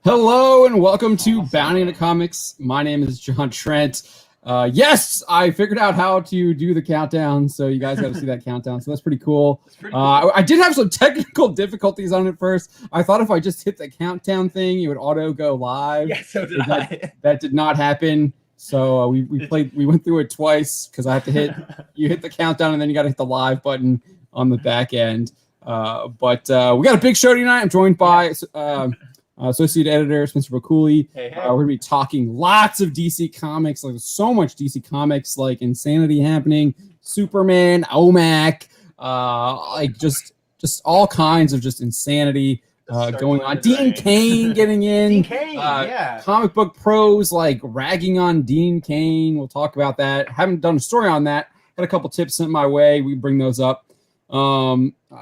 Hello and welcome to Bounty into Comics. My name is John Trent. Yes, I figured out how to do the countdown, so you guys got to see that countdown. So that's pretty cool. I did have some technical difficulties on it first. I thought if I just hit the countdown thing, it would auto go live. Yeah, so did I. That did not happen. So we went through it twice because I have to you hit the countdown and then you got to hit the live button on the back end. But we got a big show tonight. I'm joined by Associate Editor Spencer Baculi. Hey. We're gonna be talking lots of DC Comics, like so much DC Comics, like insanity happening, Superman, OMAC, like just all kinds of just insanity going on. Dean Cain getting in. Dean Cain, yeah. Comic book pros like ragging on Dean Cain. We'll talk about that. Haven't done a story on that. Got a couple tips sent my way. We bring those up.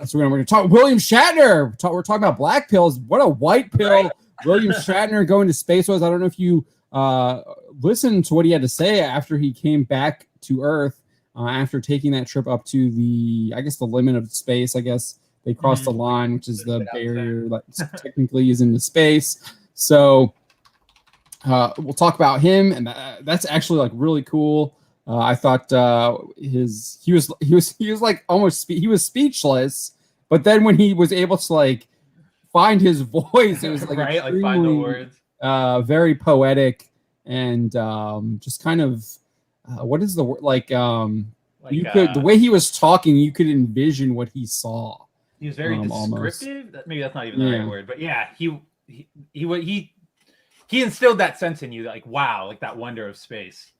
So we're gonna talk William Shatner. We're talking about black pills. What a white pill! Right. William Shatner going to space was. I don't know if you listened to what he had to say after he came back to Earth after taking that trip up to the limit of space. I guess they crossed the line, which is the barrier that technically is into space. So we'll talk about him, and that's actually like really cool. I thought he was like almost he was speechless, but then when he was able to like find his voice, it was like right, like find the words, very poetic and just kind of what is the word the way he was talking, you could envision what he saw. He was very descriptive. Maybe that's not even the right word, but yeah, he instilled that sense in you, like wow, like that wonder of space.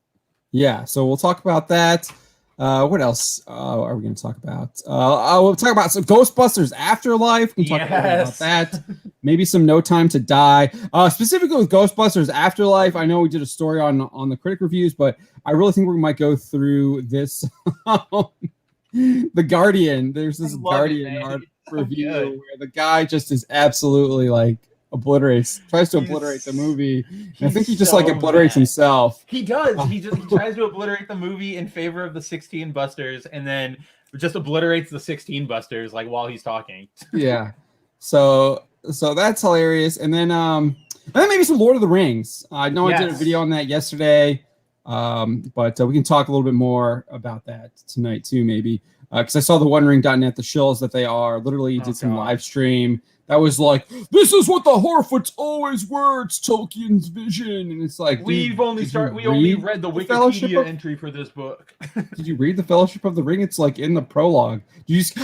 Yeah, so we'll talk about that. What else are we going to talk about? We'll talk about some Ghostbusters Afterlife. We can talk about that. Maybe some No Time to Die. Specifically with Ghostbusters Afterlife, I know we did a story on the critic reviews, but I really think we might go through this. The Guardian. There's this Guardian art review where the guy just is absolutely like tries to obliterate the movie. I think he just like obliterates himself. He does. He tries to obliterate the movie in favor of the 16 Busters, and then just obliterates the 16 Busters like while he's talking. Yeah. So that's hilarious. And then maybe some Lord of the Rings. I know I did a video on that yesterday. But we can talk a little bit more about that tonight too, maybe. Because I saw the OneRing.net, the shills that they are, literally did some live stream. That was like, this is what the Horfoots always were. It's Tolkien's vision, and it's like we only read the Wikipedia entry for this book. Did you read the Fellowship of the Ring? It's like in the prologue.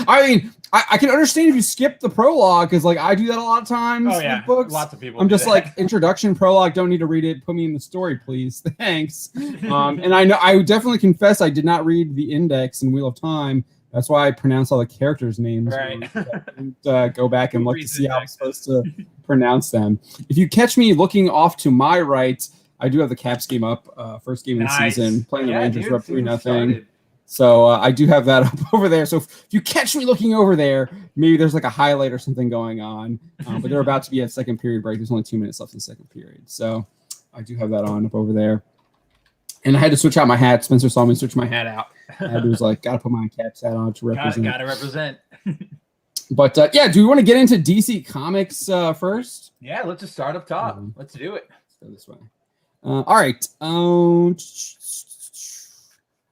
I can understand if you skip the prologue because like I do that a lot of times. Oh yeah, with books. Lots of people. I'm just like introduction, prologue. Don't need to read it. Put me in the story, please. Thanks. And I definitely confess I did not read the index in Wheel of Time. That's why I pronounce all the characters' names. Right. And, go back and look to see how I'm supposed to pronounce them. If you catch me looking off to my right, I do have the Caps game up. First game of the season. Playing the Rangers, we're up 3-0. So I do have that up over there. So if you catch me looking over there, maybe there's like a highlight or something going on. But they're about to be at second period break. There's only 2 minutes left in the second period. So I do have that on up over there. And I had to switch out my hat. Spencer saw me switch my hat out. I was like, gotta put my Caps hat on to represent. Gotta represent. But do we want to get into DC Comics first? Yeah, let's just start up top. Let's do it. Let's go this way. All right.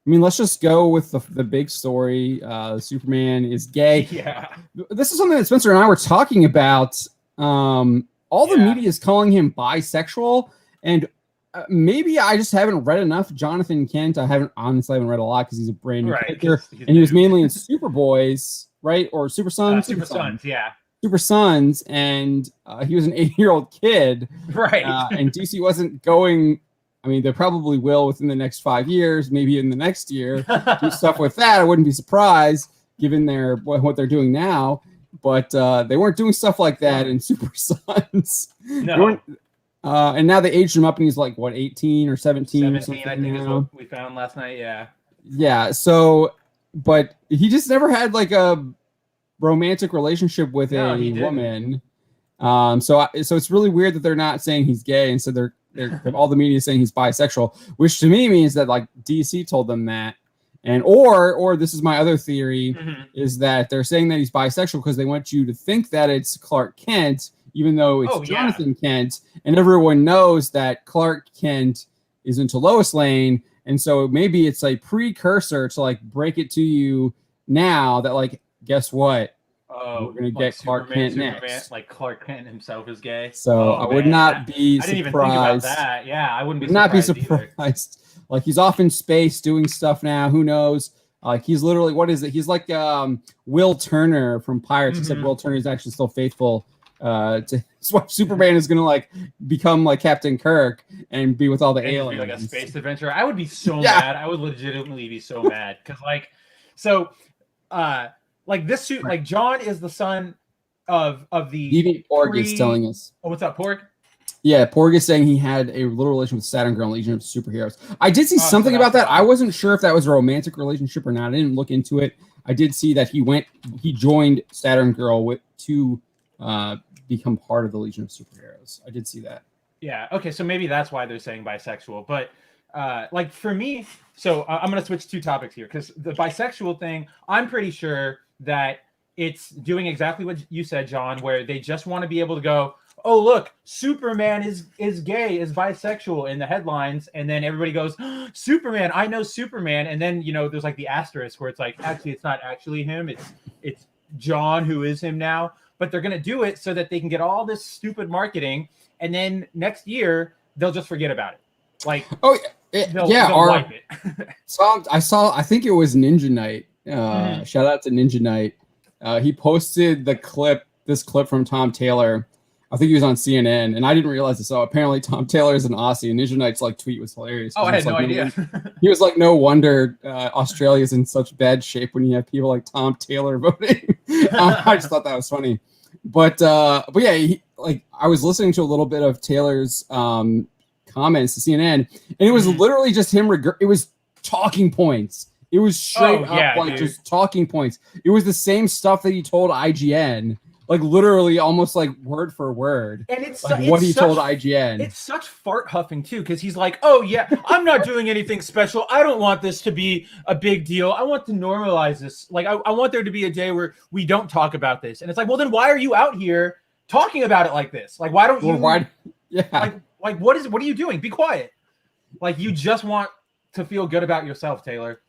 Let's just go with the big story. Superman is gay. Yeah. This is something that Spencer and I were talking about. All the media is calling him bisexual, and maybe I just haven't read enough Jonathan Kent. I haven't read a lot because he's a brand new character, and he was mainly in Superboys, right? Or Super Sons? Super Sons, yeah. Super Sons, and he was an 8-year-old kid. Right. And DC wasn't going, they probably will within the next 5 years, maybe in the next year, do stuff with that. I wouldn't be surprised given what they're doing now. But they weren't doing stuff like that in Super Sons. No. And now they aged him up, and he's like, what, 18 or 17 or something? I think is what we found last night, yeah. Yeah, so, but he just never had, like, a romantic relationship with a woman. So it's really weird that they're not saying he's gay, and so they're all the media saying he's bisexual, which to me means that, like, DC told them that. And or this is my other theory, is that they're saying that he's bisexual because they want you to think that it's Clark Kent, even though it's Jonathan Kent, and everyone knows that Clark Kent is into Lois Lane, and so maybe it's a precursor to like break it to you now that like, guess what? We're gonna get Clark Kent next. Like Clark Kent himself is gay. So I would not be surprised. I didn't even think about that. Yeah, I wouldn't be surprised. Like he's off in space doing stuff now. Who knows? Like he's literally, what is it? He's like Will Turner from Pirates, except Will Turner is actually still faithful to his wife. Superman is gonna like become like Captain Kirk and be with all the aliens. Be like a space adventure. I would be so mad. I would legitimately be so mad because like this suit, like John is the son of the. Even Porg is telling us. Oh, what's up, Porg? Yeah, Porg is saying he had a little relation with Saturn Girl in Legion of Superheroes. I did see something about that. I wasn't sure if that was a romantic relationship or not. I didn't look into it. I did see that he joined Saturn Girl to become part of the Legion of Superheroes. I did see that. Yeah. Okay. So maybe that's why they're saying bisexual. But like for me, so I'm going to switch two topics here because the bisexual thing, I'm pretty sure that it's doing exactly what you said, John, where they just want to be able to go, oh, look, Superman is gay, is bisexual in the headlines. And then everybody goes, oh, Superman, I know Superman. And then, there's like the asterisk where it's like, actually, it's not actually him. It's John who is him now. But they're going to do it so that they can get all this stupid marketing. And then next year, they'll just forget about it. Like, they'll wipe it. I think it was Ninja Knight. Shout out to Ninja Knight. He posted this clip from Tom Taylor. I think he was on CNN, and I didn't realize it. So apparently Tom Taylor is an Aussie, and Ninja Knight's like tweet was hilarious. Oh, I had no idea. He was like, no wonder Australia's in such bad shape when you have people like Tom Taylor voting. I just thought that was funny. But yeah, I was listening to a little bit of Taylor's comments to CNN, and it was literally just him. It was talking points. It was straight up just talking points. It was the same stuff that he told IGN. Like literally almost like word for word. And it's like what he told IGN. It's such fart huffing too, because he's like, oh yeah, I'm not doing anything special. I don't want this to be a big deal. I want to normalize this. Like I want there to be a day where we don't talk about this. And it's like, well, then why are you out here talking about it like this? Like, why don't you like what are you doing? Be quiet. Like you just want to feel good about yourself, Taylor.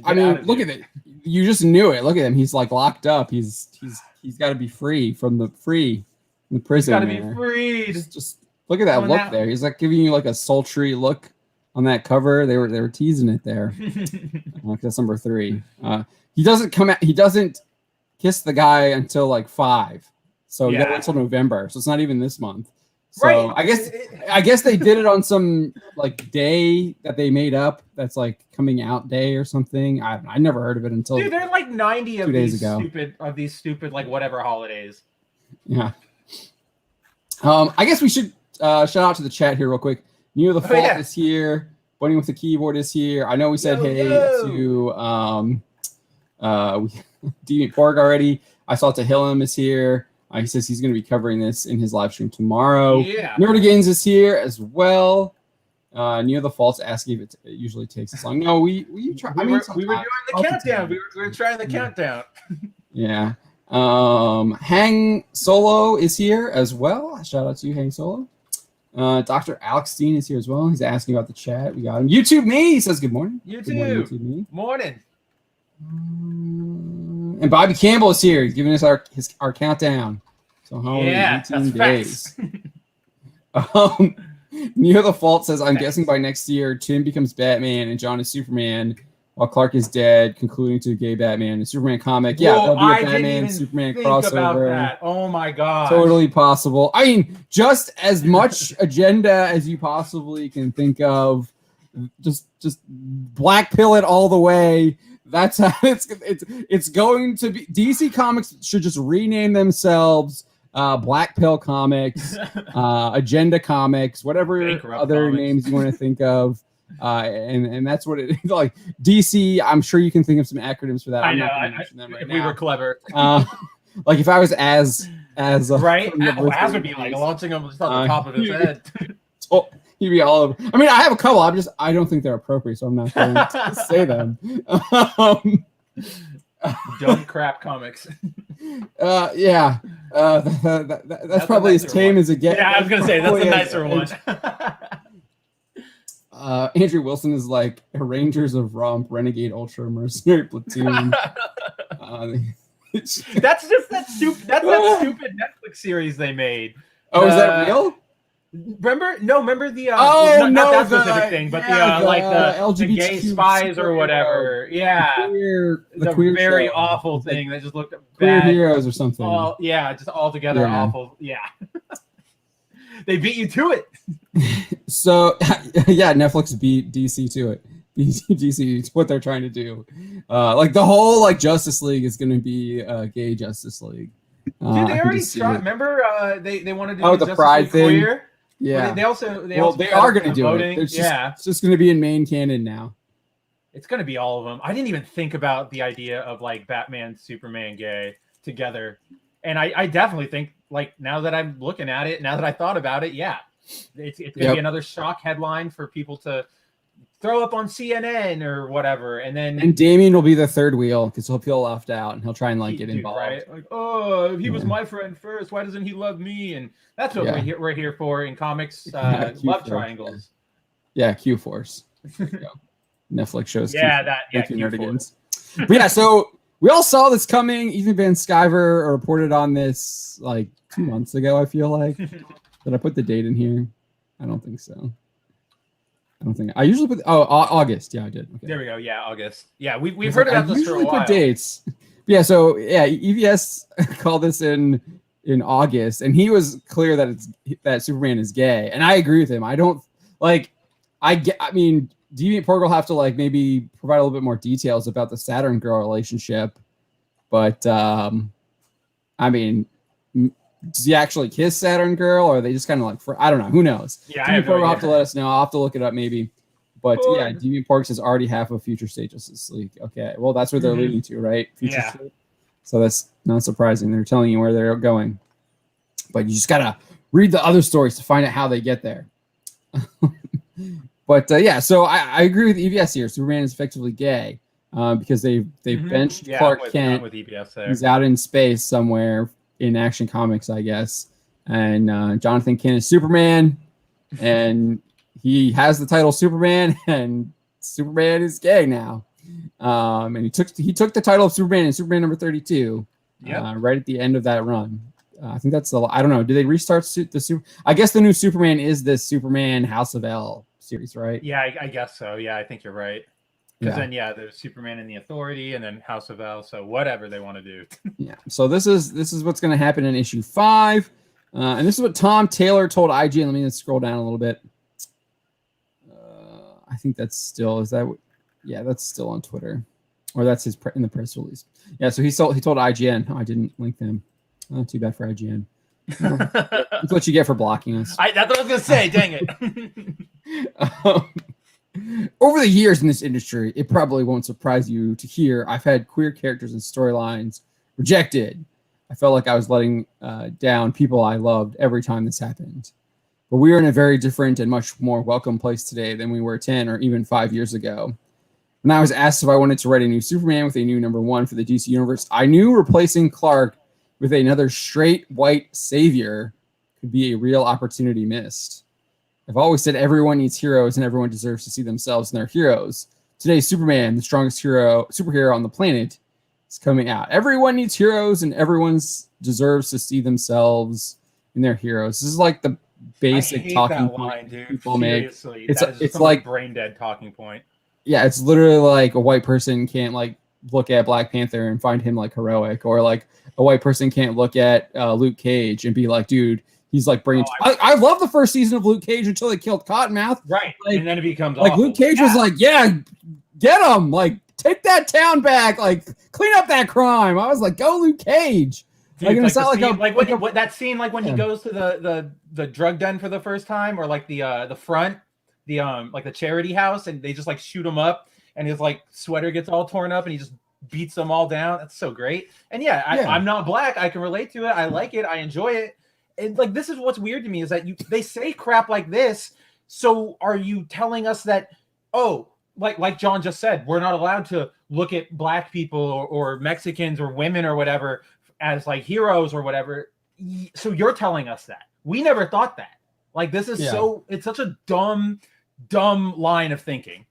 I mean, look at it. You just knew it. Look at him. He's like locked up. He's got to be free from the prison. He's got to be freed. Just look at that look there. He's like giving you like a sultry look on that cover. They were teasing it there. That's number 3. He doesn't come out. He doesn't kiss the guy until like 5. So you got to wait until November. So it's not even this month. So right. I guess they did it on some like day that they made up. That's like coming out day or something. I never heard of it until. Dude, there are like 90 of these stupid like whatever holidays. Yeah. I guess we should shout out to the chat here real quick. Neo the Fault is here. Bunny with the keyboard is here. I know we said to Deviant Porg already. I saw Tahillim is here. He says he's going to be covering this in his live stream tomorrow. Yeah. Nerdigans is here as well. Neo the Fault's asking if it usually takes this long. No, we were doing the countdown. We were trying the countdown. Yeah. Hang Solo is here as well. Shout out to you, Hang Solo. Dr. Alex Steen is here as well. He's asking about the chat. We got him. YouTube me. He says good morning. Good morning, YouTube me. Morning. And Bobby Campbell is here. He's giving us our countdown. So how 18 days. Neo the Fault says, I'm guessing by next year, Tim becomes Batman and John is Superman, while Clark is dead, concluding to a gay Batman and Superman comic. Yeah, there'll be a Batman Superman crossover. About that. Oh my god. Totally possible. I mean, just as much agenda as you possibly can think of. Just black pill it all the way. That's how it's going to be. DC Comics should just rename themselves Black Pill Comics, Agenda Comics, whatever other comics. Names you want to think of. And that's what it is. Like DC, I'm sure you can think of some acronyms for that. I'm not going to mention them right now. We were clever. Like if I was as right, as would be like launching them just on the top of his head. He'd be all over. I mean, I have a couple. I don't think they're appropriate, so I'm not going to say them. Dumb crap comics. Yeah. That's probably as tame as it gets. Yeah, I was gonna say that's the nicer one. Andrew Wilson is like Rangers of Rump, Renegade Ultra Mercenary Platoon. That's just that stupid. That's that stupid Netflix series they made. Oh, is that real? Remember? No, remember the not that specific thing, but the LGBTQ gay spies or whatever. Yeah, the queer very show. awful thing that just looked Queer bad. Heroes or something. Just altogether awful. Yeah, they beat you to it. So yeah, Netflix beat DC to it. DC, it's what they're trying to do. Like the whole like Justice League is going to be a gay Justice League. Dude, they already tried. Remember, they wanted to do the Justice Pride League thing. Queer? Yeah, they also they are going to do it. It's just going to be in main canon now. It's going to be all of them. I didn't even think about the idea of like Batman, Superman, gay together, and I definitely think like now that I'm looking at it, now that I thought about it, yeah, it's going to be another shock headline for people to throw up on CNN or whatever, and Damien will be the third wheel because he'll feel left out and he'll try and like get involved. Right? Like, oh, he was my friend first. Why doesn't he love me? And that's what we're here for in comics. Love triangles. Yeah, Q Force. Netflix shows. Q-Force. But yeah, so we all saw this coming. Even Van Sciver reported on this like 2 months ago. I feel like. Did I put the date in here? I don't think so. I usually put August. Yeah, I did. Okay. There we go. Yeah, August. Yeah, we've heard about this for a while. Put dates. Yeah, so yeah, EVS called this in August, and he was clear that Superman is gay, and I agree with him. I don't like. I mean, Deviant Porg will have to like maybe provide a little bit more details about the Saturn girl relationship, but I mean. Does he actually kiss Saturn Girl, or are they just kind of like I don't know. Who knows? Yeah, Deviant Porg will have to let us know. I'll have to look it up maybe. But yeah, Deviant Porg says already half of Future State Justice League. Okay, well that's where they're leading to, right? Future State. So that's not surprising. They're telling you where they're going, but you just gotta read the other stories to find out how they get there. But yeah, so I agree with EVS here. Superman is effectively gay because they benched Clark Kent. With EVS there. He's out in space somewhere. In Action Comics, I guess, and Jonathan Kent is Superman, and he has the title Superman, and Superman is gay now, and he took the title of Superman in Superman number 32, right at the end of that run. I think that's I don't know. Do they restart the Super? I guess the new Superman is this Superman House of L series, right? Yeah, I guess so. Yeah, I think you're right. Because then, there's Superman and the Authority, and then House of L. So whatever they want to do. Yeah. So this is what's going to happen in issue 5, and this is what Tom Taylor told IGN. Let me just scroll down a little bit. I think that's still that's still on Twitter, or that's his in the press release. Yeah. So he told IGN. Oh, I didn't link them. Oh, too bad for IGN. That's what you get for blocking us. That's what I was going to say. Dang it. Over the years in this industry, it probably won't surprise you to hear I've had queer characters and storylines rejected. I felt like I was letting down people I loved every time this happened. But we are in a very different and much more welcome place today than we were 10 or even 5 years ago. When I was asked if I wanted to write a new Superman with a new #1 for the DC Universe, I knew replacing Clark with another straight white savior could be a real opportunity missed. I've always said everyone needs heroes and everyone deserves to see themselves in their heroes. Today, Superman, the strongest superhero on the planet, is coming out. Everyone needs heroes and everyone deserves to see themselves in their heroes. This is like the basic talking point people make. It's like brain dead talking point. Yeah, it's literally like a white person can't like look at Black Panther and find him like heroic, or like a white person can't look at Luke Cage and be like, dude, he's like bringing. I love the first season of Luke Cage until they killed Cottonmouth. Right, like, and then it becomes like awful. Luke Cage was like, yeah, get him, like take that town back, like clean up that crime. I was like, go Luke Cage. Dude, like, it's not like that scene, like when he goes to the drug den for the first time, or like the front, like the charity house, and they just like shoot him up, and his like sweater gets all torn up, and he just beats them all down. That's so great. And I'm not Black. I can relate to it. I like it. I enjoy it. And like, this is what's weird to me is that they say crap like this. So are you telling us that, like John just said, we're not allowed to look at Black people or Mexicans or women or whatever as like heroes or whatever. So you're telling us that. We never thought that. Like, this is it's such a dumb line of thinking.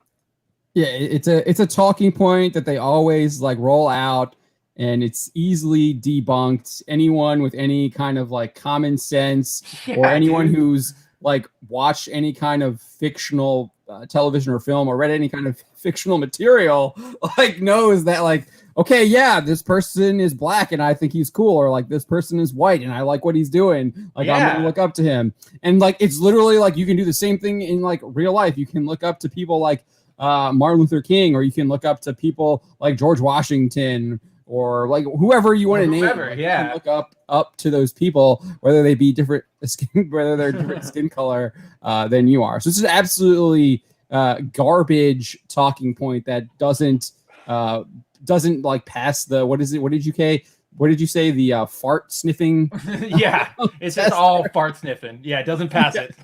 Yeah, it's a talking point that they always like roll out, and it's easily debunked. Anyone with any kind of like common sense, or anyone who's like watched any kind of fictional television or film, or read any kind of fictional material, like knows that, like, okay, yeah, this person is black and I think he's cool, or like this person is white and I like what he's doing. Like, I'm gonna look up to him. And like, it's literally like you can do the same thing in like real life. You can look up to people like Martin Luther King, or you can look up to people like George Washington, or like whoever you want to name. Like, you can look up to those people, whether they be different skin, whether they're different skin color than you are. So it's an absolutely garbage talking point that doesn't like pass the, what is it? What did you say? The fart sniffing? Yeah, it's just all fart sniffing. Yeah, it doesn't pass it.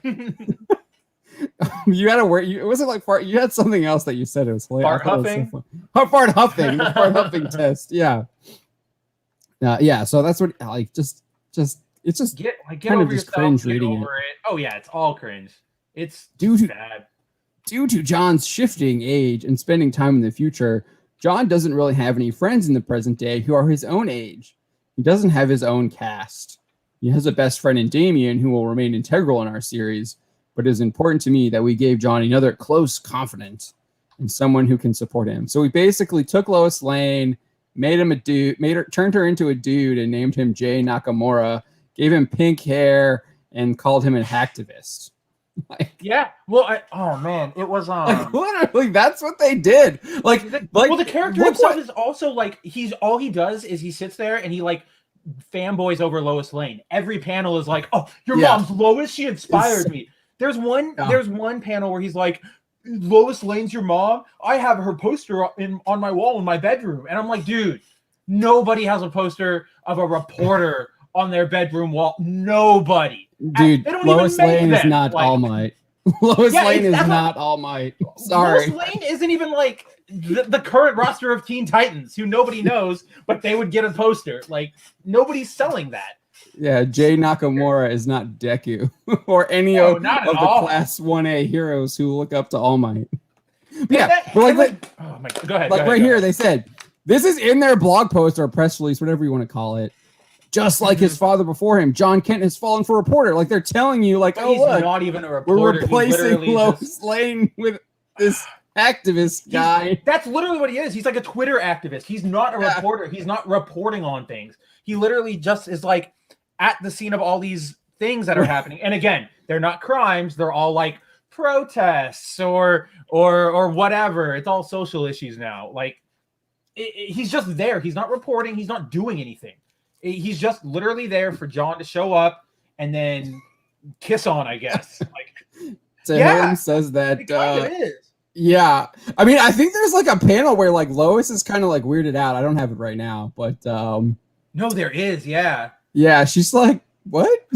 You had a word. It wasn't like fart. You had something else that you said. It was hilarious. Fart huffing. Fart huffing. Fart huffing test. Yeah. Yeah. So that's what, like, just it's just get kind over of just yourself, cringe reading it. Oh yeah, it's all cringe. It's bad. Due to John's shifting age and spending time in the future, John doesn't really have any friends in the present day who are his own age. He doesn't have his own cast. He has a best friend in Damien who will remain integral in our series, but it is important to me that we gave John another close confidant and someone who can support him. So we basically took Lois Lane, made him a dude, turned her into a dude, and named him Jay Nakamura, gave him pink hair, and called him an hacktivist. Like, yeah, well, oh man, it was like, literally, that's what they did. Like, well, the character himself is also like, all he does is he sits there and he like fanboys over Lois Lane. Every panel is like, oh, your mom's Lois, she inspired me. There's one panel where he's like, Lois Lane's your mom? I have her poster on my wall in my bedroom. And I'm like, dude, nobody has a poster of a reporter on their bedroom wall. Nobody. Dude, Lois Lane is not All Might. Lois Lane is not All Might. Sorry. Lois Lane isn't even like the current roster of Teen Titans, who nobody knows, but they would get a poster. Like, nobody's selling that. Yeah, Jay Nakamura is not Deku or any of the Class 1A heroes who look up to All Might. Yeah, oh my God, go ahead. Like, right here, they said, this is in their blog post or press release, whatever you want to call it. Just like his father before him, John Kent has fallen for reporter. Like, they're telling you, like, he's not even a reporter. We're replacing Lois Lane with this activist guy. That's literally what he is. He's like a Twitter activist. He's not a reporter. He's not reporting on things. He literally just is like at the scene of all these things that are happening. And again, they're not crimes. They're all like protests or whatever. It's all social issues now. Like, he's just there. He's not reporting. He's not doing anything. He's just literally there for John to show up and then kiss on, I guess. Like, him says that. It kind of is. Yeah. I mean, I think there's like a panel where like Lois is kind of like weirded out. I don't have it right now, but no, there is. Yeah. Yeah. She's like, what?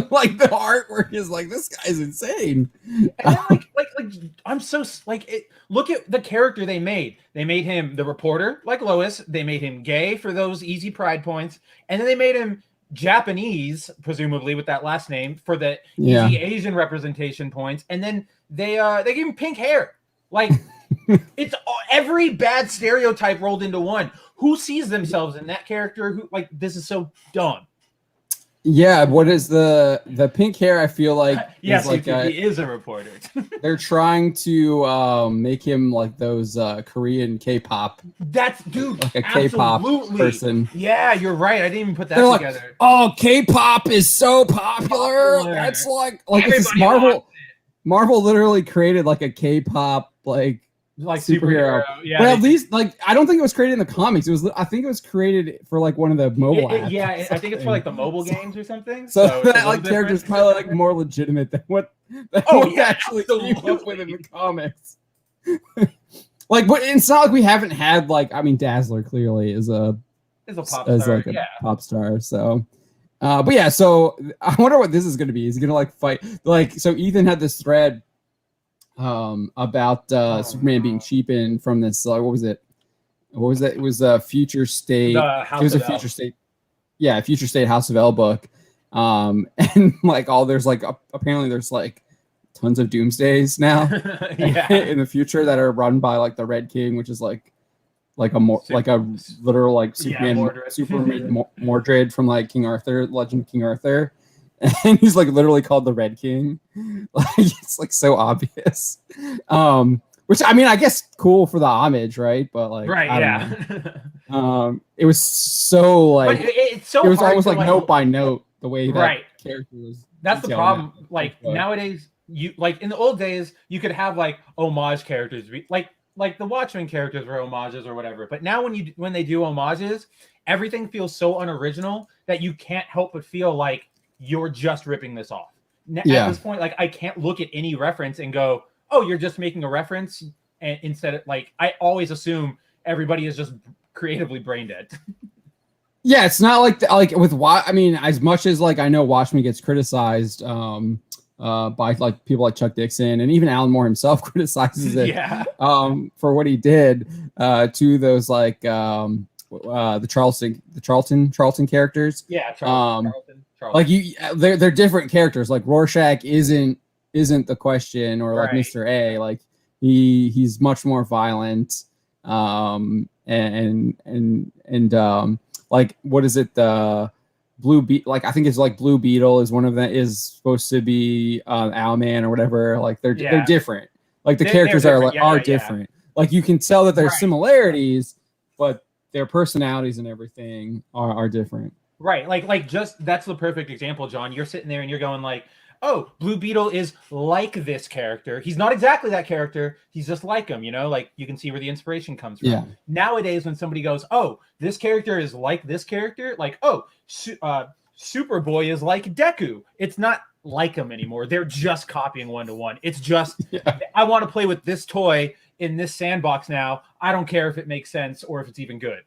Like, the artwork is like, this guy's insane. And then, like I'm so like it. Look at the character they made. They made him the reporter, like Lois. They made him gay for those easy pride points, and then they made him Japanese, presumably with that last name, for the easy Asian representation points. And then they gave him pink hair. Like, it's every bad stereotype rolled into one. Who sees themselves in that character? Who, like, this is so dumb. Yeah, what is the pink hair? I feel like yes, like he is a reporter. They're trying to make him like those Korean K-pop. That's like a K-pop person. Yeah, you're right. I didn't even put that together. Like, oh, K-pop is so popular. That's like this Marvel literally created like a K-pop like superhero. Yeah, but at least like I don't think it was created in the comics. I think it was created for like one of the mobile apps. Yeah, I think it's for like the mobile games or something. So that like character's probably like more legitimate than what actually came up with in the comics. Like, but it's not like we haven't had like, I mean, Dazzler clearly is a pop star, like a pop star. So but yeah, so I wonder what this is going to be. Is he going to like fight? Like, so Ethan had this thread about Superman being cheapened from this. What was it? What was that? It was a future state. It was a future state. Future State House of L book. And like there's like apparently there's like tons of Doomsdays now in the future that are run by like the Red King, which is like a literal like Superman Mordred from like King Arthur, Legend of King Arthur. And he's like literally called the Red King. Like it's like so obvious. Which I mean, I guess cool for the homage, right? But like, it was so like it's so it was hard almost like like note by note the way that character was. That's the problem. Like nowadays, you like in the old days, you could have like homage characters, like the Watchmen characters were homages or whatever. But now when they do homages, everything feels so unoriginal that you can't help but feel like you're just ripping this off. At this point, like I can't look at any reference and go, oh, you're just making a reference. And instead of like, I always assume everybody is just creatively brain dead. Yeah, it's not like with I mean, as much as like I know Watchmen gets criticized by like people like Chuck Dixon, and even Alan Moore himself criticizes it for what he did to those like the Charlton characters. Yeah, Charlton. Like they're different characters. Like Rorschach isn't the question, or like Mr. A. Like he's much more violent. Like what is it? The Blue Beetle. Like I think it's like Blue Beetle is one of them, is supposed to be Owlman or whatever. Like they're different. Like the characters are different. Like you can tell that there's similarities, but their personalities and everything are different. Right. Like just that's the perfect example, John. You're sitting there and you're going like, oh, Blue Beetle is like this character. He's not exactly that character. He's just like him, you know, like you can see where the inspiration comes from. Yeah. Nowadays, when somebody goes, oh, this character is like this character, like, oh, Superboy is like Deku. It's not like him anymore. They're just copying one-to-one. It's just, I want to play with this toy in this sandbox now. I don't care if it makes sense or if it's even good.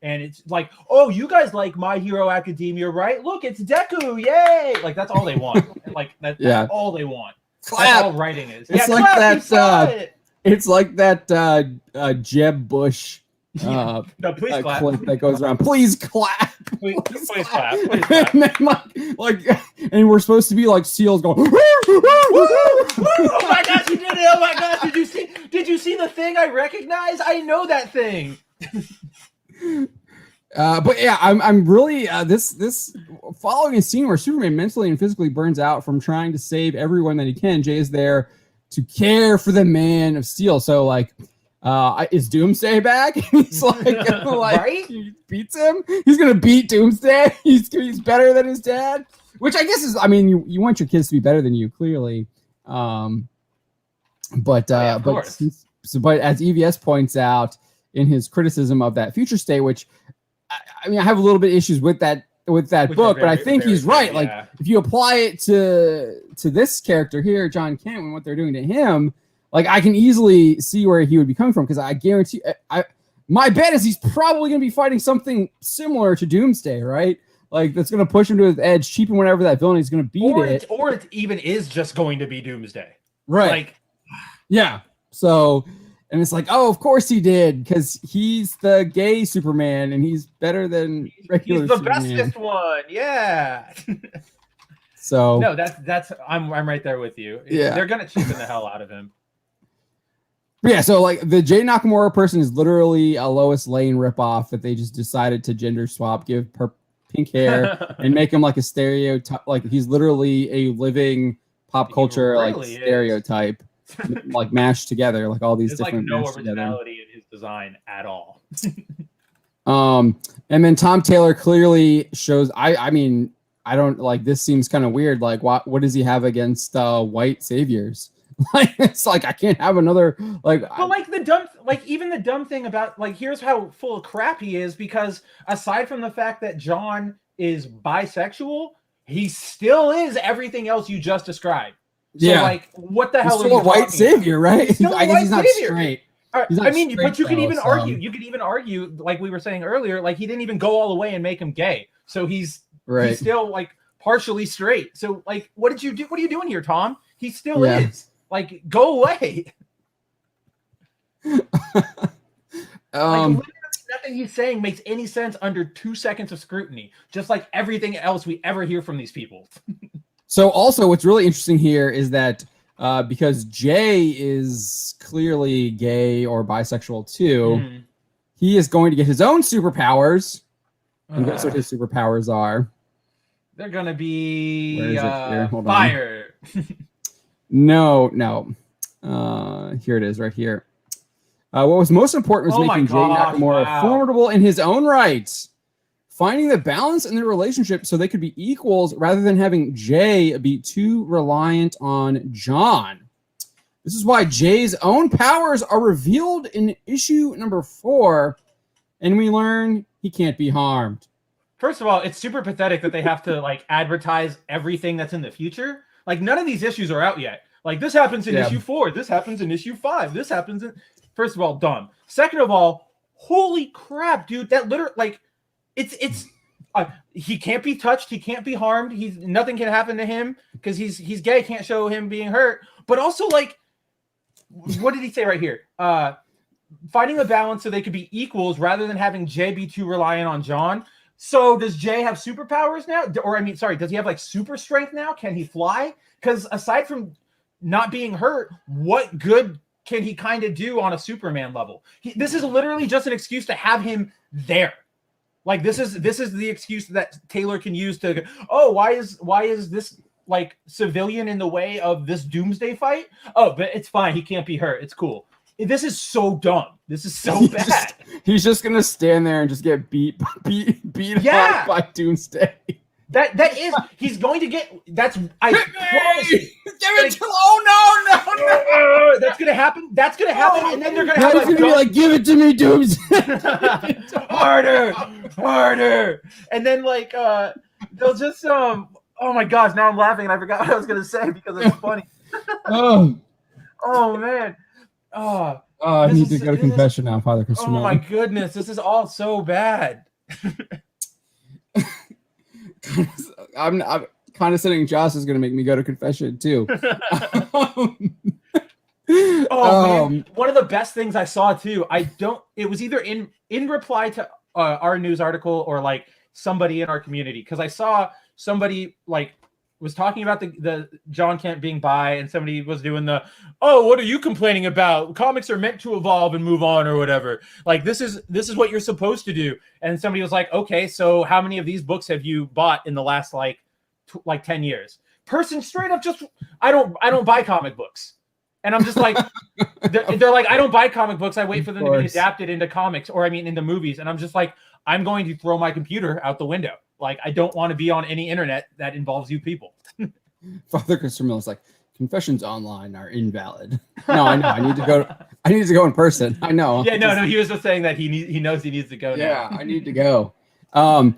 And it's like, oh, you guys like My Hero Academia, right? Look, it's Deku, yay! Like that's all they want. Like that's all they want. Clap. That's all writing is. It's like that. It's like that Jeb Bush no, please clap. clip that goes around. Please clap. Please clap. Please clap. And then and we're supposed to be like seals going. Oh my gosh, you did it! Oh my gosh, did you see the thing I recognize? I know that thing. But yeah, I'm really this following a scene where Superman mentally and physically burns out from trying to save everyone that he can. Jay is there to care for the Man of Steel. So like, is Doomsday back? He's like, right? He beats him. He's gonna beat Doomsday. He's better than his dad, which I guess is. I mean, you want your kids to be better than you, clearly. But as EVS points out in his criticism of that Future State, which I mean, I have a little bit of issues with that book, but I think he's right. Like if you apply it to this character here, John Kent, and what they're doing to him, like I can easily see where he would be coming from, because I guarantee my bet is he's probably going to be fighting something similar to Doomsday, right? Like that's going to push him to his edge, cheapen whenever that villain is going to beat it. Or it even is just going to be Doomsday. Right. Like, yeah. So, and it's like, oh, of course he did, because he's the gay Superman and he's better than regular He's the Superman. bestest one. Yeah. So no, that's I'm right there with you. Yeah. They're gonna cheapen the hell out of him. Yeah, so like the Jay Nakamura person is literally a Lois Lane ripoff that they just decided to gender swap, give her pink hair, and make him like a stereotype. Like he's literally a living pop culture really stereotype, like mashed together, like all these There's different. Like no originality in his design at all. And then Tom Taylor clearly shows. I mean, I don't like this. Seems kind of weird. Like, what does he have against white saviors? Like it's like I can't have another like. But like even the dumb thing about like here's how full of crap he is, because aside from the fact that John is bisexual, he still is everything else you just described. So like, what the hell? He's still a white savior, right? I guess he's not savior. Straight. I mean, but you could even argue. You could even argue, like we were saying earlier, like he didn't even go all the way and make him gay, so he's still like partially straight. So like, what did you do? What are you doing here, Tom? He still is. Like, go away. Like, literally nothing nothing he's saying makes any sense under 2 seconds of scrutiny, just like everything else we ever hear from these people. So also what's really interesting here is that because Jay is clearly gay or bisexual too, he is going to get his own superpowers. And guess what his superpowers are? They're going to be Where is it here? Hold fire. No. Here it is right here. What was most important was making Jay Nakamura formidable in his own right. Finding the balance in their relationship so they could be equals rather than having Jay be too reliant on John. This is why Jay's own powers are revealed in issue number 4, and we learn he can't be harmed. First of all, it's super pathetic that they have to like advertise everything that's in the future. Like none of these issues are out yet. Like this happens in issue 4. This happens in issue 5. This happens in. First of all, dumb. Second of all, holy crap, dude! That literally like, it's he can't be touched. He can't be harmed. Nothing can happen to him because he's gay. Can't show him being hurt. But also like, what did he say right here? Finding a balance so they could be equals rather than having Jay be too reliant on John. So does Jay have superpowers now? Or I mean, sorry, does he have like super strength now? Can he fly? Because aside from not being hurt, what good can he kind of do on a Superman level? This is literally just an excuse to have him there. Like this is the excuse that Taylor can use to, why is this like civilian in the way of this doomsday fight? Oh, but it's fine. He can't be hurt. It's cool. This is so dumb. This is so bad. He's just gonna stand there and just get beat up by Doomsday. That is, he's going to get. That's I. Give it to. Oh no! That's gonna happen. That's gonna happen, and then they're gonna have gonna be like, give it to me, Doomsday. harder, and then like they'll just oh my gosh, now I'm laughing and I forgot what I was gonna say because it's funny. Oh man. I need to go to confession now, Father Christopher. Oh my goodness, this is all so bad. I'm condescending. Josh is going to make me go to confession too. Man. One of the best things I saw too. It was either in reply to our news article or like somebody in our community, because I saw somebody like was talking about the John Kent being bi, and somebody was doing what are you complaining about? Comics are meant to evolve and move on or whatever. Like this is what you're supposed to do. And somebody was like, okay, so how many of these books have you bought in the last like 10 years? Person straight up just, I don't buy comic books. And I'm just like, they're like, I don't buy comic books. I wait for them to be adapted into comics, or I mean into movies. And I'm just like, I'm going to throw my computer out the window. Like, I don't want to be on any internet that involves you people. Father Christopher Miller's like, confessions online are invalid. No, I know. I need to go in person. I know. Yeah, no. He was just saying that he knows he needs to go. Yeah, now. I need to go. So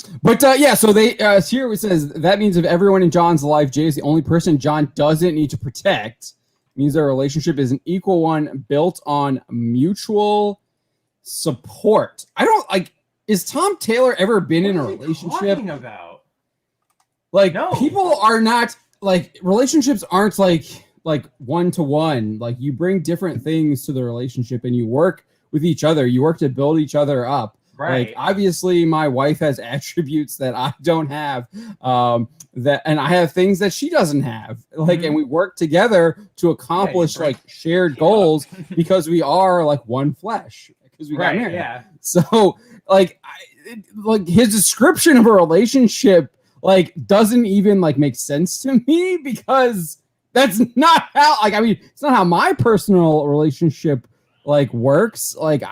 they here it says that means of everyone in John's life, Jay is the only person John doesn't need to protect. It means their relationship is an equal one built on mutual support. I don't like. Is Tom Taylor ever been in a relationship? Talking about? Like, no. People are not like, relationships aren't like one-to-one. Like, you bring different things to the relationship and you work with each other. You work to build each other up. Right. Like, obviously my wife has attributes that I don't have, and I have things that she doesn't have. Like, and we work together to accomplish like shared goals because we are like one flesh because we got married. Yeah. So like his description of a relationship like doesn't even like make sense to me, because that's not how, like, I mean, it's not how my personal relationship like works. Like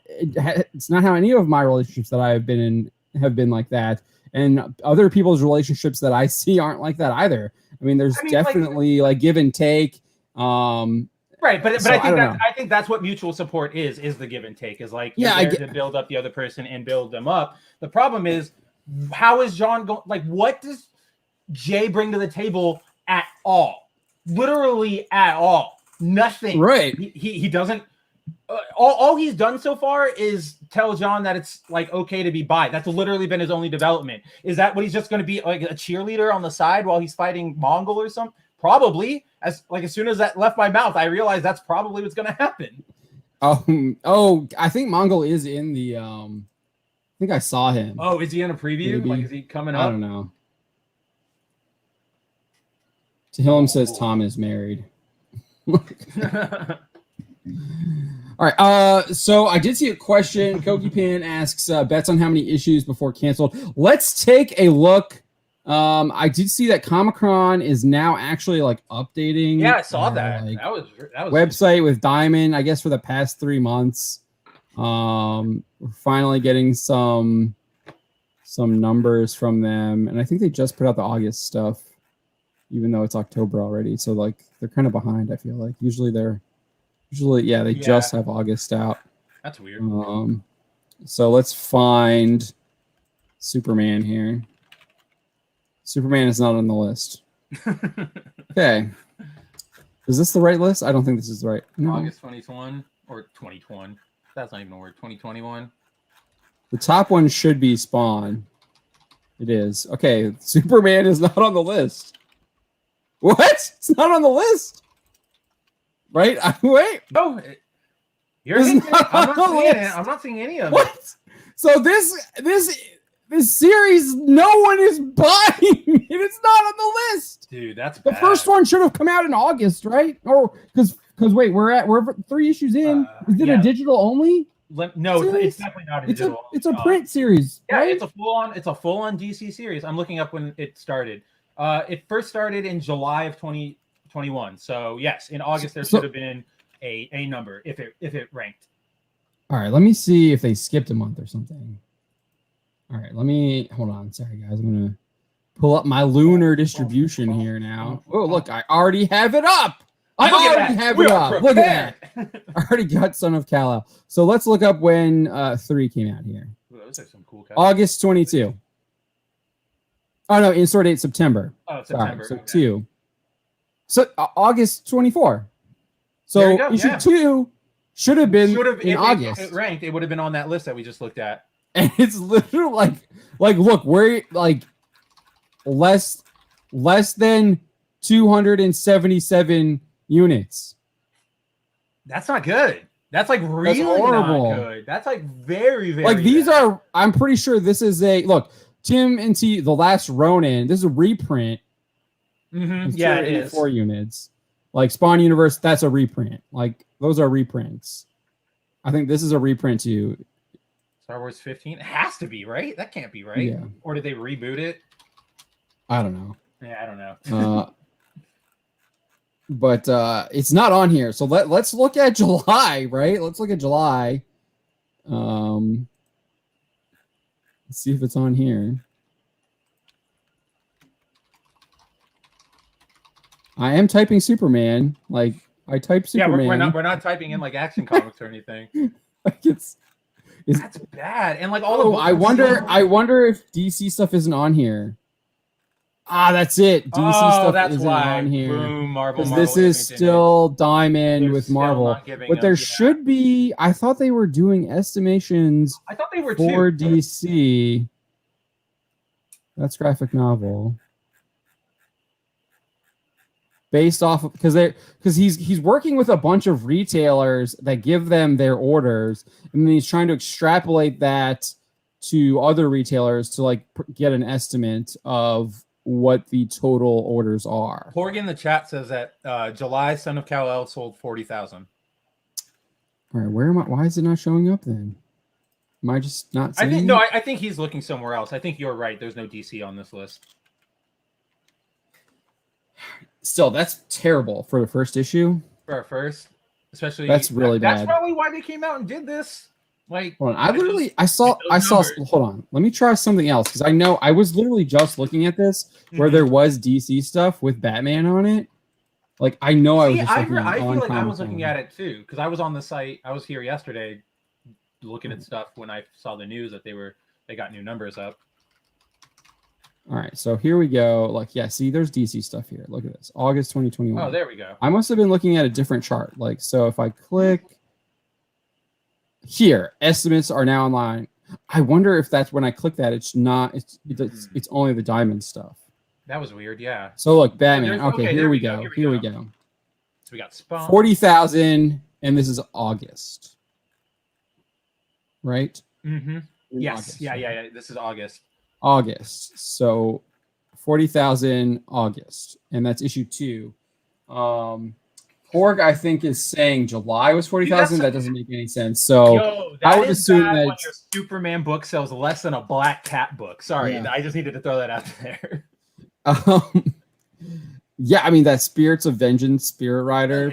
it's not how any of my relationships that I have been in have been like that. And other people's relationships that I see aren't like that either. I mean, there's definitely like give and take. Right, but so I think that's what mutual support is the give and take, is like you're there to build up the other person and build them up. The problem is, how is John going? Like, what does Jay bring to the table at all? Literally at all. Nothing. Right. He doesn't. All he's done so far is tell John that it's like okay to be bi. That's literally been his only development. Is that what he's just going to be, like a cheerleader on the side while he's fighting Mongol or something? Probably. As soon as that left my mouth, I realized that's probably what's going to happen. I think Mongol is in the think I saw him. Oh, is he in a preview? Maybe. Like, is he coming I up? don't know. Tahillim says Tom is married. All right. So I did see a question. Kogi Pan asks bets on how many issues before canceled. Let's take a look. I did see that Comic-Con is now actually like updating. Yeah, I saw their, that. like, That was website with Diamond, I guess, for the past 3 months. We're finally getting some numbers from them, and I think they just put out the August stuff, even though it's October already. So like they're kind of behind. I feel like usually they just have August out. That's weird. So let's find Superman here. Superman is not on the list. Okay. Is this the right list? I don't think this is the right. No. August 2021 or 2021. That's not even a word. 2021. The top one should be Spawn. It is. Okay, Superman is not on the list. What? It's not on the list. Right? Wait. No. You're It's hitting it. not I'm on not the seeing it. list. I'm not seeing any of it. What? So this series, no one is buying it. It's not on the list. Dude, that's The bad. first one should have come out in August, right? Or because wait, we're 3 issues in. Is it a digital only? No, series? it's definitely not a digital. It's a print series. Yeah, right? it's a full on DC series. I'm looking up when it started. It first started in July of 2021. So yes, in August there should have been a number if it ranked. All right, let me see if they skipped a month or something. All right, let me hold on. Sorry guys, I'm gonna pull up my lunar distribution here now. Oh, look, I already have it up. I already have it up. Look at that. I already got Son of Kal-El. So let's look up when 3 came out here. Ooh, those are some cool August 22. Oh no, in store date September. Oh, September. Sorry, so 2. So August 24. So issue 2 should have been in August. If it ranked, it would have been on that list that we just looked at. And it's literally like look, we're like less than 277 units. That's not good. That's like really horrible. Not good. That's like very, very like these bad. are. I'm pretty sure this is a look. Tim and T, The Last Ronin. This is a reprint. Mm-hmm. Yeah, it is 4 units. Like Spawn Universe, that's a reprint. Like those are reprints. I think this is a reprint too. Star Wars 15. It has to be, right? That can't be right. Yeah. Or did they reboot it? I don't know. Yeah, I don't know. But it's not on here. So let's look at July, right? Let's look at July. Let's see if it's on here. I am typing Superman. Like I type Superman. Yeah, we're not typing in like Action Comics or anything. Like it's that's bad. And like all the I wonder if DC stuff isn't on here. Ah, that's it. DC stuff isn't on here. Boom, Marvel. Because this is still Diamond with Marvel. But there should be. I thought they were doing estimations. I thought they were for too. DC. That's graphic novel. Based off of because he's working with a bunch of retailers that give them their orders, and then he's trying to extrapolate that to other retailers to like get an estimate of what the total orders are. Porg in the chat says that July Son of Kal-El sold 40,000. All right, where am I? Why is it not showing up then? Am I just not seeing I think he's looking somewhere else. I think you're right. There's no DC on this list. Still, that's terrible for the first issue. For our first, especially that's really bad. That's probably why they came out and did this. Like, hold on, I saw. Hold on, let me try something else because I know I was literally just looking at this where there was DC stuff with Batman on it. Like I know I was. Just I feel like I was looking at it too because I was on the site. I was here yesterday looking at stuff when I saw the news that they got new numbers up. All right, so here we go. Like, yeah, see, there's DC stuff here. Look at this, August 2021. Oh, there we go. I must have been looking at a different chart. Like, so if I click here, estimates are now online. I wonder if that's when I click that. It's not. It's only the Diamond stuff. That was weird. Yeah. So look, Batman. Okay, here we go. Here we go. So we got Spawn. 40,000, and this is August, right? Mm-hmm. Yes. August, Yeah. right? Yeah. Yeah. This is August. August. So 40,000 August, and that's issue 2. Porg, I think, is saying July was 40,000. That doesn't make any sense. So Yo, I that would is assume bad that when your Superman book sells less than a Black Cat book. Sorry, Yeah. I just needed to throw that out there. Yeah, I mean that Spirits of Vengeance Spirit Rider,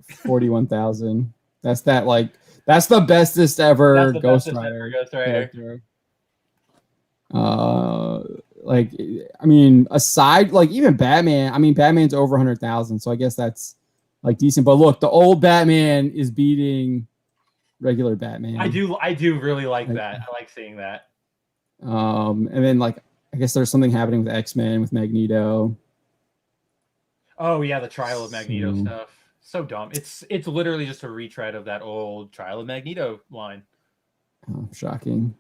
41,000. That's the bestest ever That's the Ghost bestest Rider ever Ghost Rider. character. Like, I mean, aside, like, even Batman, I mean, Batman's over 100,000, so I guess that's like decent. But look, the old Batman is beating regular Batman. I do really like that. I like seeing that. And then, like, I guess there's something happening with X-Men with Magneto. Oh yeah, the Trial of Magneto stuff. So dumb. It's literally just a retread of that old Trial of Magneto line. Oh, shocking.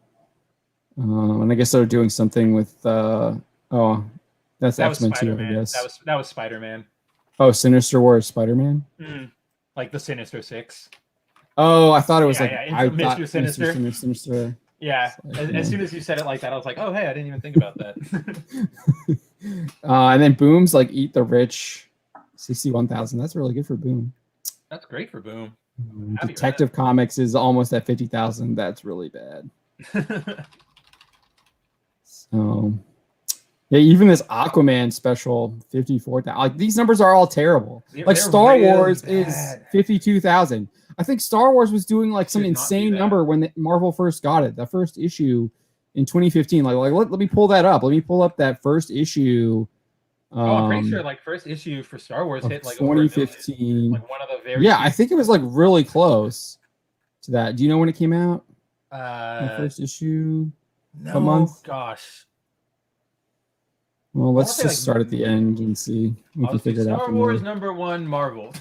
And I guess they're doing something with that's X-Men too, I guess. That was Spider-Man. Oh, Sinister Wars Spider-Man? Like the Sinister Six. Oh, I thought it was Mr. Sinister. Mr. Sinister. Yeah. As soon as you said it like that, I was like, oh hey, I didn't even think about that. And then Boom's like Eat the Rich, 61,000. That's really good for Boom. That's great for Boom. Detective Comics is almost at 50,000. That's really bad. So, yeah, even this Aquaman special, 54,000. Like, these numbers are all terrible. Like, Star Wars is 52,000. I think Star Wars was doing like some insane number when Marvel first got it. The first issue in 2015. Let me pull that up. Let me pull up that first issue. I'm pretty sure like first issue for Star Wars hit like 2015. Like one of the very I think it was like really close to that. Do you know when it came out? The first issue. No, a month. Gosh. Well, let's just start at the end and see. We can figure it out. Star Wars #1 Marvel.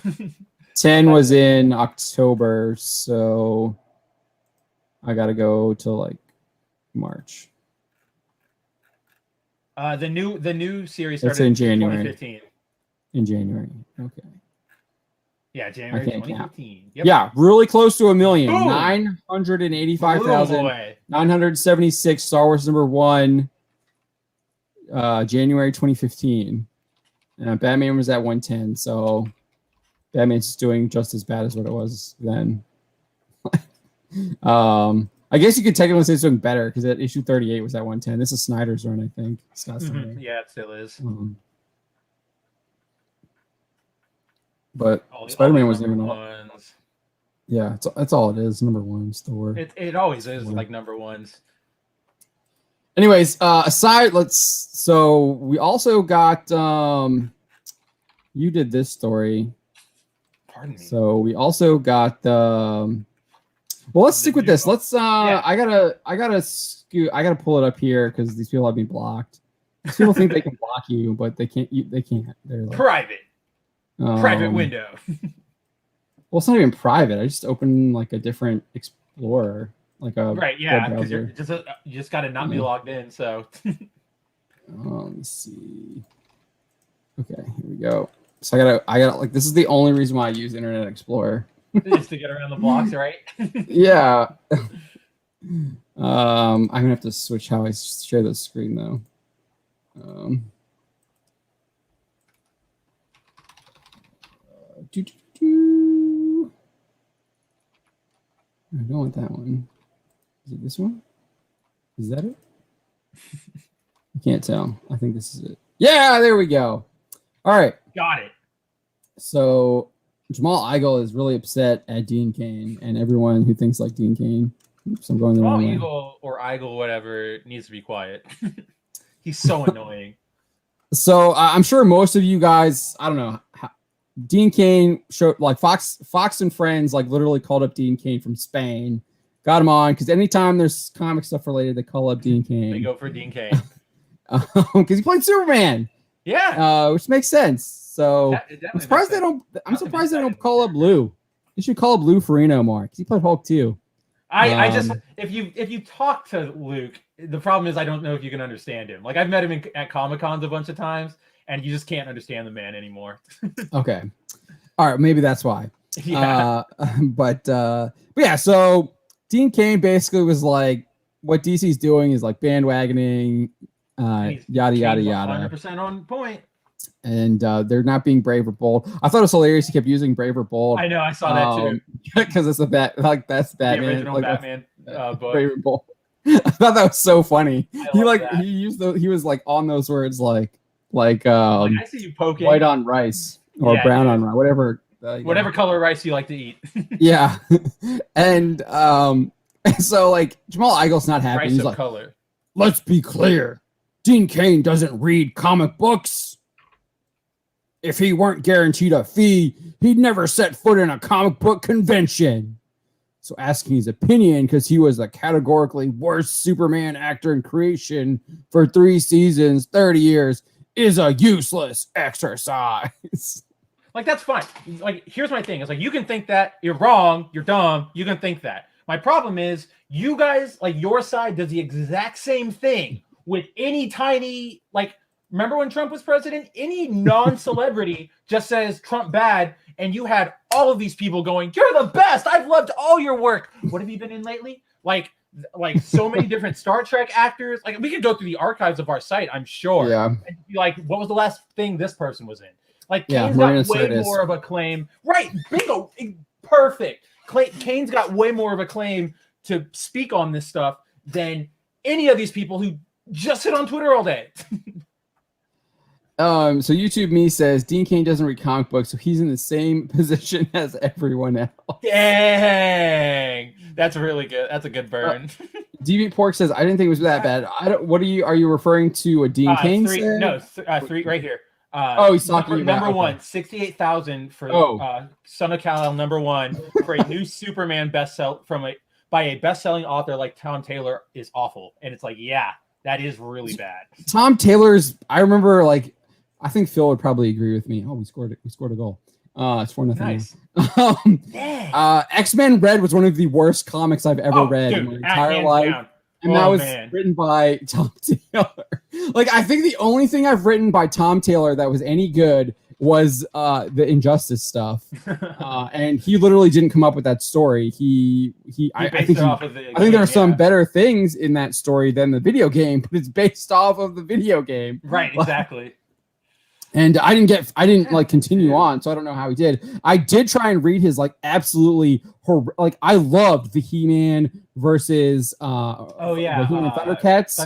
10 was in October, so I gotta go to like March. The new series started in January. 2015. In January, okay. Yeah, January 2015. Yep. Yeah, really close to 1 million. 985,976. Star Wars #1. January 2015. Batman was at 110, so Batman's doing just as bad as what it was then. I guess you could technically say it's doing better because that issue 38 was at 110. This is Snyder's run, I think. Scott Snyder. Yeah, it still is. But Spider-Man was #1. Yeah, that's all it is. #1 store. It always is like #1s. Anyways, so we also got you did this story. Pardon me. So we also got well, let's stick with this. Let's I gotta pull it up here because these people have been blocked. These people think they can block you, but they can't. They can't. They're like, private window. Well, it's not even private. I just opened like a different Explorer, like a because you just got to not be logged in. So let me see. Okay, here we go. So I gotta like this is the only reason why I use Internet Explorer. Just to get around the blocks, right? Yeah. I'm gonna have to switch how I share the screen though. I don't want that one. Is it this one? Is that it? I can't tell. I think this is it. Yeah, there we go. All right. Got it. So Jamal Igle is really upset at Dean Cain and everyone who thinks like Dean Cain. Oops, I'm going the wrong way. Eagle or Igle, whatever, needs to be quiet. He's so annoying. So I'm sure most of you guys, I don't know, Dean Cain showed like Fox and Friends like literally called up Dean Cain from Spain, got him on because anytime there's comic stuff related, they call up Dean Cain. They go for Dean Cain because he played Superman. Yeah, which makes sense. So I'm surprised they don't. I'm surprised they don't call up Lou. They should call up Lou Ferrigno more because he played Hulk too. I just if you talk to Luke, the problem is I don't know if you can understand him. Like I've met him at Comic Cons a bunch of times, and you just can't understand the man anymore. Okay, all right, maybe that's why. Yeah, but yeah, so Dean Cain basically was like, what DC's doing is like bandwagoning, yada yada yada. 100% on point. And they're not being brave or bold. I thought it was hilarious he kept using brave or bold. I know, I saw that too. Because it's that's Batman. The original like, Batman book. Brave or bold. I thought that was so funny. He was like on those words like I see you poking. white on rice or brown on rice, whatever color rice you like to eat. Yeah. And so like Jamal Eigel's not happy. Rice He's of like, color. let's be clear. Dean Cain doesn't read comic books. If he weren't guaranteed a fee, he'd never set foot in a comic book convention. So asking his opinion, because he was the categorically worst Superman actor in creation for 3 seasons, 30 years, is a useless exercise. Like, that's fine. Like, here's my thing. It's like, you can think that. You're wrong. You're dumb. You can think that. My problem is, you guys, like, your side does the exact same thing with any tiny, like, remember when Trump was president? Any non-celebrity just says Trump bad, and you had all of these people going, "You're the best. I've loved all your work." What have you been in lately? Like so many different Star Trek actors. Like, we could go through the archives of our site, I'm sure. Yeah. And be like, what was the last thing this person was in? Like, Yeah, Kane's got way more of a claim. Right. Bingo. Perfect. Kane's got way more of a claim to speak on this stuff than any of these people who just sit on Twitter all day. So YouTube Me says Dean Cain doesn't read comic books, so he's in the same position as everyone else. Dang, that's really good. That's a good burn. Deviant Pork says I didn't think it was that bad. Are you referring to a Dean Cain? Three right here. He's talking about number one, 68,000 for Son of Kal-El, number one for a new Superman by a best-selling author like Tom Taylor is awful, and it's like, yeah, that is really bad. Tom Taylor's. I remember like. I think Phil would probably agree with me. Oh, we scored a goal. It's 4-0. Nice. X-Men Red was one of the worst comics I've ever read in my entire life. Down. And that was written by Tom Taylor. Like, I think the only thing I've written by Tom Taylor that was any good was the Injustice stuff. And he literally didn't come up with that story. I think there are some better things in that story than the video game, but it's based off of the video game. Right, exactly. And I didn't like continue on, so I don't know how he did. I did try and read his like absolutely I loved the He-Man versus the He-Man Thundercats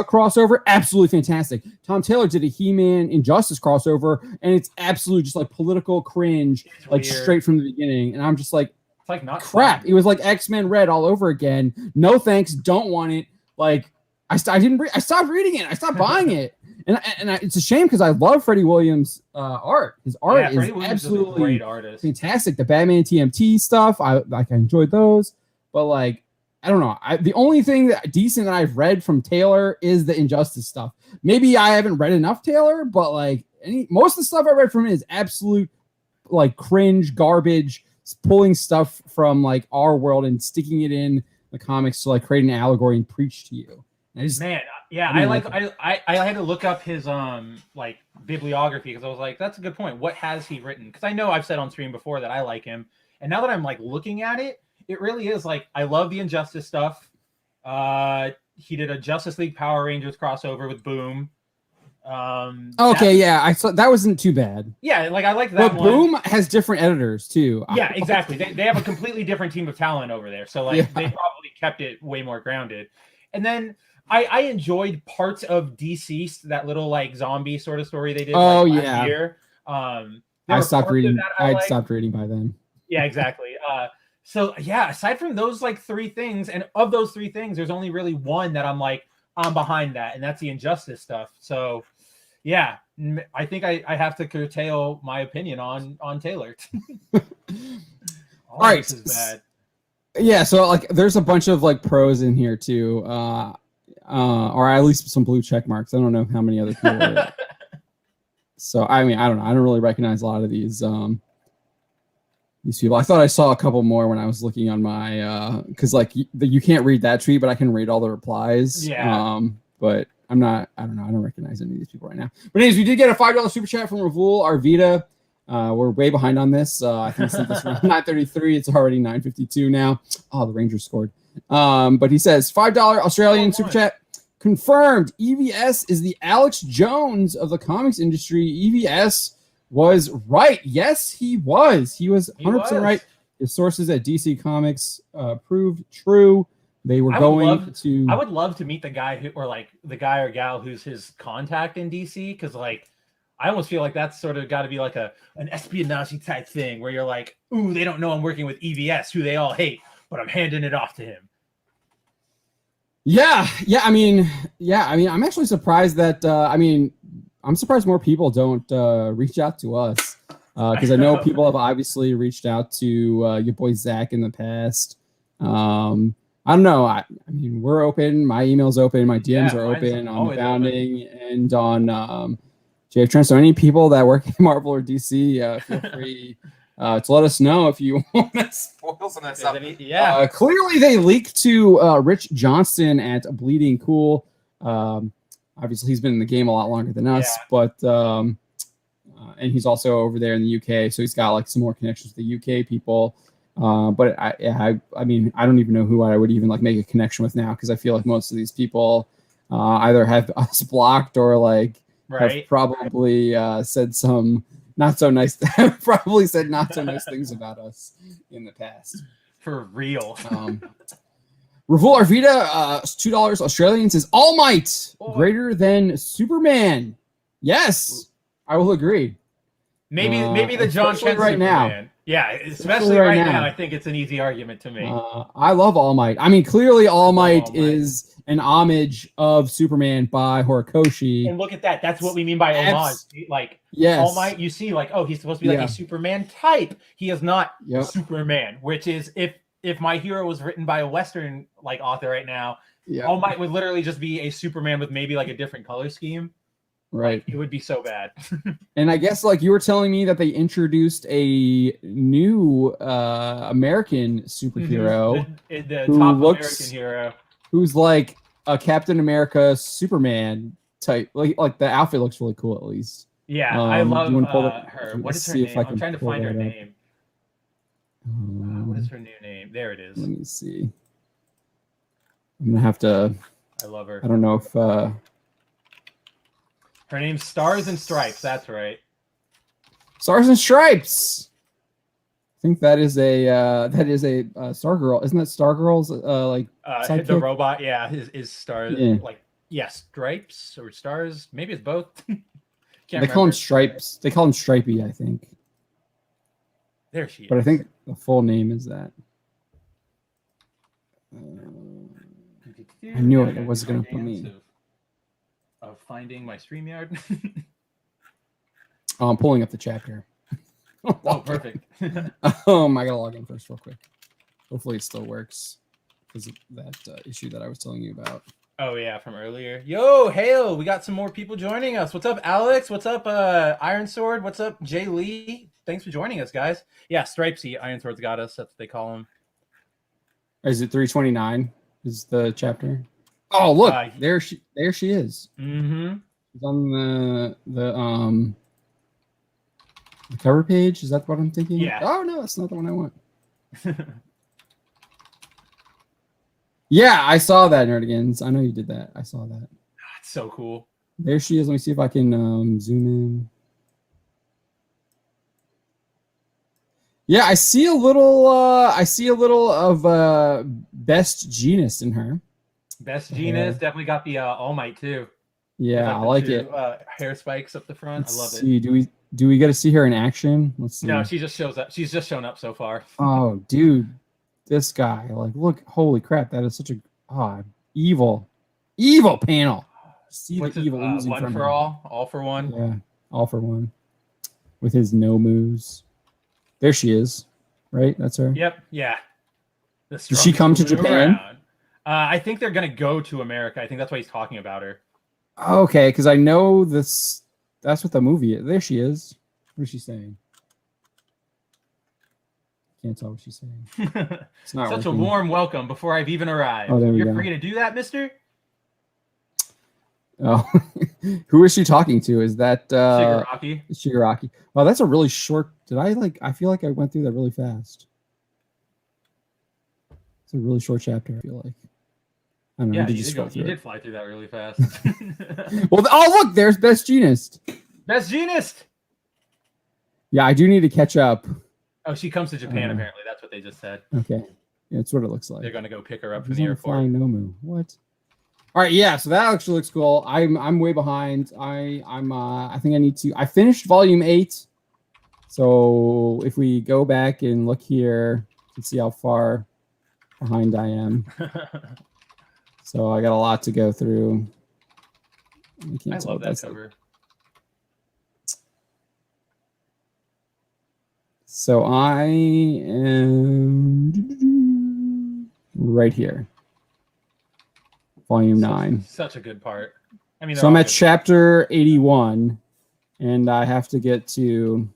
crossover. Absolutely fantastic. Tom Taylor did a He-Man Injustice crossover, and it's absolutely just like political cringe, like straight from the beginning. And I'm just like, it's like not crap. fun. It was like X-Men Red all over again. No thanks, don't want it. Like I stopped reading it. I stopped buying it. And it's a shame because I love Freddie Williams' art. His art is absolutely great artist. Fantastic. The Batman TMT stuff, I enjoyed those. But like, I don't know. The only thing decent that I've read from Taylor is the Injustice stuff. Maybe I haven't read enough Taylor, but like most of the stuff I read from him is absolute like cringe garbage, pulling stuff from like our world and sticking it in the comics to like create an allegory and preach to you. I had to look up his like bibliography because I was like, that's a good point. What has he written? Because I know I've said on stream before that I like him, and now that I'm like looking at it, it really is like I love the Injustice stuff. He did a Justice League Power Rangers crossover with Boom. I saw that wasn't too bad. Yeah, like I like that. But Boom has different editors too. Yeah, exactly. They have a completely different team of talent over there, so like they probably kept it way more grounded. And then I enjoyed parts of Deceased, that little like zombie sort of story they did. Last year. I stopped reading. I'd stopped reading by then. Yeah, exactly. So yeah, aside from those like 3 things, and of those 3 things, there's only really one that I'm behind that, and that's the Injustice stuff. So yeah, I think I have to curtail my opinion on Taylor. All right. This is bad. Yeah, so like there's a bunch of like pros in here too. Or at least some blue check marks. I don't know how many other people are. So I mean, I don't know. I don't really recognize a lot of these people. I thought I saw a couple more when I was looking on my because like you can't read that tweet, but I can read all the replies. Yeah. But I don't know. I don't recognize any of these people right now. But anyways, we did get a $5 super chat from Ravul Arvita. We're way behind on this. I think we sent this around 9:33. It's already 9:52 now. Oh, the Rangers scored. But he says $5 Australian super chat. Confirmed. EVS is the Alex Jones of the comics industry. EVS was right. Yes, he was. He was 100% right. His sources at DC Comics proved true. They were going to. I would love to meet the guy who, or like the guy or gal who's his contact in DC, because like I almost feel like that's sort of got to be like an espionage type thing where you're like, ooh, they don't know I'm working with EVS, who they all hate, but I'm handing it off to him. Yeah. I mean, I'm actually surprised that. I'm surprised more people don't reach out to us, because I know people have obviously reached out to your boy Zach in the past. I don't know. I mean, we're open. My email's open. My DMs are open on the Founding and on JF Trent. So any people that work at Marvel or DC, feel free to let us know if you want to spoil some of that stuff. Clearly, they leaked to Rich Johnston at Bleeding Cool. Obviously, he's been in the game a lot longer than us, but and he's also over there in the UK, so he's got like some more connections with the UK people. But I mean, I don't even know who I would even like make a connection with now, because I feel like most of these people either have us blocked or like have probably said some not so nice things about us in the past. For real. Ravul Arvita, $2 Australian, says All Might greater than Superman. Yes, I will agree. Maybe the John Kent right Superman. now. Yeah, especially right now, I think it's an easy argument to make. I love All Might. I mean, clearly All Might is an homage of Superman by Horikoshi. And look at that. That's what we mean by homage. Like, All Might, you see, like, oh, he's supposed to be like a Superman type. He is not Superman, which is if My Hero was written by a Western like author right now, All Might would literally just be a Superman with maybe like a different color scheme. Right. It would be so bad. And I guess like you were telling me that they introduced a new American superhero. The top American hero. Who's like a Captain America Superman type. Like the outfit looks really cool at least. Yeah, I love her. What is her name? I'm trying to find her name. What is her new name? There it is. Let me see. I'm gonna have to. I love her. I don't know if her name's Stars and Stripes. That's right. Stars and Stripes. I think that is a Stargirl. Isn't that Stargirl's like the robot? Yeah, is Stars like Stripes or Stars? Maybe it's both. They call him Stripes. They call him Stripey, I think. There she is. But I think the full name is that. I knew it was going to put me. Of finding my StreamYard. I'm pulling up the chapter. Oh, perfect. I gotta log in first real quick. Hopefully it still works because of that issue that I was telling you about. Oh yeah, from earlier. Yo, hail! We got some more people joining us. What's up, Alex? What's up, Iron Sword? What's up, Jay Lee? Thanks for joining us, guys. Yeah, Stripesy, Iron Sword's got us. That's what they call him. Is it 329? Is the chapter? Oh, look, there she is. Mm-hmm. She's on the cover page. Is that what I'm thinking? Yeah. Oh no, that's not the one I want. Yeah, I saw that, Nerdigans. I know you did that. I saw that. That's so cool. There she is. Let me see if I can zoom in. Yeah, I see a little of Best Genus in her. Best Genus definitely got the All Might too. Yeah, I like it. Hair spikes up the front. I love it. Do we get to see her in action? Let's see. No, she just shows up. She's just shown up so far. Oh, dude, this guy! Like, look, holy crap! That is such a evil panel. See what's the evil oozing one from for him. all for one. Yeah, all for one. With his no moves. There she is. Right, that's her. Yep. Yeah. Does she come to Japan? I think they're gonna go to America. I think that's why he's talking about her. Okay, because I know this. That's what the movie is. There she is. What is she saying? Can't tell what she's saying. It's not such working. a warm welcome before I've even arrived. Oh, there we You're go. free to do that, mister. Oh, who is she talking to? Is that Shigaraki? Shigaraki. Wow, that's a really short. I feel like I went through that really fast. It's a really short chapter, I feel like. I don't know. Yeah, you did fly through that really fast. Well, oh, look, there's Best Jeanist. Best Jeanist! Yeah, I do need to catch up. Oh, she comes to Japan, apparently. That's what they just said. Okay. Yeah, that's what it looks like. They're going to go pick her up from He's the on airport. Flying Nomu. What? All right, yeah, so that actually looks cool. I'm way behind. I think I need to. I finished volume 8. So if we go back and look here, you can see how far behind I am. So I got a lot to go through. I love that cover. Like. So I am right here. Volume 9. Such a good part. I mean, so I'm at chapter 81, and I have to get to.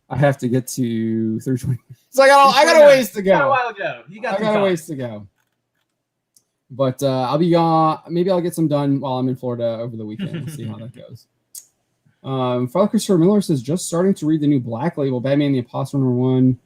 I have to get to 320. So I got a ways to go. You got a while to go. I got a ways to go. But I'll be gone. Maybe I'll get some done while I'm in Florida over the weekend. We'll see how that goes. Father Christopher Miller says, just starting to read the new Black Label, Batman the Imposter #1.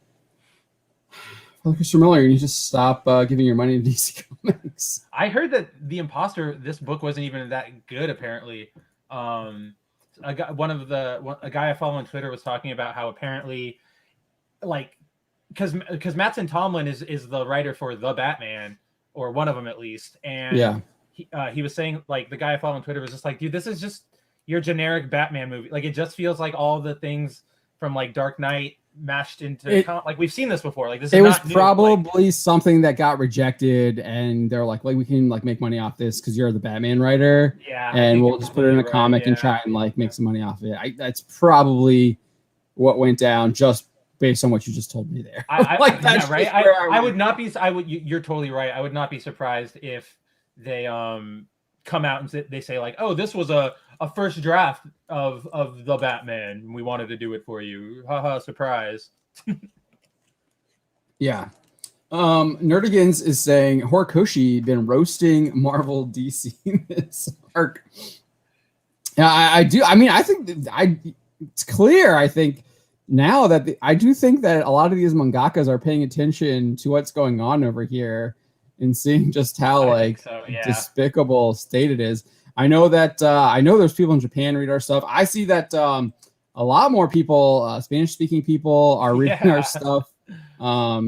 Father Christopher Miller, you need to stop giving your money to DC Comics. I heard that The Imposter, this book wasn't even that good, apparently. A guy I follow on Twitter was talking about how apparently, like, because Mattson Tomlin is the writer for The Batman, or one of them at least, and yeah, he was saying, like, the guy I follow on Twitter was just like, dude, this is just your generic Batman movie. Like, it just feels like all the things from like Dark Knight mashed into like we've seen this before. Like, this is not new. Probably something that got rejected, and they're like we can like make money off this because you're the Batman writer. Yeah, and we'll just put it in a comic and try and like make some money off of it. That's probably what went down, just based on what you just told me there. I would not be. You're totally right. I would not be surprised if they come out and they say like, oh, this was a first draft of the Batman. We wanted to do it for you. Haha, surprise. Yeah. Nerdigans is saying Horikoshi been roasting Marvel DC this arc. Yeah, I do. I mean, I think it's clear. I think now that I do think that a lot of these mangakas are paying attention to what's going on over here and seeing just how despicable state it is. I know that there's people in Japan read our stuff. I see that a lot more people, Spanish-speaking people, are reading our stuff.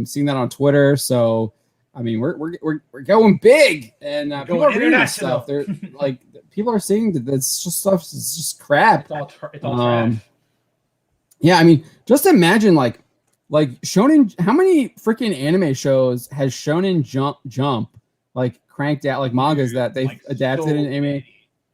Seeing that on Twitter. So, I mean, we're going big, and people are reading this stuff. They're like, people are seeing that this stuff is just crap. It's all trash. Yeah, I mean, just imagine like Shonen. How many freaking anime shows has Shonen Jump like cranked out, like mangas that they've adapted in anime,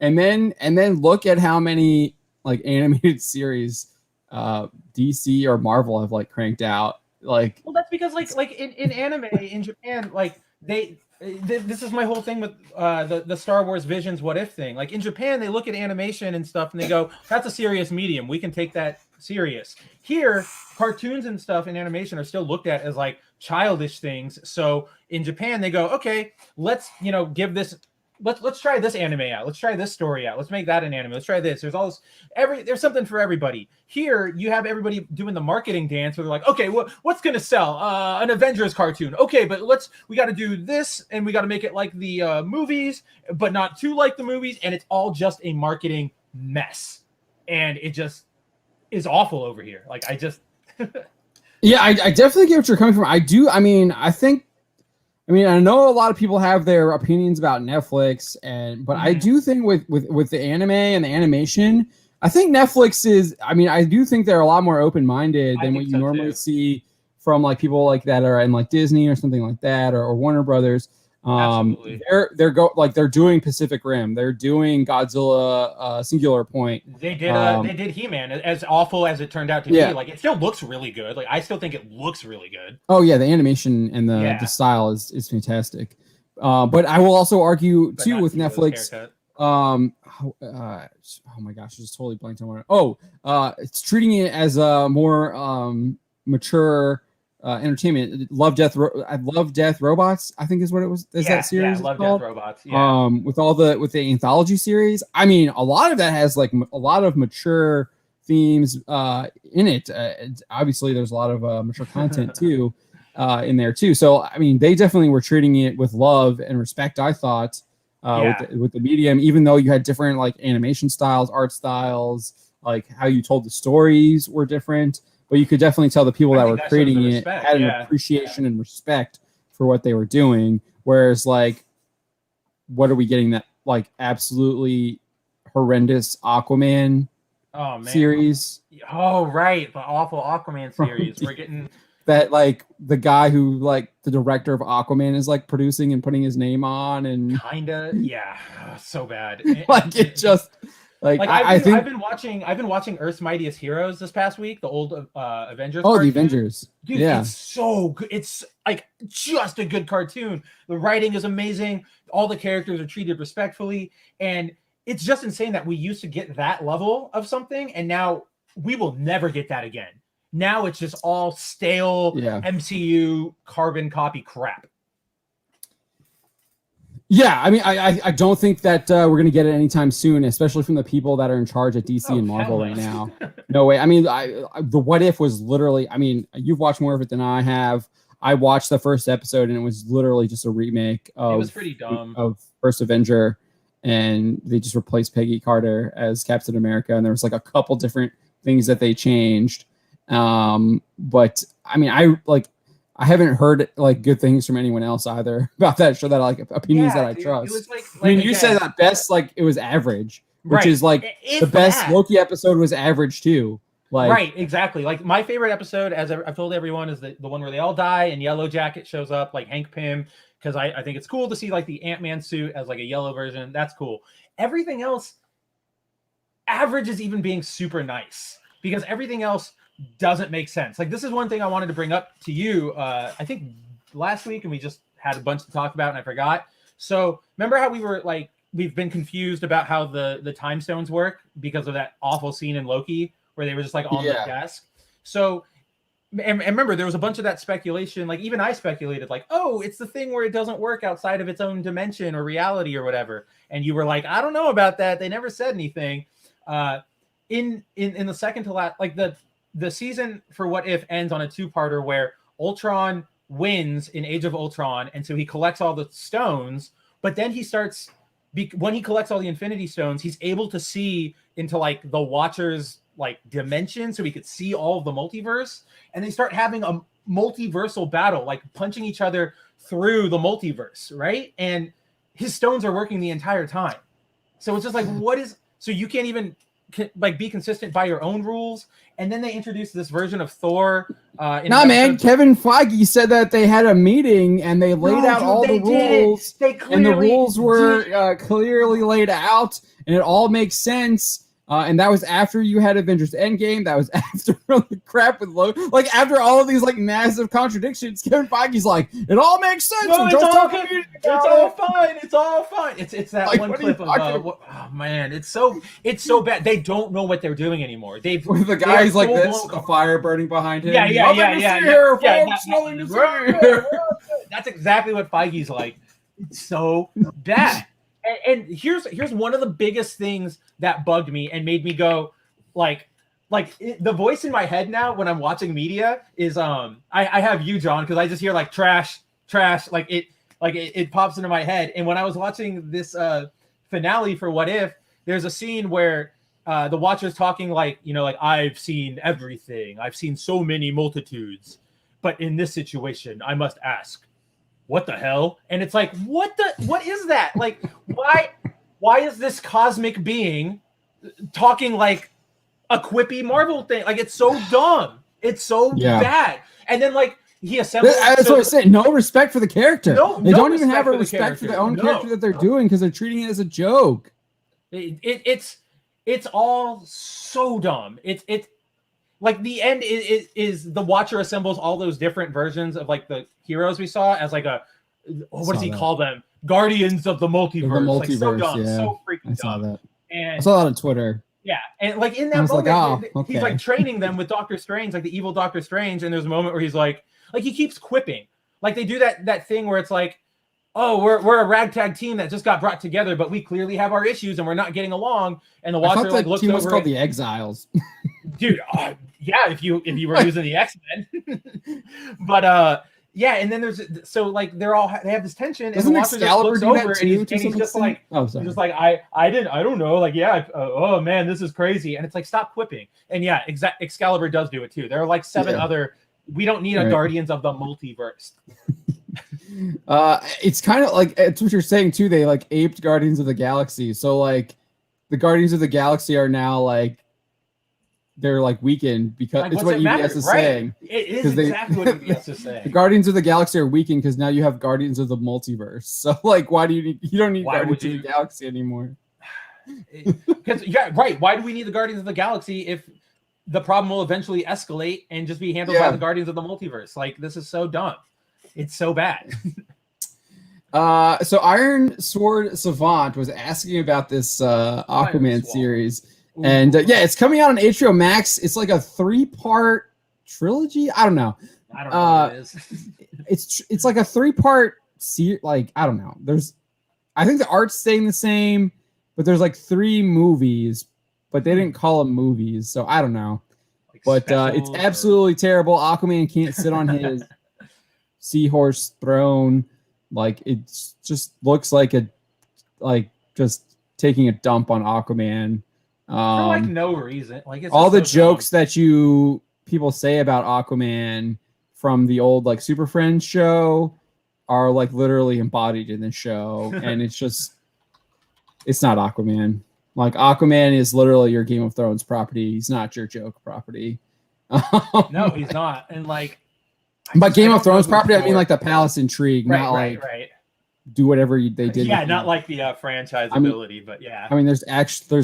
and then look at how many like animated series DC or Marvel have like cranked out. Like, well, that's because like in anime in Japan, like this is my whole thing with the Star Wars Visions What If thing. Like, in Japan, they look at animation and stuff and they go, that's a serious medium. We can take that serious. Here, cartoons and stuff in animation are still looked at as like childish things. So in Japan, they go, okay, let's give this. Let's try this anime out. Let's try this story out. Let's make that an anime. Let's try this. There's all this. There's something for everybody. Here, you have everybody doing the marketing dance where they're like, okay, what's gonna sell? An Avengers cartoon. Okay, but we got to do this, and we got to make it like the movies, but not too like the movies. And it's all just a marketing mess, and it just is awful over here. Like, I just. Yeah, I definitely get what you're coming from. I do. I mean, I know a lot of people have their opinions about Netflix, but I do think with the anime and the animation, I think Netflix is. I mean, I do think they're a lot more open-minded than what you normally see from like people like that are in like Disney or something like that, or Warner Brothers. Absolutely. They're doing Pacific Rim. They're doing Godzilla Singular Point. They did He-Man, as awful as it turned out to be. Like, it still looks really good. Like, I still think it looks really good. Oh yeah, the animation and the style is fantastic. But I will also argue too with Netflix. Oh my gosh, I just totally blanked on one. It's treating it as a more mature entertainment. Love Death Robots, I think is what it was. That series? Yeah, Love Death Robots. Yeah. With the anthology series. I mean, a lot of that has like a lot of mature themes in it. Obviously, there's a lot of mature content too. in there too. So I mean, they definitely were treating it with love and respect, I thought, with the medium, even though you had different like animation styles, art styles, like how you told the stories were different. But you could definitely tell the people that were creating it had an appreciation and respect for what they were doing. Whereas like, what are we getting? That like absolutely horrendous Aquaman series. Oh, right. The awful Aquaman series. We're getting that, like, the guy who, like, the director of Aquaman is like producing and putting his name on, and kinda, so bad. Like, it just like I've been watching Earth's Mightiest Heroes this past week, the old Avengers. Oh, the Avengers. Dude, it's so good. It's like just a good cartoon. The writing is amazing. All the characters are treated respectfully, and it's just insane that we used to get that level of something, and now we will never get that again. Now it's just all stale MCU carbon copy crap. Yeah, I mean, I don't think that we're going to get it anytime soon, especially from the people that are in charge at DC and Marvel right now. No way. I mean, the What If was literally, I mean, you've watched more of it than I have. I watched the first episode, and it was literally just a remake of, it was pretty dumb, of First Avenger, and they just replaced Peggy Carter as Captain America, and there was like a couple different things that they changed. But I mean, I haven't heard like good things from anyone else either about that show, that like opinions that I trust. It was like I mean, you said that best, like it was average, which is like the best Loki episode was average too. Like, right, exactly. Like my favorite episode, as I've told everyone, is the one where they all die and Yellow Jacket shows up, like Hank Pym, because I think it's cool to see like the Ant-Man suit as like a yellow version. That's cool. Everything else, average is even being super nice, because everything else doesn't make sense. Like this is one thing I wanted to bring up to you, I think last week, and we just had a bunch to talk about and I forgot. So remember how we were like, we've been confused about how the time stones work because of that awful scene in Loki where they were just like on the desk. So and remember, there was a bunch of that speculation, like even I speculated like, oh, it's the thing where it doesn't work outside of its own dimension or reality or whatever, and you were like, I don't know about that, they never said anything. In the second to last, like the season for What If ends on a two-parter where Ultron wins in Age of Ultron, and so he collects all the stones, but then he starts, when he collects all the Infinity Stones, he's able to see into like the Watcher's like dimension, so he could see all of the multiverse, and they start having a multiversal battle, like punching each other through the multiverse, right? And his stones are working the entire time. So it's just like, what is, so you can't even like be consistent by your own rules. And then they introduced this version of Thor. Man, Kevin Feige said that they had a meeting and they laid out all the rules, and the rules were clearly laid out, and it all makes sense. And that was after you had Avengers Endgame. That was after the crap with Loki. Like after all of these like massive contradictions, Kevin Feige's like, it all makes sense. No, it's all good. It's all fine. It's all fine. It's that like, one clip of oh man, it's so bad. They don't know what they're doing anymore. They've the guy's like this, the fire burning behind him. Yeah. That's exactly what Feige's like. It's so bad. And here's one of the biggest things that bugged me and made me go the voice in my head now when I'm watching media is I have you, John, because I just hear like trash, like it pops into my head. And when I was watching this finale for What If, there's a scene where the Watcher's talking like, you know, like, I've seen everything, I've seen so many multitudes, but in this situation I must ask, what the hell? And it's like, what is that? Like, why is this cosmic being talking like a quippy Marvel thing? Like, it's so dumb. It's so bad. And then like he assembles. That's what I said. No respect for the character. They don't even have a respect for their own character that they're doing, because they're treating it as a joke. It's all so dumb. It's like the end is the Watcher assembles all those different versions of like the heroes we saw as like what does he call them? Guardians of the multiverse. Like, so dumb, so freaking dumb. Saw that. And I saw that on Twitter. Yeah, and like in that moment, he's like training them with Doctor Strange, like the evil Doctor Strange, and there's a moment where he's like he keeps quipping. Like they do that thing where it's like, oh, we're a ragtag team that just got brought together, but we clearly have our issues and we're not getting along. And the Watcher like looks over. Was called the Exiles. Dude, yeah, if you were using the X-Men. But Yeah, and then there's so like they have this tension, Doesn't and the Watcher just Excalibur looks do that over, too, and to he's some just extent? like, Oh, he's sorry. just like, I don't know, like, yeah, oh man, this is crazy, and it's like, stop quipping. And yeah, Excalibur does do it too. There are like 7 other. We don't need a Right. Guardians of the Multiverse. It's kind of like it's what you're saying too. They like aped Guardians of the Galaxy, so like the Guardians of the Galaxy are now like they're like weakened because Like, it's what's what it EBS matter? is Right. saying. It is exactly what EBS is The saying. Guardians of the Galaxy are weakened because now you have Guardians of the Multiverse. So like, why do you don't need Why Guardians would of the Galaxy anymore? Because yeah, right. Why do we need the Guardians of the Galaxy if the problem will eventually escalate and just be handled by the Guardians of the Multiverse? Like, this is so dumb. It's so bad. So Iron Sword Savant was asking about this Aquaman series. Ooh. And yeah, it's coming out on HBO Max. It's like a 3-part trilogy. I don't know. I don't know what it is. It's like a 3-part series. Like, I don't know. I think the art's staying the same, but there's like 3 movies, but they didn't call them movies, so I don't know. Like, but it's absolutely terrible. Aquaman can't sit on his seahorse throne. Like, it just looks like just taking a dump on Aquaman. For like no reason. Like, it's all the so jokes dumb. that people say about Aquaman from the old like Super Friends show are like literally embodied in the show, and it's not Aquaman. Like, Aquaman is literally your Game of Thrones property. He's not your joke property. No, he's not. And like, but Game of Thrones property, I mean like the Palace Intrigue, right, not right, like right. Do whatever they did. Yeah, not like the franchise ability, but yeah. I mean, there's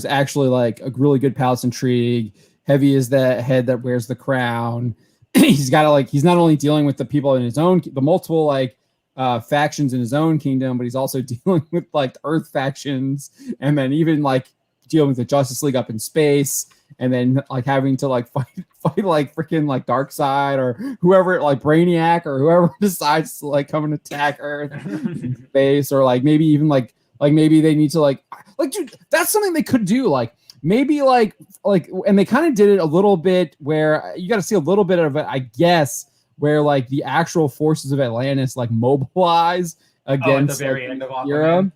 actually like a really good Palace Intrigue. Heavy is the head that wears the crown. He's not only dealing with the people in the multiple like factions in his own kingdom, but he's also dealing with like the Earth factions, and then even like dealing with the Justice League up in space, and then like having to like fight like freaking like Darkseid or whoever, like Brainiac or whoever decides to like come and attack Earth in space, or like maybe even like maybe they need to like dude, that's something they could do, like maybe like and they kind of did it a little bit where you got to see a little bit of it, I guess, where like the actual forces of Atlantis like mobilize against at the very like, end of Aquaman.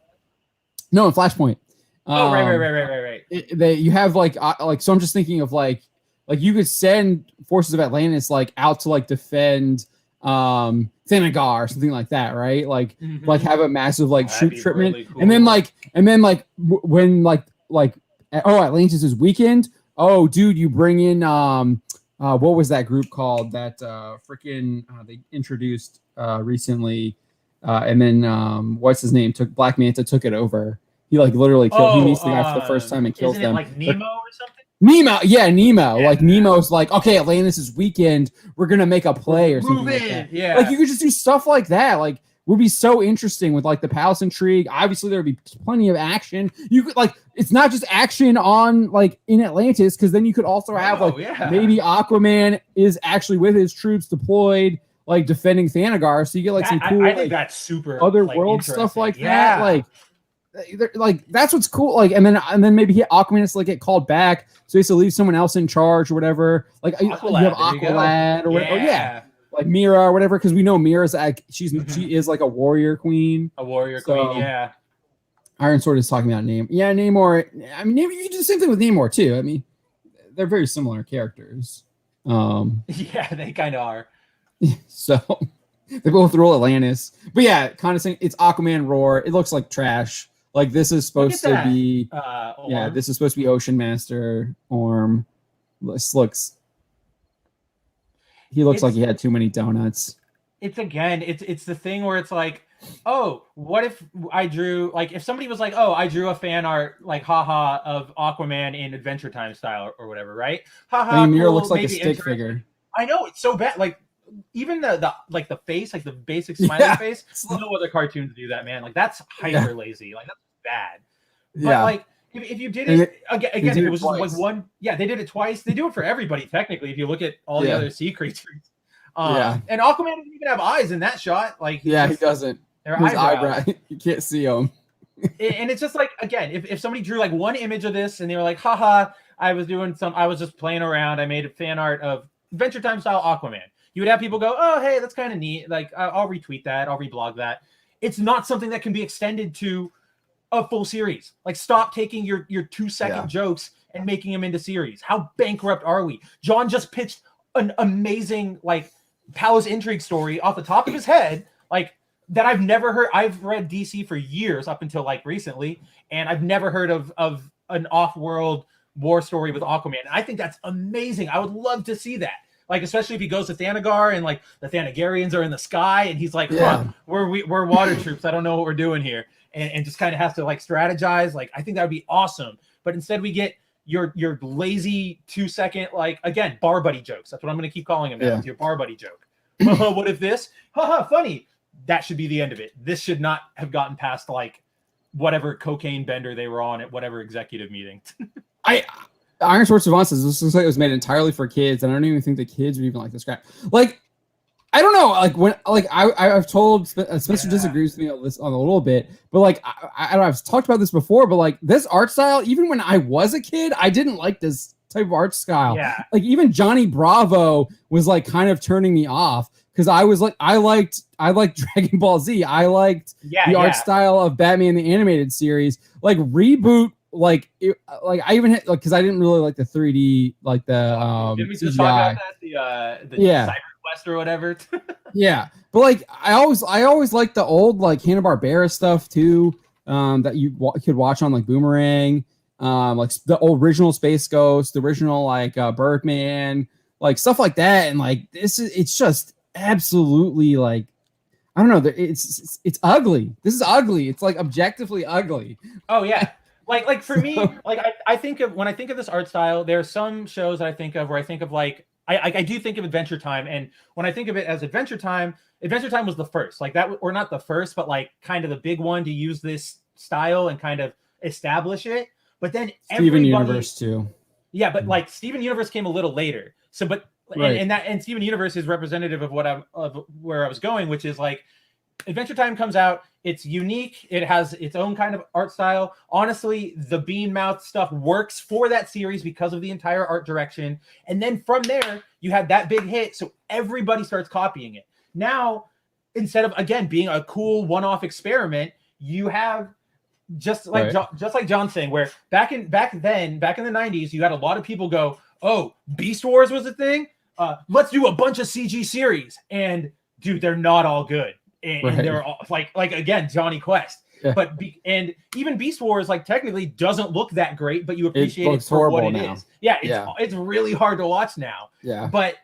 No, in Flashpoint. Right. You have like so I'm just thinking of like you could send forces of Atlantis like out to like defend Thanagar or something like that, right? Like like have a massive like troop treatment, really cool. and then when Atlantis is weakened. Oh, dude, you bring in what was that group called that they introduced recently, and then what's his name Black Manta took it over. He like literally killed. He meets the guy for the first time and kills them. Like Nemo or something? Nemo. Yeah. Like Nemo's like, okay, Atlantis is weakened. We're gonna make a play or something like that. Yeah. Like you could just do stuff like that. Like would be so interesting with like the Palace Intrigue. Obviously, there would be plenty of action. You could like it's not just action on like in Atlantis, because then you could also have maybe Aquaman is actually with his troops deployed, like defending Thanagar. So you get like some cool I think that's super other world stuff like that. Like that's what's cool. Like and then maybe Aquaman has to like get called back, so he has to leave someone else in charge or whatever. Like you have Aqualad or whatever. Yeah. Like Mira or whatever, because we know Mira's like she is like a warrior queen. A warrior queen, yeah. Iron Sword is talking about Namor. I mean, you can do the same thing with Namor too. I mean, they're very similar characters. Yeah, they kind of are. So they both rule Atlantis. But yeah, kind of saying it's Aquaman Roar. It looks like trash. Like this is supposed to be this is supposed to be Ocean Master Orm. He looks like he had too many donuts. It's the thing where it's like, oh, what if I drew, like, if somebody was like, oh, I drew a fan art, like, haha, of Aquaman in Adventure Time style or whatever, right? Haha, I mean, Mira looks like a stick figure. I know, it's so bad. Like, even the face, like the basic smiley face, no other cartoons do that, man. Like, that's hyper lazy. Like, that's bad. But like, if you did it again, if it was just like one, they did it twice. They do it for everybody technically. If you look at all the other sea creatures, and Aquaman doesn't even have eyes in that shot. Like, he doesn't. His eyebrow, you can't see them. And it's just like, again, if somebody drew like one image of this and they were like, haha, I was just playing around. I made a fan art of Adventure Time style Aquaman. you would have people go, oh, hey, that's kind of neat. Like, I'll retweet that. I'll reblog that. It's not something that can be extended to a full series. Like, stop taking your 2-second jokes and making them into series. How bankrupt are we? John just pitched an amazing, like, Palace Intrigue story off the top of his head, like, that I've never heard. I've read DC for years up until like recently, and I've never heard of an off-world war story with Aquaman. And I think that's amazing. I would love to see that. Like, especially if he goes to Thanagar and like the Thanagarians are in the sky and he's like, we're water troops. I don't know what we're doing here. And just kind of has to like strategize. Like, I think that would be awesome. But instead we get your lazy 2-second, like, again, bar buddy jokes. That's what I'm going to keep calling him now. It's your bar buddy joke. What if this? Haha, funny. That should be the end of it. This should not have gotten past like whatever cocaine bender they were on at whatever executive meeting. Iron Sword Savant says this looks like it was made entirely for kids, and I don't even think the kids would even like this crap. Like, I don't know. Like, when I've told Spencer disagrees with me on this on a little bit, but like I don't know, I've talked about this before, but like this art style, even when I was a kid, I didn't like this type of art style. Yeah. Like, even Johnny Bravo was like kind of turning me off. Because I was like, I liked Dragon Ball Z. I liked the art style of Batman the Animated Series. Like, reboot, like I even hit, like, because I didn't really like the 3D, like the Did we CGI. just talk about that? The Cyber Quest or whatever. Yeah, but like I always liked the old like Hanna-Barbera stuff too. That you could watch on like Boomerang, like the original Space Ghost, the original like Birdman, like stuff like that. And like it's just absolutely like, I don't know, it's ugly. This is ugly. It's like objectively ugly. Oh yeah. Like for me, like I think of, when I think of this art style, there are some shows that I think of where I think of like, I do think of Adventure Time, and when I think of it as Adventure Time was the first, like that, or not the first, but like kind of the big one to use this style and kind of establish it. But then Steven Universe too. Yeah, but like Steven Universe came a little later. So, but right. and Steven Universe is representative of where I was going, which is like Adventure Time comes out. It's unique. It has its own kind of art style. Honestly, the Bean Mouth stuff works for that series because of the entire art direction. And then from there, you have that big hit, so everybody starts copying it. Now, instead of again being a cool one-off experiment, you have just like John's saying, where back in the 90s, you had a lot of people go, "Oh, Beast Wars was a thing. Let's do a bunch of CG series." And dude, they're not all good. And they're all like again, Johnny Quest. Yeah. But and even Beast Wars, like, technically doesn't look that great, but you appreciate it for what it is. Yeah, it's really hard to watch now. Yeah. But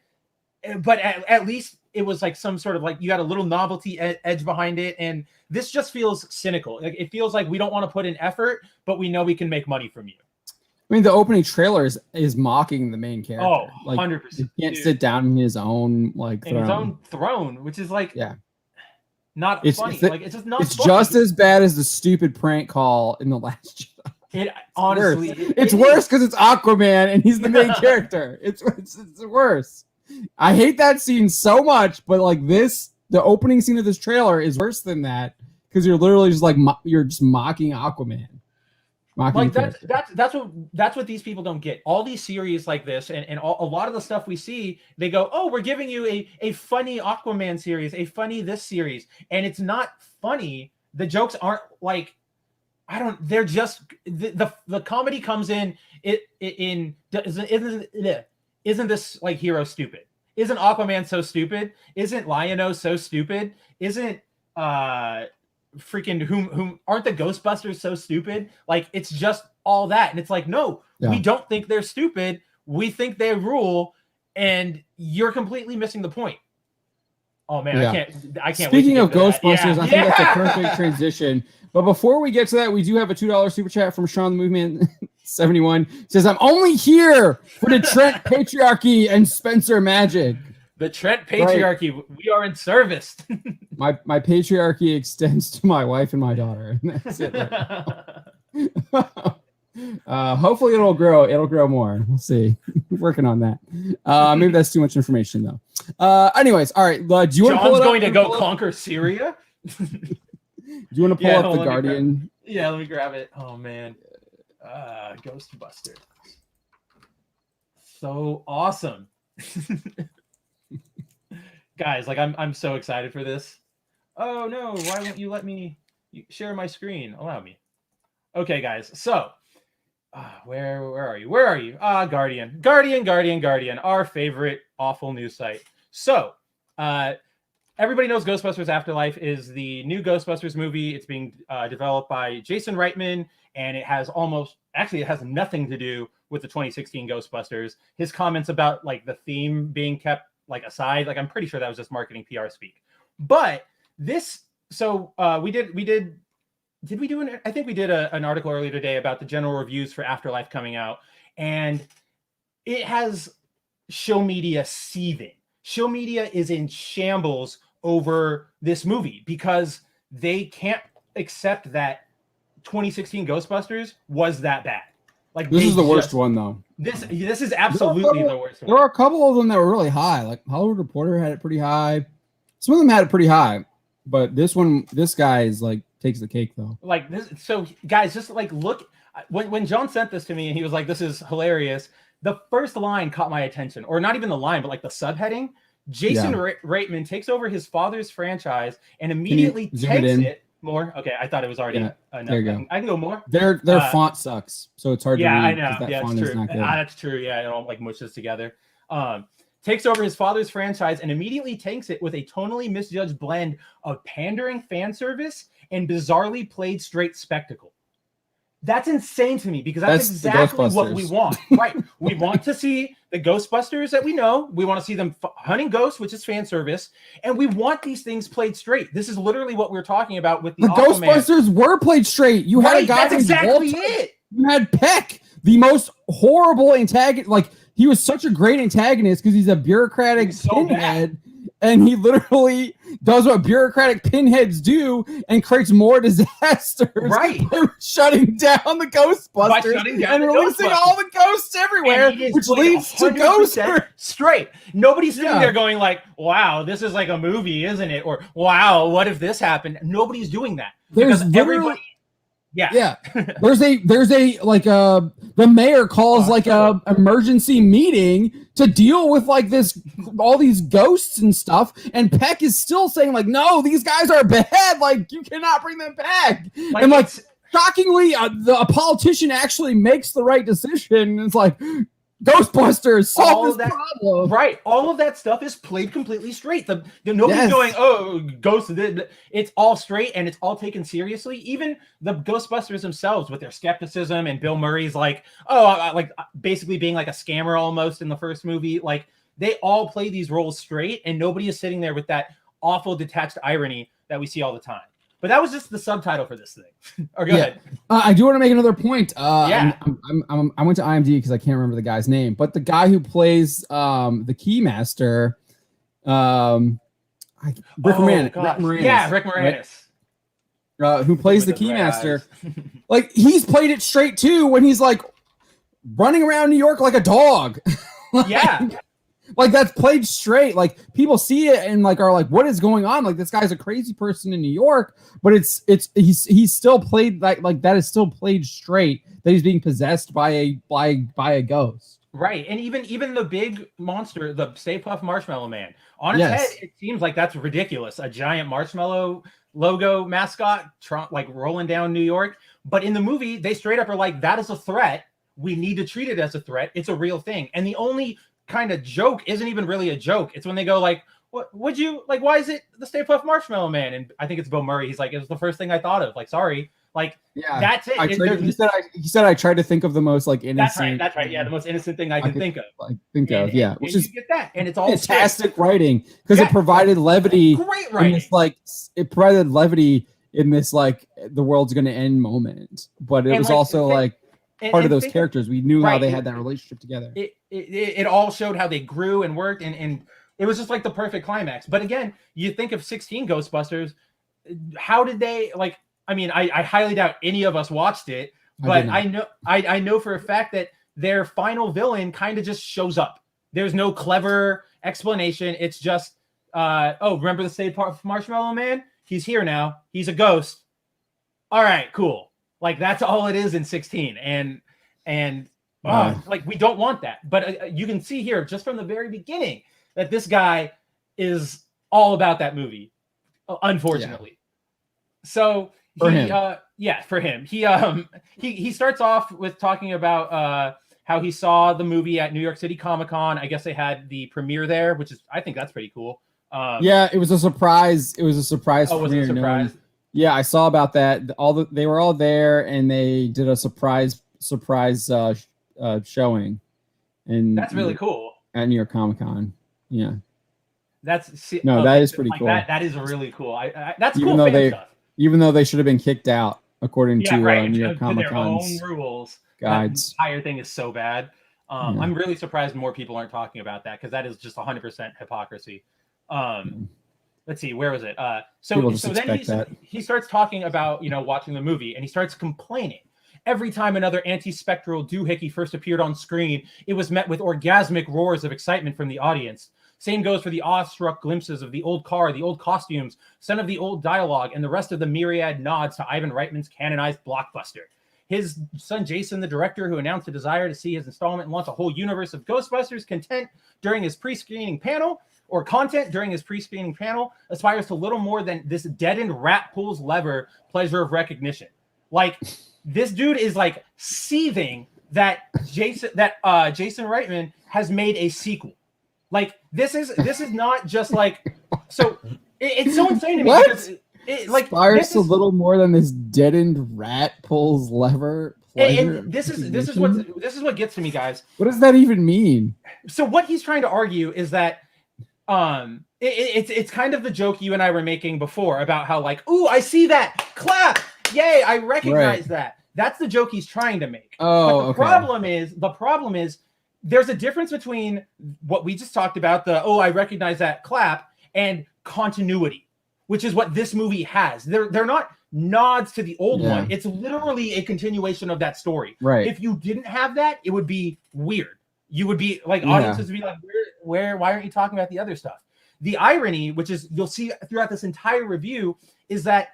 at least it was like some sort of like, you got a little novelty edge behind it, and this just feels cynical. Like, it feels like we don't want to put in effort, but we know we can make money from you. I mean, the opening trailer is mocking the main character. Oh, like, 100%. He can't sit down in his own throne, which is like, not it's funny. It's just not. It's funny. just as bad as the stupid prank call in The Last Jedi. It's worse because it's Aquaman and he's the main character. It's worse. I hate that scene so much, but like the opening scene of this trailer is worse than that, because you're literally just like you're just mocking Aquaman. Like that's what these people don't get. All these series like this and a lot of the stuff we see, they go, "Oh, we're giving you a funny Aquaman series, a funny this series," and it's not funny. The jokes aren't like, they're just the comedy comes in isn't this like hero stupid? Isn't Aquaman so stupid? Isn't Lion-O so stupid? Isn't freaking whom aren't the Ghostbusters so stupid? Like, it's just all that, and it's like, no, we don't think they're stupid. We think they rule, and you're completely missing the point. Oh man, I can't. Speaking of Ghostbusters, I think that's a perfect transition. But before we get to that, we do have a $2 super chat from Sean the Moveman 71. Says, "I'm only here for the Trent patriarchy and Spencer magic." The Trent patriarchy, we are in service. My patriarchy extends to my wife and my daughter. And that's it. Right. Hopefully it'll grow. It'll grow more. We'll see. Working on that. Maybe that's too much information though. Anyways, all right. Do you want to pull it up? Going to go conquer Syria? Do you want to pull up the Guardian? Let me grab it. Oh man, Ghostbusters. So awesome. Guys, like I'm so excited for this. Oh no, why won't you let me share my screen? Allow me. Okay, guys. So, where are you? Where are you? Guardian, our favorite awful news site. So, uh, everybody knows Ghostbusters Afterlife is the new Ghostbusters movie. It's being developed by Jason Reitman, and it has nothing to do with the 2016 Ghostbusters. His comments about like the theme being kept like aside, like I'm pretty sure that was just marketing PR speak. But this, so did we do an? I think we did an article earlier today about the general reviews for Afterlife coming out, and it has show media seething. Show media is in shambles over this movie because they can't accept that 2016 Ghostbusters was that bad. Like This is the worst one, though. This is absolutely the worst one. There are a couple of them that were really high. Like Hollywood Reporter had it pretty high. Some of them had it pretty high, but this guy is like takes the cake though. Like this, so guys, just like look when John sent this to me and he was like, "This is hilarious." The first line caught my attention, or not even the line, but like the subheading. Jason Reitman takes over his father's franchise and immediately takes it. More? Okay, I thought it was already enough. There you go. I can go more. Their font sucks, so it's hard to read. Yeah, I know. That yeah, font it's is true. not good. That's true. Yeah, it all like mushes together. Takes over his father's franchise and immediately tanks it with a tonally misjudged blend of pandering fan service and bizarrely played straight spectacle. That's insane to me because that's exactly what we want. Right. We want to see the Ghostbusters that we know. We want to see them hunting ghosts, which is fan service. And we want these things played straight. This is literally what we're talking about with the Aquaman. Ghostbusters were played straight. You had a guy. That's exactly it. You had Peck, the most horrible antagonist. Like, he was such a great antagonist because he's a bureaucratic pinhead. And he literally does what bureaucratic pinheads do and creates more disasters. Right. By shutting down the Ghostbusters and releasing all the ghosts everywhere, which leads to Ghostbusters. Straight. Nobody's sitting there going like, wow, this is like a movie, isn't it? Or, wow, what if this happened? Nobody's doing that. There's everybody... Yeah. There's a like the mayor calls like a emergency meeting to deal with like all these ghosts and stuff, and Peck is still saying like, no, these guys are bad, like you cannot bring them back. And like shockingly, a politician actually makes the right decision. It's like, Ghostbusters, solve this problem. Right. All of that stuff is played completely straight. Nobody's going, oh, ghosts. It's all straight and it's all taken seriously. Even the Ghostbusters themselves with their skepticism and Bill Murray's like, basically being like a scammer almost in the first movie. Like they all play these roles straight and nobody is sitting there with that awful detached irony that we see all the time. But that was just the subtitle for this thing. Or go ahead. I do want to make another point. I went to IMDb because I can't remember the guy's name, but the guy who plays the Keymaster, Rick Moranis. Yeah, Rick Moranis. Right? Who plays the Keymaster. Like, he's played it straight, too, when he's, like, running around New York like a dog. Like, that's played straight. Like, people see it and like are like, what is going on? Like, this guy's a crazy person in New York, but he's still played like that is still played straight, that he's being possessed by a ghost. Right. And even the big monster, the Stay Puft Marshmallow Man, on its head, it seems like that's ridiculous. A giant marshmallow logo mascot like rolling down New York. But in the movie, they straight up are like, that is a threat. We need to treat it as a threat. It's a real thing. And the only kind of joke isn't even really a joke. It's when they go like, what would you like, why is it the Stay Puft Marshmallow Man? And I think it's Bill Murray. He's like, it was the first thing I thought of. Like, sorry. Like, that's it. He said I tried to think of the most like innocent. That's right. Yeah, the most innocent thing I could think of. Which is you get that, and it's all fantastic writing because it provided levity. Great writing. It provided levity in this like the world's going to end moment, but it was also like part of those characters. We knew how they had that relationship together. It all showed how they grew and worked, and it was just like the perfect climax. But again, you think of 16 Ghostbusters, how did they like? I mean, I highly doubt any of us watched it, but I know for a fact that their final villain kind of just shows up. There's no clever explanation. It's just, remember the Stay Puft Marshmallow Man? He's here now. He's a ghost. All right, cool. Like that's all it is in 16, and like we don't want that. But you can see here just from the very beginning that this guy is all about that movie, unfortunately. So For he, him. for him, he starts off with talking about how he saw the movie at New York City Comic-Con. I guess they had the premiere there, I think that's pretty cool. Yeah, it was a surprise. It was a surprise Oh, was it a premiere. surprise? Yeah, I saw about that. They were all there, and they did a surprise showing. And that's really cool at New York Comic-Con. Yeah, that is pretty cool. That is really cool. That's even cool though stuff. Even though they should have been kicked out according to New York to Comic-Con's their own rules. guides. That entire thing is so bad. I'm really surprised more people aren't talking about that, because that is just 100% hypocrisy. Let's see, where was it? So then he starts talking about, watching the movie, and he starts complaining. Every time another anti-spectral doohickey first appeared on screen, it was met with orgasmic roars of excitement from the audience. Same goes for the awestruck glimpses of the old car, the old costumes, some of the old dialogue, and the rest of the myriad nods to Ivan Reitman's canonized blockbuster. His son Jason, the director, who announced a desire to see his installment launch a whole universe of Ghostbusters content during his pre-screening panel, aspires to little more than this deadened rat pulls lever pleasure of recognition. Like, this dude is like seething that Jason Reitman has made a sequel. Like, this is not just like, so it's so insane to me. What? Because aspires to little more than this deadened rat pulls lever. And this is what gets to me, guys. What does that even mean? So what he's trying to argue is that it's kind of the joke you and I were making before about how, like, ooh, I see that, clap, yay, I recognize that. That's the joke he's trying to make. Oh, but the problem is there's a difference between what we just talked about, I recognize that, clap, and continuity, which is what this movie has. They're not nods to the old one. It's literally a continuation of that story. Right. If you didn't have that, it would be weird. You would be like, audiences would be like, why aren't you talking about the other stuff? The irony, which is you'll see throughout this entire review, is that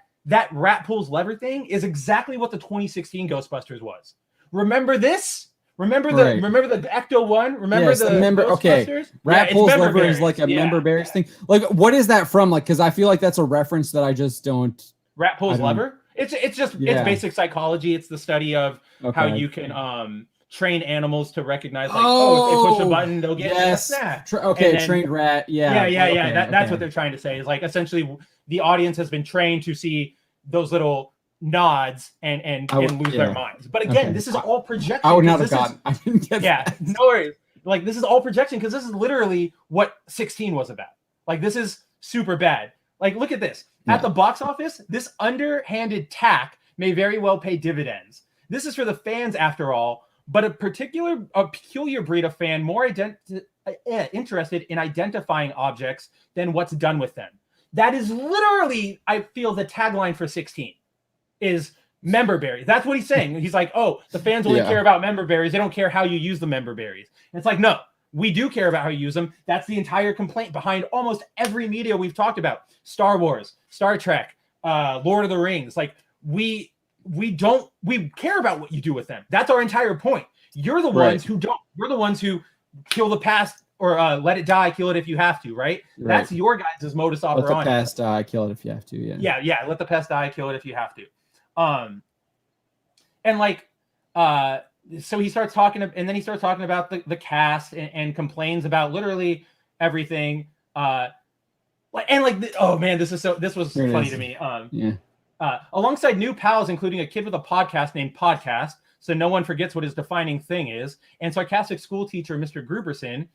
rat pulls lever thing is exactly what the 2016 Ghostbusters was. Remember this? Remember the Ecto one? Remember the Ghostbusters? Rat pulls lever is like a member berries thing. Like, what is that from? Like, because I feel like that's a reference that I just don't. Rat pulls lever? It's just it's basic psychology. It's the study of how you can train animals to recognize, like, if they push a button, they'll get a snack. Trained rat. That's what they're trying to say. Is like, essentially the audience has been trained to see those little nods and lose their minds. But again, this is all projection. I would not have gotten. I didn't get that. No worries. Like, this is all projection, because this is literally what 16 was about. Like, this is super bad. Like, look at this. At the box office, this underhanded tack may very well pay dividends. This is for the fans, after all, but a peculiar breed of fan more interested in identifying objects than what's done with them. That is literally, I feel, the tagline for 16 is member berries. That's what he's saying. He's like, the fans only care about member berries. They don't care how you use the member berries. And it's like, no, we do care about how you use them. That's the entire complaint behind almost every media we've talked about. Star Wars, Star Trek, Lord of the Rings. Like, we care about what you do with them. That's our entire point. You're the ones who don't. You're the ones who kill the past, or let it die, kill it if you have to, right? That's your guys' modus operandi. Let the past die, kill it if you have to, Yeah, let the past die, kill it if you have to. And like, so he starts talking, and then he starts talking about the cast and complains about literally everything. This was funny to me. Alongside new pals, including a kid with a podcast named Podcast, so no one forgets what his defining thing is, and sarcastic school teacher Mr. Gruberson,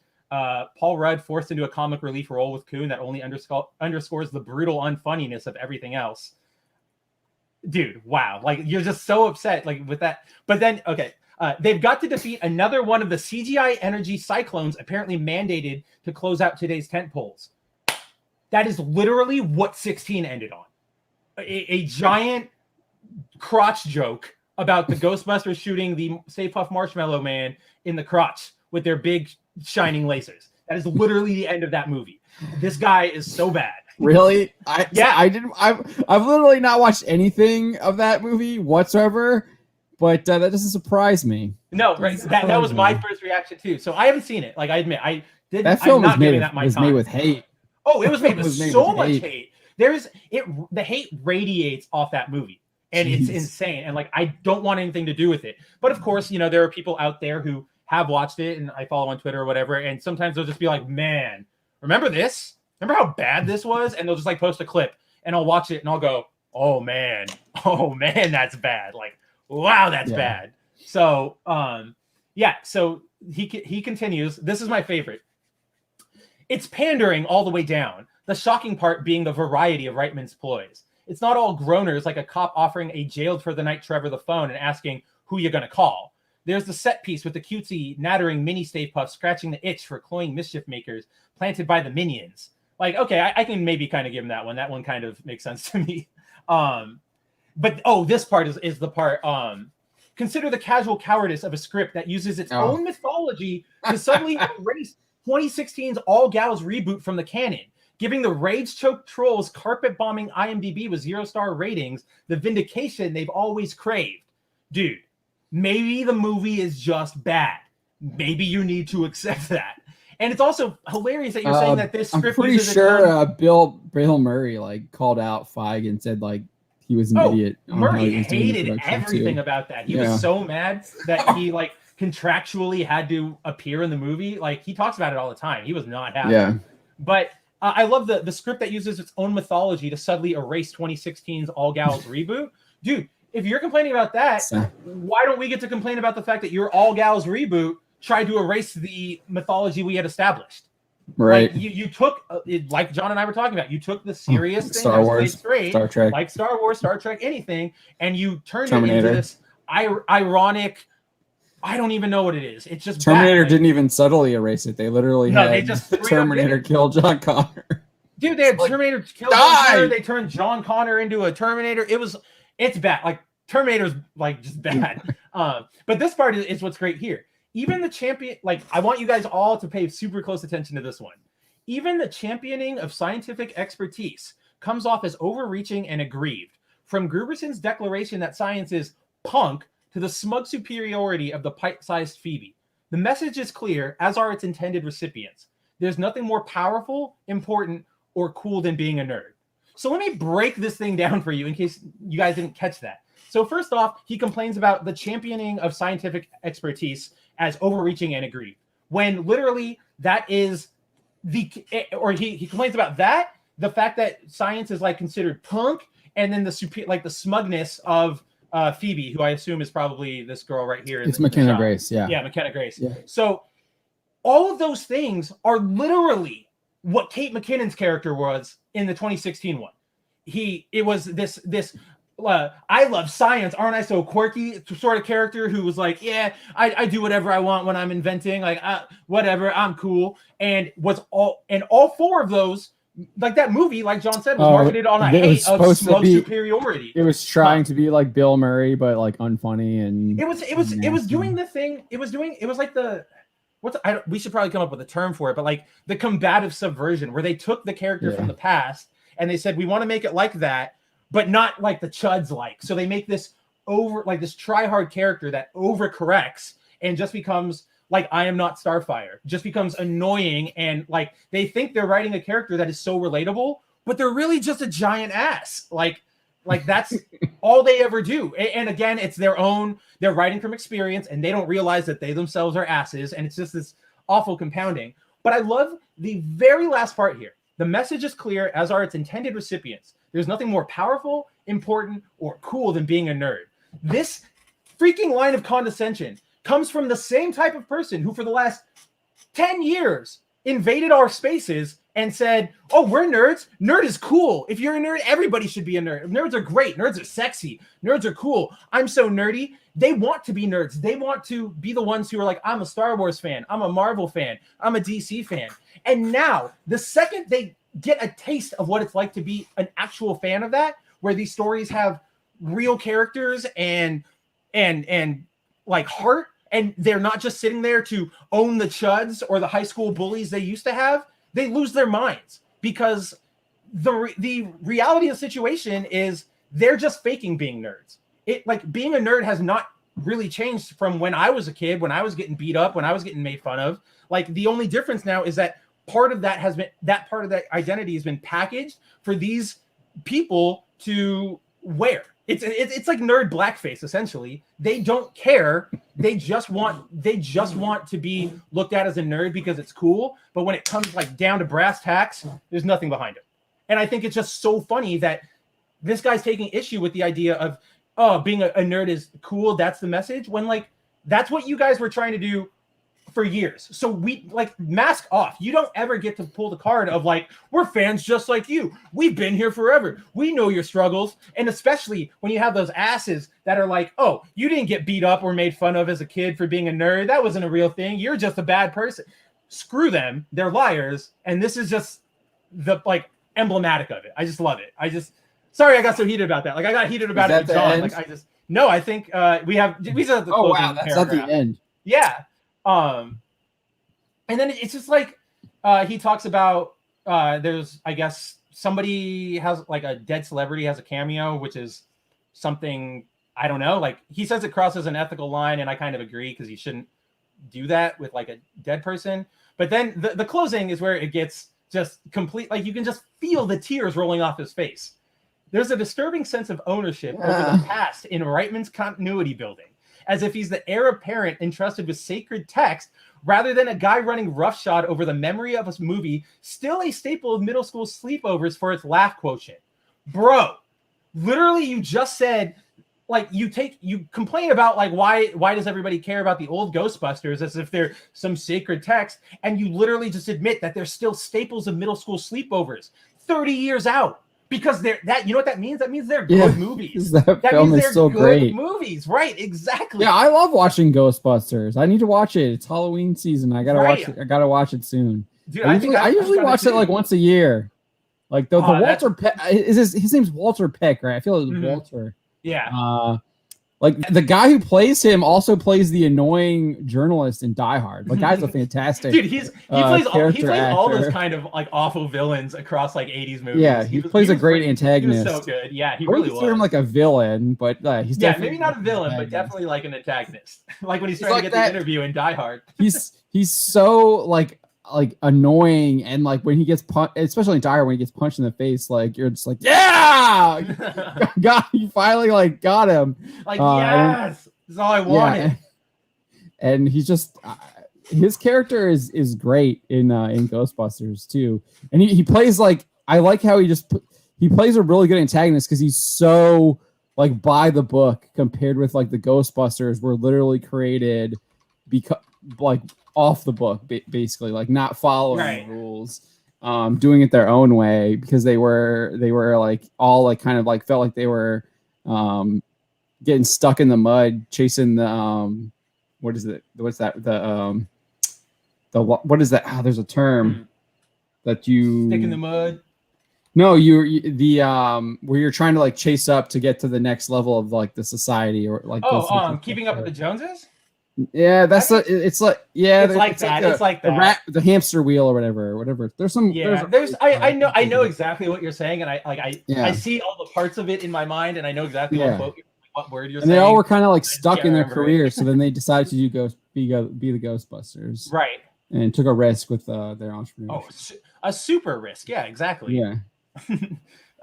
Paul Rudd forced into a comic relief role with Kuhn that only underscores the brutal unfunniness of everything else. Dude, wow. Like, you're just so upset, like, with that. But then, they've got to defeat another one of the CGI energy cyclones apparently mandated to close out today's tent poles. That is literally what 16 ended on. A giant crotch joke about the Ghostbusters shooting the Stay Puft Marshmallow Man in the crotch with their big shining lasers. That is literally the end of that movie. This guy is so bad. Really? I've literally not watched anything of that movie whatsoever, but that doesn't surprise me. No, right. That was my first reaction too. So I haven't seen it. Like, I admit, that film was made with hate. Oh, it was made with so much hate. hate. The hate radiates off that movie, and Jeez. it's insane. And like, I don't want anything to do with it. But of course, you know, there are people out there who have watched it, and I follow on Twitter or whatever, and sometimes they'll just be like, "Man, remember this? Remember how bad this was?" And they'll just like post a clip, and I'll watch it, and I'll go, oh man, that's bad. Like, wow, that's bad. So, yeah. So he continues. This is my favorite. It's pandering all the way down. The shocking part being the variety of Reitman's ploys. It's not all groaners like a cop offering a jailed for the night Trevor the phone and asking who you're gonna call. There's the set piece with the cutesy, nattering mini Stay Puft scratching the itch for cloying mischief makers planted by the minions. Like, okay, I can maybe kind of give him that one. That one kind of makes sense to me. But this part is the part. Consider the casual cowardice of a script that uses its own mythology to suddenly erase 2016's All Gals reboot from the canon, giving the rage-choked trolls carpet-bombing IMDb with 0-star ratings the vindication they've always craved. Dude, maybe the movie is just bad. Maybe you need to accept that. And it's also hilarious that you're saying that this script. I'm pretty sure Bill Murray like called out Feige and said like he was an idiot. Murray hated everything about that. He was so mad that he like contractually had to appear in the movie. Like, he talks about it all the time. He was not happy. Yeah. But I love the script that uses its own mythology to suddenly erase 2016's All Gals reboot. Dude, if you're complaining about that, why don't we get to complain about the fact that your All Gals reboot tried to erase the mythology we had established? Right. Like, you took, like John and I were talking about, you took the serious thing, Star Wars, straight, Star Trek, like Star Wars, Star Trek, anything, and you turned it into this ironic. I don't even know what it is. It's just Terminator didn't even subtly erase it. They literally had Terminator kill John Connor. Dude, they had Terminator kill John Connor. They turned John Connor into a Terminator. It's bad. Like, Terminator's like just bad. But this part is what's great here. Even the champion, like, I want you guys all to pay super close attention to this one. Even the championing of scientific expertise comes off as overreaching and aggrieved. From Gruberson's declaration that science is punk to the smug superiority of the pint-sized Phoebe. The message is clear, as are its intended recipients. There's nothing more powerful, important, or cool than being a nerd. So let me break this thing down for you in case you guys didn't catch that. So first off, he complains about the championing of scientific expertise as overreaching and aggrieved, when literally that is he complains about that, the fact that science is like considered punk, and then the smugness of Phoebe, who I assume is probably this girl right here. It's McKenna Grace, yeah. Yeah, McKenna Grace. Yeah. So all of those things are literally what Kate McKinnon's character was in the 2016 one. It was this I love science, aren't I so quirky sort of character who was like, yeah, I do whatever I want when I'm inventing, like whatever, I'm cool. And all four of those, like that movie, like John said, was marketed on a hate of smug superiority. It was trying to be like Bill Murray, but like unfunny, and it was doing the thing. It was like the we should probably come up with a term for it, but like the combative subversion, where they took the character from the past and they said, we want to make it like that, but not like the chuds like. So they make this this try-hard character that overcorrects and just becomes like I Am Not Starfire, just becomes annoying, and like they think they're writing a character that is so relatable, but they're really just a giant ass. Like that's all they ever do. And again, it's they're writing from experience, and they don't realize that they themselves are asses, and it's just this awful compounding. But I love the very last part here. The message is clear, as are its intended recipients. There's nothing more powerful, important, or cool than being a nerd. This freaking line of condescension comes from the same type of person who for the last 10 years invaded our spaces and said, oh, we're nerds. Nerd is cool. If you're a nerd, everybody should be a nerd. Nerds are great. Nerds are sexy. Nerds are cool. I'm so nerdy. They want to be nerds. They want to be the ones who are like, I'm a Star Wars fan. I'm a Marvel fan. I'm a DC fan. And now, the second they get a taste of what it's like to be an actual fan of that, where these stories have real characters and like heart, and they're not just sitting there to own the chuds or the high school bullies they used to have, they lose their minds, because the reality of the situation is they're just faking being nerds. It like being a nerd has not really changed from when I was a kid, when I was getting beat up, when I was getting made fun of. Like the only difference now is that part of that identity has been packaged for these people to wear. It's like nerd blackface, essentially. They don't care. They just want to be looked at as a nerd because it's cool. But when it comes like down to brass tacks, there's nothing behind it. And I think it's just so funny that this guy's taking issue with the idea of, oh, being a nerd is cool. That's the message. When like that's what you guys were trying to do for years. So we like mask off. You don't ever get to pull the card of like, we're fans just like you. We've been here forever. We know your struggles. And especially when you have those asses that are like, oh, you didn't get beat up or made fun of as a kid for being a nerd. That wasn't a real thing. You're just a bad person. Screw them. They're liars. And this is just the like emblematic of it. I just love it. Sorry I got so heated about that. Like I got heated about it with John. Like I think we said the oh wow, that's paragraph. not the end. Yeah. And then it's just like he talks about there's, I guess, somebody has like a dead celebrity has a cameo, which is something I don't know. Like he says it crosses an ethical line, and I kind of agree because you shouldn't do that with like a dead person. But then the closing is where it gets just complete. Like you can just feel the tears rolling off his face. There's a disturbing sense of ownership over the past in Reitman's continuity building, as if he's the heir apparent entrusted with sacred text rather than a guy running roughshod over the memory of a movie, still a staple of middle school sleepovers for its laugh quotient. Bro, literally you just said, like, you complain about like why does everybody care about the old Ghostbusters as if they're some sacred text, and you literally just admit that they're still staples of middle school sleepovers 30 years out. Because you know what that means? That means they're good movies. That film means is they're so good great. Movies, right? Exactly. Yeah, I love watching Ghostbusters. I need to watch it. It's Halloween season. I gotta watch it. I gotta watch it soon. Dude, I usually watch it like once a year. Like the Walter Peck his name's Walter Peck, right? I feel like Walter. Yeah. Like the guy who plays him also plays the annoying journalist in Die Hard. The guy's a fantastic dude. He plays all those actor. kind of like awful villains across like 80s movies. Yeah, he plays a great antagonist. He was so good. Yeah, he I really would consider him like a villain, but he's definitely maybe not a villain, but definitely like an antagonist. Like when he's trying to get the interview in Die Hard. He's so like annoying, and like when he gets punched, especially in Die Hard, when he gets punched in the face, like you're just like, yeah, God, you finally like got him. Like yes, that's all I wanted. Yeah. And he's just his character is great in Ghostbusters too, and he plays like, I like how he plays a really good antagonist because he's so like by the book compared with like the Ghostbusters were literally created because like off the book, basically, like not following the rules, doing it their own way, because they were like all like kind of like felt like they were getting stuck in the mud chasing the what is it? What's that? What is that? There's a term that you stick in the mud. No, where you're trying to like chase up to get to the next level of like the society, or like keeping up with the Joneses. Yeah, it's like the hamster wheel or whatever. There's some I know exactly what you're saying, and I see all the parts of it in my mind, and I know exactly what word you're saying. And they all were kind of like stuck in their career, so then they decided to be the Ghostbusters, right? And took a risk with their entrepreneurs. Oh, a super risk, yeah, exactly. Yeah.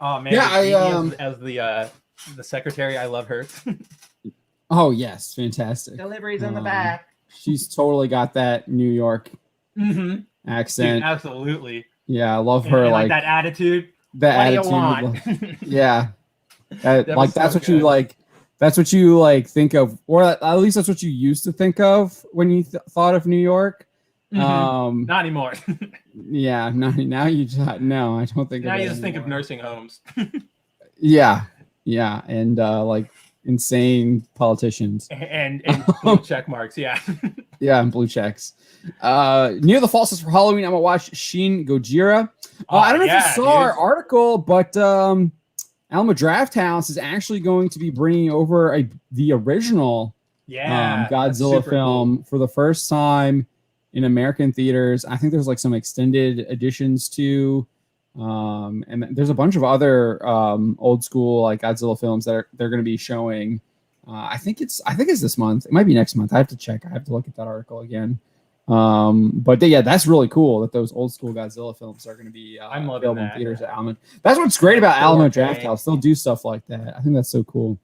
Oh man, as the secretary, I love her. Oh yes, fantastic. Deliveries in the back. She's totally got that New York accent. Dude, absolutely. Yeah, I love her. And like that attitude. That what attitude. Do you want? Yeah. Like that's so what you like. That's what you like think of, or at least that's what you used to think of when you thought of New York. Not anymore. Yeah, now you just no. I don't think. Now you just think of nursing homes. Yeah, and like insane politicians and blue check marks. Yeah. Yeah, and blue checks. Near the fall for Halloween, I'm gonna watch Shin Gojira. I don't know if you saw our article, but Alma Drafthouse is actually going to be bringing over the original Godzilla film for the first time in American theaters. I think there's like some extended editions too. And there's a bunch of other old school like Godzilla films that they're going to be showing. I think it's this month. It might be next month. I have to check. I have to look at that article again. But yeah, that's really cool that those old school Godzilla films are going to be I'm loving available in that. theaters at Alamo. That's what's great about Still Alamo okay. Draft House. They'll do stuff like that. I think that's so cool.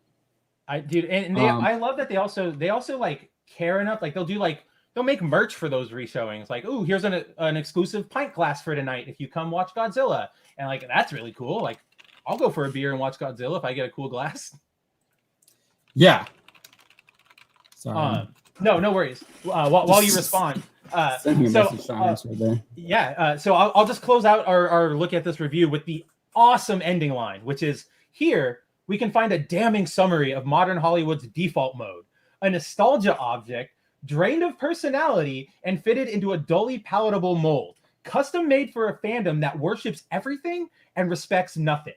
Dude, and I love that they also like care enough. Like they'll make merch for those reshowings. Like, oh, here's an exclusive pint glass for tonight if you come watch Godzilla. And like that's really cool. Like, I'll go for a beer and watch Godzilla if I get a cool glass. Yeah. Sorry. No worries. While you respond. So I'll just close out our look at this review with the awesome ending line, which is, here we can find a damning summary of modern Hollywood's default mode, a nostalgia object drained of personality and fitted into a dully palatable mold, custom made for a fandom that worships everything and respects nothing.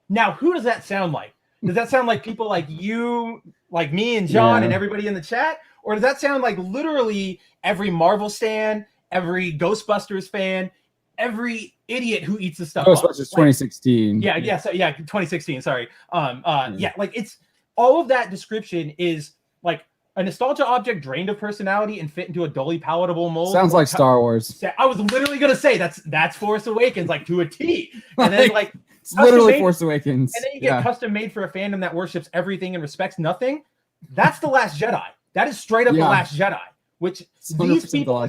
Now, who does that sound like? Does that sound like people like you, like me and John and everybody in the chat? Or does that sound like literally every Marvel stan, every Ghostbusters fan, every idiot who eats the stuff? Ghostbusters 2016. Yeah, 2016. Sorry. Like it's all of that description is like a nostalgia object drained of personality and fit into a dully palatable mold. Sounds like Star Wars. I was literally gonna say that's Force Awakens, like to a T. And then like it's literally Force Awakens. And then you get custom made for a fandom that worships everything and respects nothing. That's The Last Jedi. That is straight up The Last Jedi. Which these people,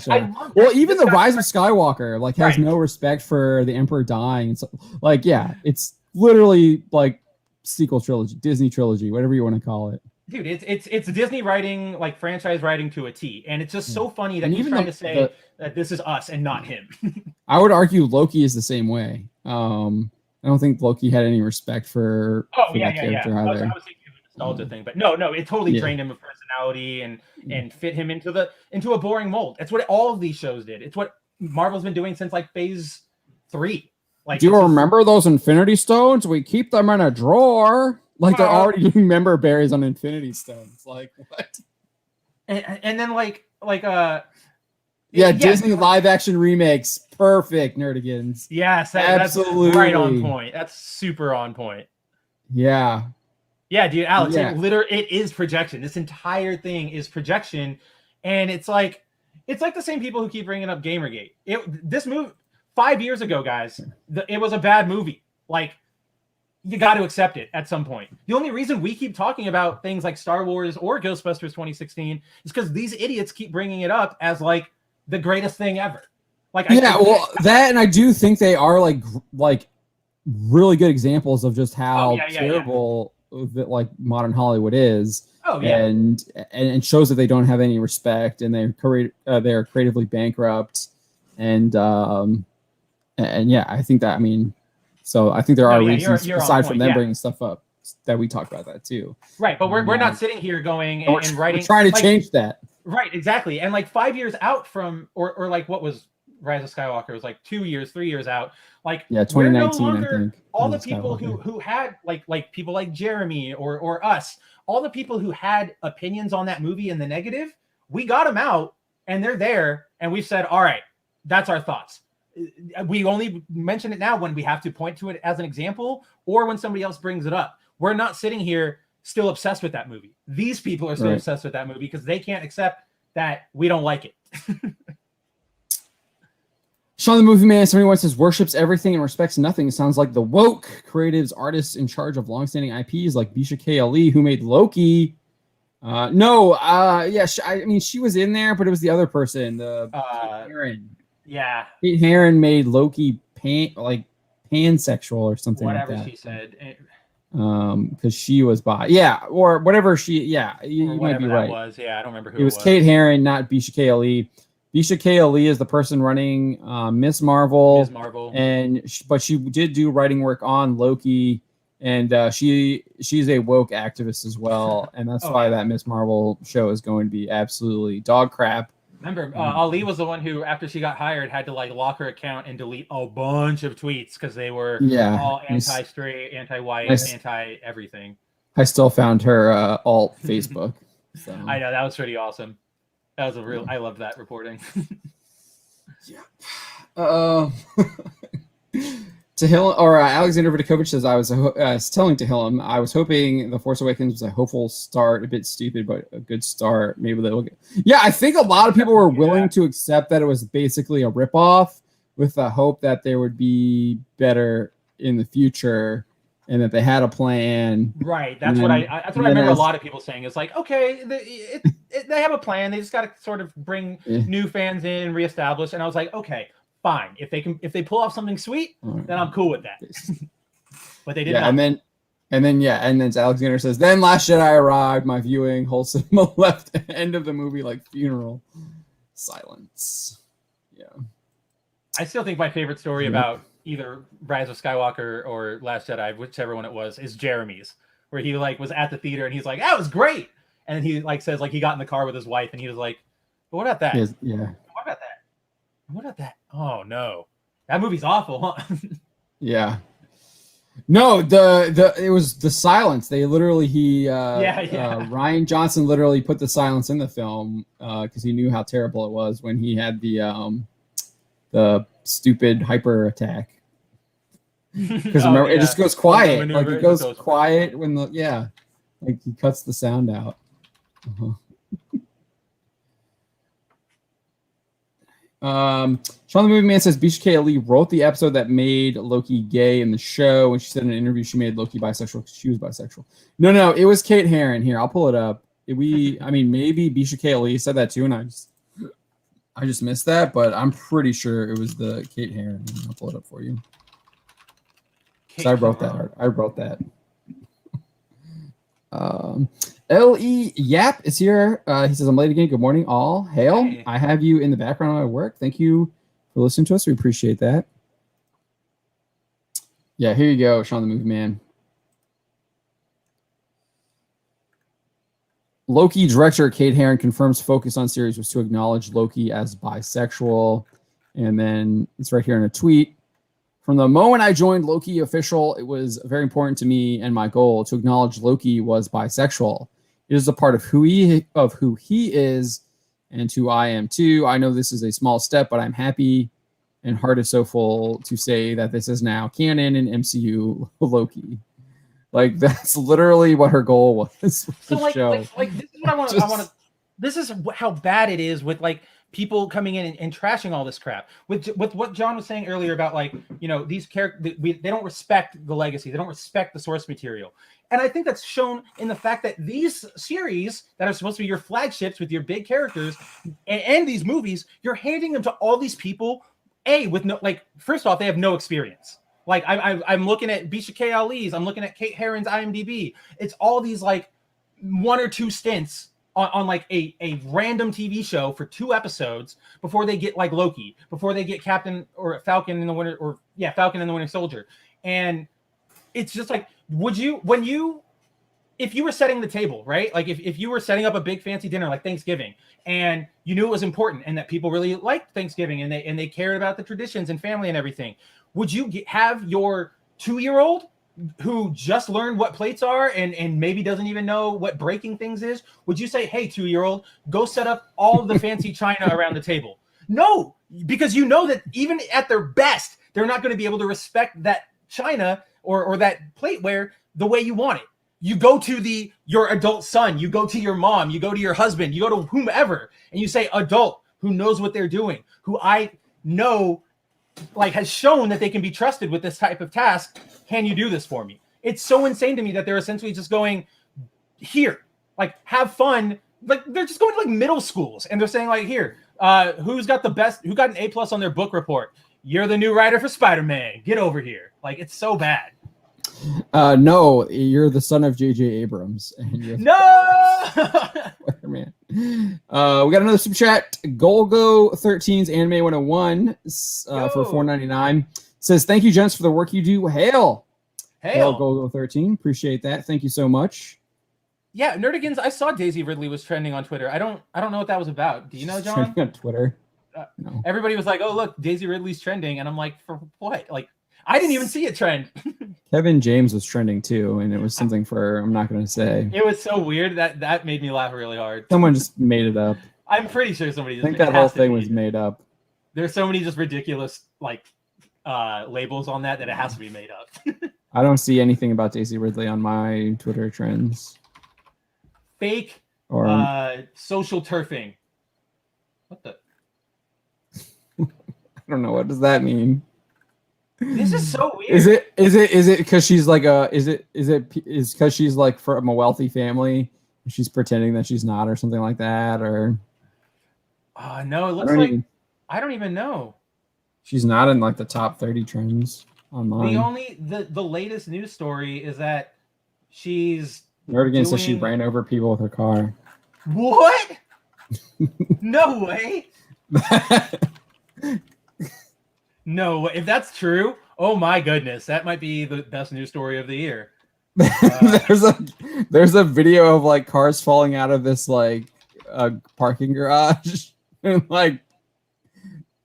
well, even the Rise of Skywalker like has no respect for the Emperor dying. So, like, it's literally like sequel trilogy, Disney trilogy, whatever you want to call it. Dude, it's Disney writing, like franchise writing to a T, and it's just so funny that he's trying to say that this is us and not him. I would argue Loki is the same way. I don't think Loki had any respect for that character either. I was thinking of a nostalgia thing, but no, it totally drained him of personality and fit him into a boring mold. That's what all of these shows did. It's what Marvel's been doing since like Phase 3. Like, do you remember those Infinity Stones? We keep them in a drawer. Like they're already doing member berries on Infinity Stones. Like what? And then Disney live action remakes. Perfect, Nerdigans. Yes, absolutely. That's right on point. That's super on point. Yeah. Yeah, dude, Alex, it is projection. This entire thing is projection. And it's like the same people who keep bringing up Gamergate. This movie 5 years ago, guys, it was a bad movie. Like, you got to accept it at some point. The only reason we keep talking about things like Star Wars or Ghostbusters 2016 is because these idiots keep bringing it up as like the greatest thing ever. Like, that, and I do think they are like really good examples of just how terrible that like modern Hollywood is. And shows that they don't have any respect and they're creatively bankrupt. And I think that, I mean, so I think there are reasons aside from them bringing stuff up that we talk about that too. Right. But we're not sitting here going and writing. We're trying to change that. Right. Exactly. And like 5 years out from, or like what was Rise of Skywalker, it was like 2 years, 3 years out. Like 2019, I think. All the people who had like people like Jeremy or us, all the people who had opinions on that movie in the negative, we got them out and they're there. And we said, all right, that's our thoughts. We only mention it now when we have to point to it as an example or when somebody else brings it up. We're not sitting here still obsessed with that movie. These people are still obsessed with that movie because they can't accept that we don't like it. Sean the Movie Man 71 says worships everything and respects nothing. It sounds like the woke creatives, artists in charge of longstanding IPs like Bisha K. Ali, who made Loki. I mean, she was in there, but it was the other person, Kate Herron. Yeah, Kate Herron made Loki pansexual or something. Whatever like that. She said. Because she was bi. Yeah, or whatever she. Yeah, you might be right. Was. Yeah, I don't remember who it was. Kate Herron, not Bisha K. Ali. Bisha K. Ali is the person running Miss Marvel. But she did do writing work on Loki, and she's a woke activist as well, and that's why that Miss Marvel show is going to be absolutely dog crap. Remember, Ali was the one who, after she got hired, had to like lock her account and delete a bunch of tweets because they were all anti-straight, anti-white, anti-everything. I still found her alt Facebook. So. I know, that was pretty awesome. That was I love that reporting. Tehillim, or Alexander Vidakovich says, I was telling Tehillim, I was hoping The Force Awakens was a hopeful start, a bit stupid, but a good start. Maybe they'll get. Yeah, I think a lot of people were willing to accept that it was basically a ripoff with the hope that there would be better in the future and that they had a plan. Right. That's what I remember a lot of people saying. It's like, okay, they have a plan. They just got to sort of bring new fans in, reestablish. And I was like, okay, fine. If they pull off something sweet, then I'm cool with that. But they didn't. And then Alexander says, then Last Jedi arrived. My viewing, whole cinema left. End of the movie like funeral. Silence. Yeah. I still think my favorite story about either Rise of Skywalker or Last Jedi, whichever one it was, is Jeremy's, where he like was at the theater and he's like, that was great. And then he like says like he got in the car with his wife and he was like, but what about that? Yeah. What about that? What about that? Oh no, that movie's awful, huh? Yeah. No, it was the silence. They literally Rian Johnson literally put the silence in the film because he knew how terrible it was when he had the stupid hyper attack. Because remember, it just goes quiet. Like it goes quiet when like he cuts the sound out. Sean the Movie Man says Bisha K. Ali wrote the episode that made Loki gay in the show, and she said in an interview she made Loki bisexual because she was bisexual. No, it was Kate Herron. Here, I'll pull it up. Maybe Bisha K. Ali said that too, and I just missed that, but I'm pretty sure it was the Kate Herron. I'll pull it up for you. I wrote that. L.E. Yap is here. He says, I'm late again. Good morning, all. Hail. Hey. I have you in the background of my work. Thank you for listening to us. We appreciate that. Yeah, here you go, Sean the Movie Man. Loki director Kate Herron confirms focus on series was to acknowledge Loki as bisexual. And then it's right here in a tweet. From the moment I joined Loki official, it was very important to me and my goal to acknowledge Loki was bisexual. It is a part of who he is and who I am too. I know this is a small step, but I'm happy and heart is so full to say that this is now canon in MCU Loki. Like that's literally what her goal was. So like this is what I want to. This is how bad it is with like people coming in and trashing all this crap. With what John was saying earlier about like these characters, they don't respect the legacy. They don't respect the source material. And I think that's shown in the fact that these series that are supposed to be your flagships with your big characters and these movies, you're handing them to all these people, with no, like, first off, they have no experience. Like, I'm looking at Bisha K. Ali's, I'm looking at Kate Herron's IMDb. It's all these, like, 1 or 2 stints on like, a random TV show for 2 episodes before they get, like, Loki, before they get Falcon and the Winter Soldier. And it's just like, if you were setting the table, right? Like if you were setting up a big fancy dinner like Thanksgiving and you knew it was important and that people really liked Thanksgiving and they cared about the traditions and family and everything, would you have your 2-year-old who just learned what plates are and maybe doesn't even know what breaking things is? Would you say, hey, 2-year-old, go set up all of the fancy china around the table? No, because you know that even at their best, they're not going to be able to respect that china or that plateware the way you want it. You go to your adult son, you go to your mom, you go to your husband, you go to whomever, and you say, adult who knows what they're doing, who I know like has shown that they can be trusted with this type of task. Can you do this for me? It's so insane to me that they're essentially just going here, like have fun. Like they're just going to like middle schools and they're saying like, here, who got an A+ on their book report? You're the new writer for Spider-Man. Get over here. Like, it's so bad. No, you're the son of J.J. Abrams. And no! Spider-Man. We got another super chat. Golgo13's Anime 101 for $4.99 says, thank you, gents, for the work you do. Hail, Golgo13. Appreciate that. Thank you so much. Yeah, Nerdigans, I saw Daisy Ridley was trending on Twitter. I don't know what that was about. Do you know, John? Trending on Twitter. No. Everybody was like, oh, look, Daisy Ridley's trending. And I'm like, for what? Like, I didn't even see it trend. Kevin James was trending too. And it was something I'm not going to say. It was so weird that made me laugh really hard. Someone just made it up. I'm pretty sure somebody I think that whole thing was made up. There's so many just ridiculous, like, labels on that it has to be made up. I don't see anything about Daisy Ridley on my Twitter trends. Fake Or social turfing. What the? I don't know. What does that mean? This is so weird. Is it because she's like is because she's like from a wealthy family and she's pretending that she's not or something like that? Or no, it looks like I don't even know. She's not in like the top 30 trends online. The latest news story is that she's Nerdigan says she ran over people with her car. What? No way. No, if that's true, oh my goodness, that might be the best news story of the year. There's a video of like cars falling out of this like parking garage, and like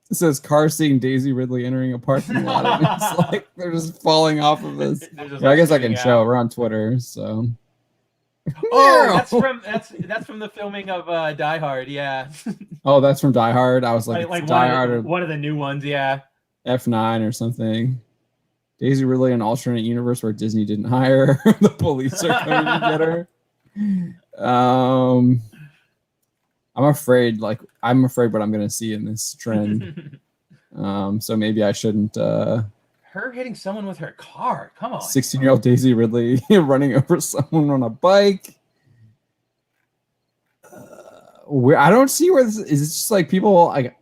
it says car seeing Daisy Ridley entering a parking lot. And it's like they're just falling off of this. Yeah, I guess I can show. We're on Twitter, so. Oh, that's from the filming of Die Hard, yeah. Oh, that's from Die Hard. I was like Die Hard, one of the new ones, yeah. F9 or something. Daisy Ridley, an alternate universe where Disney didn't hire her. The police are coming to get her. I'm afraid what I'm gonna see in this trend. So maybe I shouldn't. Her hitting someone with her car. Come on. 16-year-old Daisy Ridley running over someone on a bike. I don't see where this is. It's just like people like.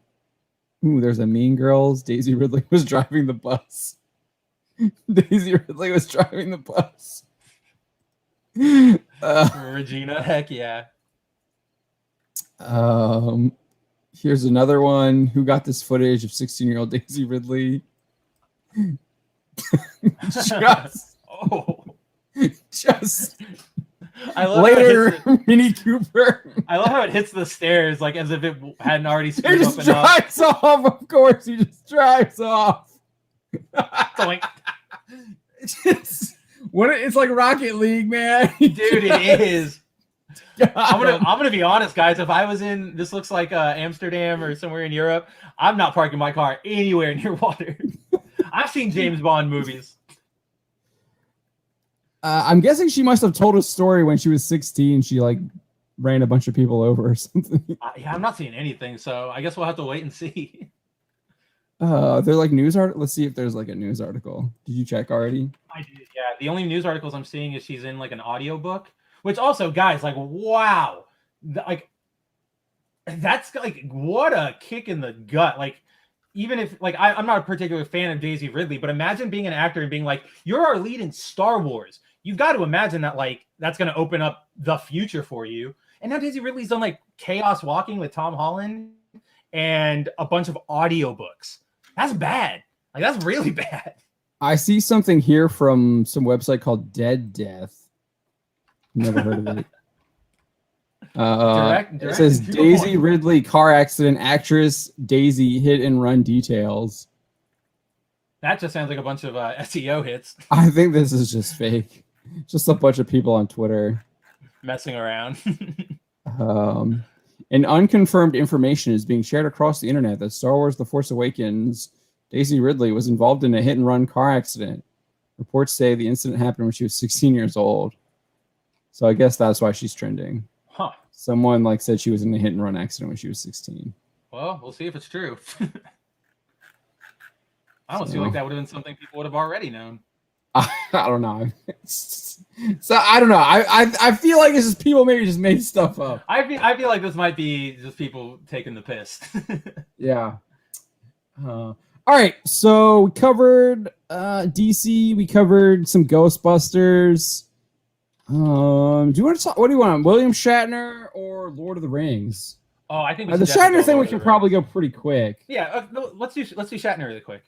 Ooh, there's a Mean Girls. Daisy Ridley was driving the bus. Daisy Ridley was driving the bus. Regina, heck yeah. Here's another one. Who got this footage of 16-year-old Daisy Ridley? just I love later Mini Cooper. I love how it hits the stairs like as if it hadn't already screwed up enough. It just drives off, of course. He just drives off. It's like Rocket League, man. Dude, it is. I'm gonna be honest, guys. If I was in, this looks like Amsterdam or somewhere in Europe, I'm not parking my car anywhere near water. I've seen James Bond movies. I'm guessing she must have told a story when she was 16. She like ran a bunch of people over or something. Yeah, I'm not seeing anything, so I guess we'll have to wait and see. They're like news article. Let's see if there's like a news article. Did you check already? I did. Yeah, the only news articles I'm seeing is she's in like an audiobook, which also, guys, like, wow, like that's like what a kick in the gut. Like, even if like I'm not a particular fan of Daisy Ridley, but imagine being an actor and being like, you're our lead in Star Wars. You've got to imagine that like that's going to open up the future for you. And now Daisy Ridley's done like Chaos Walking with Tom Holland and a bunch of audiobooks. That's bad. Like that's really bad. I see something here from some website called Dead Death. Never heard of it. It says Daisy Ridley car accident, actress Daisy hit and run details. That just sounds like a bunch of SEO hits. I think this is just fake. Just a bunch of people on Twitter messing around. And unconfirmed information is being shared across the internet that Star Wars The Force Awakens Daisy Ridley was involved in a hit and run car accident. Reports say the incident happened when she was 16 years old. So I guess that's why she's trending. Huh. Someone like said she was in a hit and run accident when she was 16. Well, we'll see if it's true. I don't feel like that would have been something people would have already known. I don't know. So I don't know. I feel like it's just people maybe just made stuff up. I feel like this might be just people taking the piss. Yeah. All right. So we covered DC. We covered some Ghostbusters. Do you want to talk? What do you want? William Shatner or Lord of the Rings? Oh, I think the Shatner thing we can probably go pretty quick. Yeah. Let's do Shatner really quick.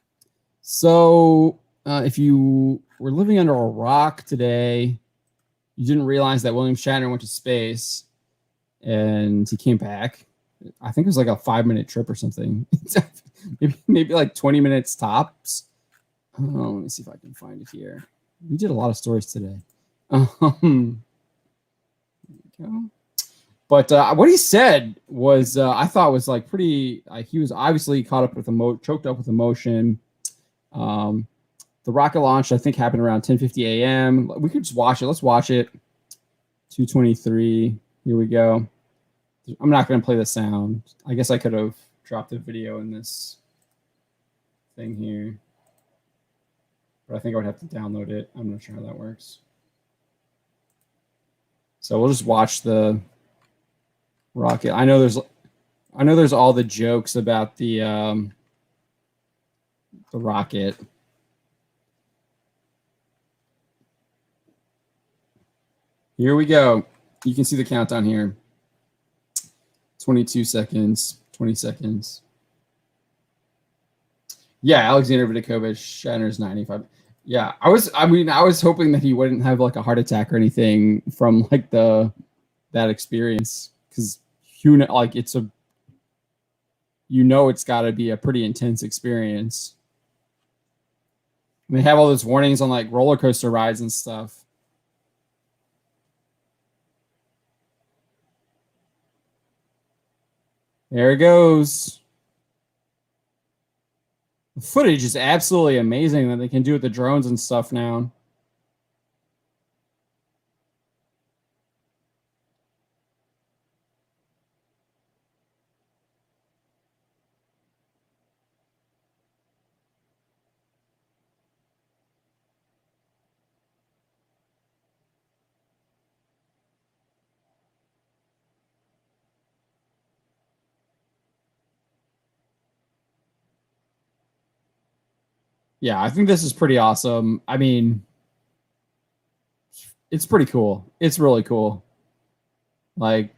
So if you were living under a rock today, you didn't realize that William Shatner went to space and he came back. I think it was like a 5-minute trip or something. maybe like 20 minutes tops. Let me see if I can find it here. We did a lot of stories today. There we go. But what he said was, I thought was like pretty. He was obviously caught up with choked up with emotion. The rocket launch, I think, happened around 10:50 a.m. We could just watch it. Let's watch it. 2:23. Here we go. I'm not going to play the sound. I guess I could have dropped the video in this thing here, but I think I would have to download it. I'm not sure how that works. So we'll just watch the rocket. I know there's all the jokes about the rocket. Here we go. You can see the countdown here. 22 seconds, 20 seconds. Yeah, Alexander Vidakovich, Shatner's 95. Yeah, I was hoping that he wouldn't have like a heart attack or anything from like that experience, because like it's got to be a pretty intense experience. And they have all those warnings on like roller coaster rides and stuff. There it goes. The footage is absolutely amazing that they can do with the drones and stuff now. Yeah, I think this is pretty awesome. I mean, it's pretty cool. It's really cool. Like,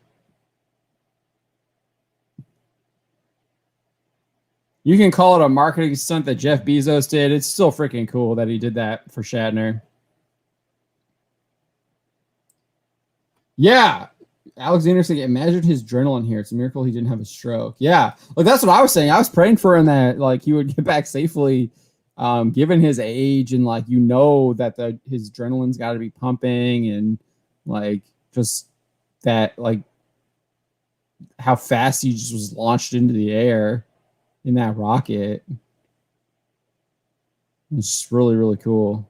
you can call it a marketing stunt that Jeff Bezos did. It's still freaking cool that he did that for Shatner. Yeah. Alexander said it measured his adrenaline here. It's a miracle he didn't have a stroke. Yeah. Like, that's what I was saying. I was praying for him that like he would get back safely, given his age, and like that his adrenaline's got to be pumping, and like just that, like how fast he just was launched into the air in that rocket. It's really, really cool.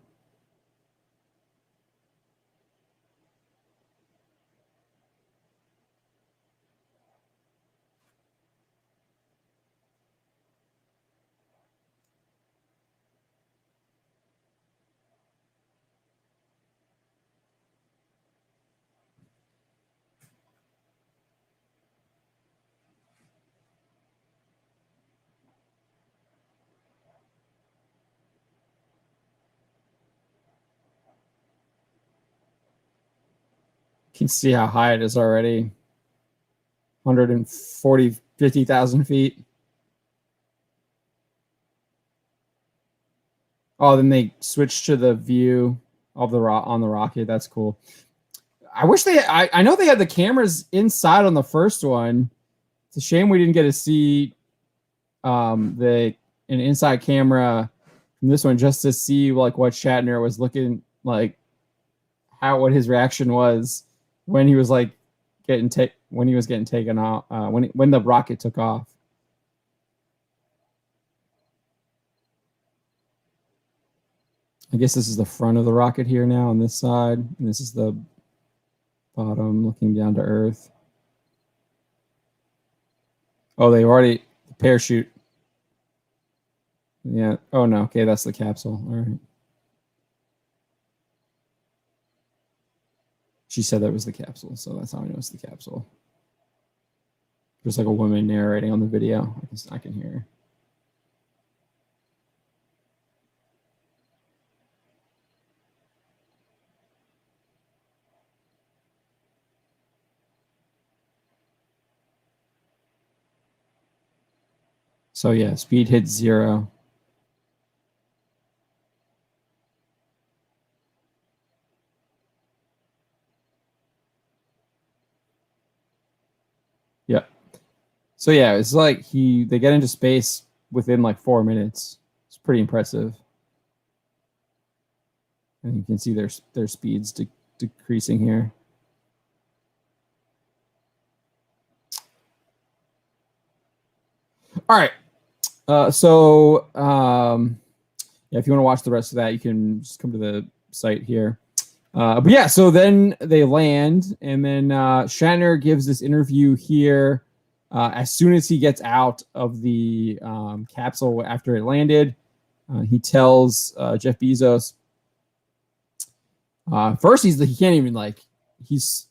You can see how high it is already. 50,000 feet. Oh, then they switched to the view of the on the rocket. That's cool. I wish I know they had the cameras inside on the first one. It's a shame we didn't get to see an inside camera from this one, just to see like what Shatner was looking like, what his reaction was when he was like getting taken off, when the rocket took off. I guess this is the front of the rocket here now on this side, and this is the bottom looking down to Earth. Oh, they already parachute. Yeah. Oh no. Okay, that's the capsule. All right. She said that was the capsule, so that's how I know it's the capsule. There's like a woman narrating on the video. I can hear her. So yeah, speed hits 0. Yeah. So yeah, it's like they get into space within like 4 minutes. It's pretty impressive. And you can see their speeds decreasing here. All right. So Yeah, if you want to watch the rest of that, you can just come to the site here. But yeah, so then they land, and then Shatner gives this interview here as soon as he gets out of the capsule after it landed. He tells Jeff Bezos. First, he can't even he's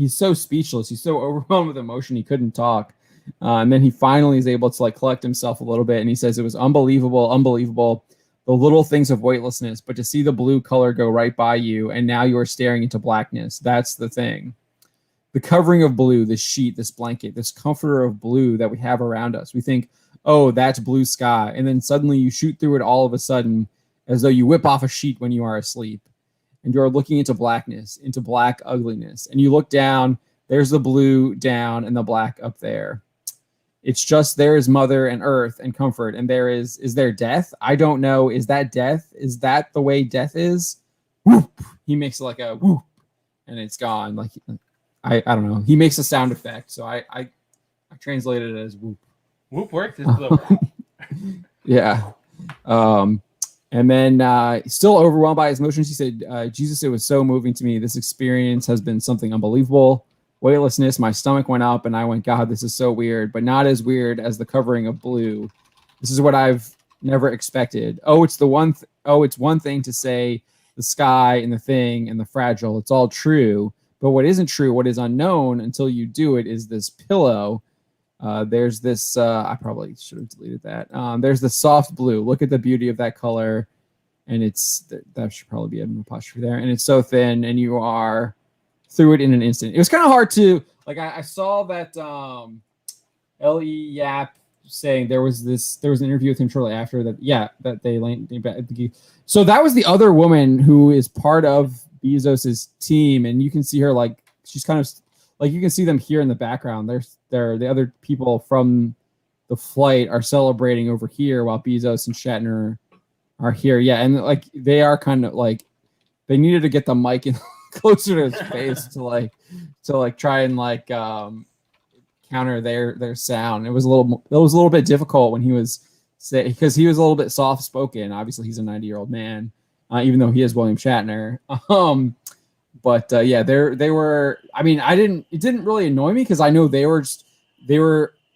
so speechless. He's so overwhelmed with emotion he couldn't talk. And then he finally is able to collect himself a little bit, and he says it was unbelievable. The little things of weightlessness, but to see the blue color go right by you, and now you are staring into blackness. That's the thing. The covering of blue, this sheet, this blanket, this comforter of blue that we have around us. We think, oh, that's blue sky. And then suddenly you shoot through it all of a sudden as though you whip off a sheet when you are asleep. And you're looking into blackness, into black ugliness. And you look down, there's the blue down and the black up there. It's just there is mother and earth and comfort. And is there death? I don't know. Is that death? Is that the way death is? Whoop. He makes like a whoop and it's gone. I don't know. He makes a sound effect. So I translated it as whoop. Whoop works. Yeah. And then still overwhelmed by his emotions, he said, Jesus, it was so moving to me. This experience has been something unbelievable. Weightlessness, my stomach went up, and I went, God, this is so weird, but not as weird as the covering of blue. This is what I've never expected. Oh, it's it's one thing to say the sky and the thing and the fragile. It's all true. But what isn't true, what is unknown until you do it, is this pillow. There's this, I probably should have deleted that. There's the soft blue. Look at the beauty of that color. And that should probably be an apostrophe there. And it's so thin, and you are through it in an instant. It was kind of hard to, I saw that L.E. Yap saying there was an interview with him shortly after that they landed. So that was the other woman who is part of Bezos's team. And you can see her, she's kind of, you can see them here in the background. They're the other people from the flight are celebrating over here while Bezos and Shatner are here. Yeah, and they are kind of they needed to get the mic in closer to his face to try and counter their sound. It was a little bit difficult when he was because he was a little bit soft spoken. Obviously, he's a 90-year-old man, even though he is William Shatner. But yeah, they were. I mean, it didn't really annoy me because I know they were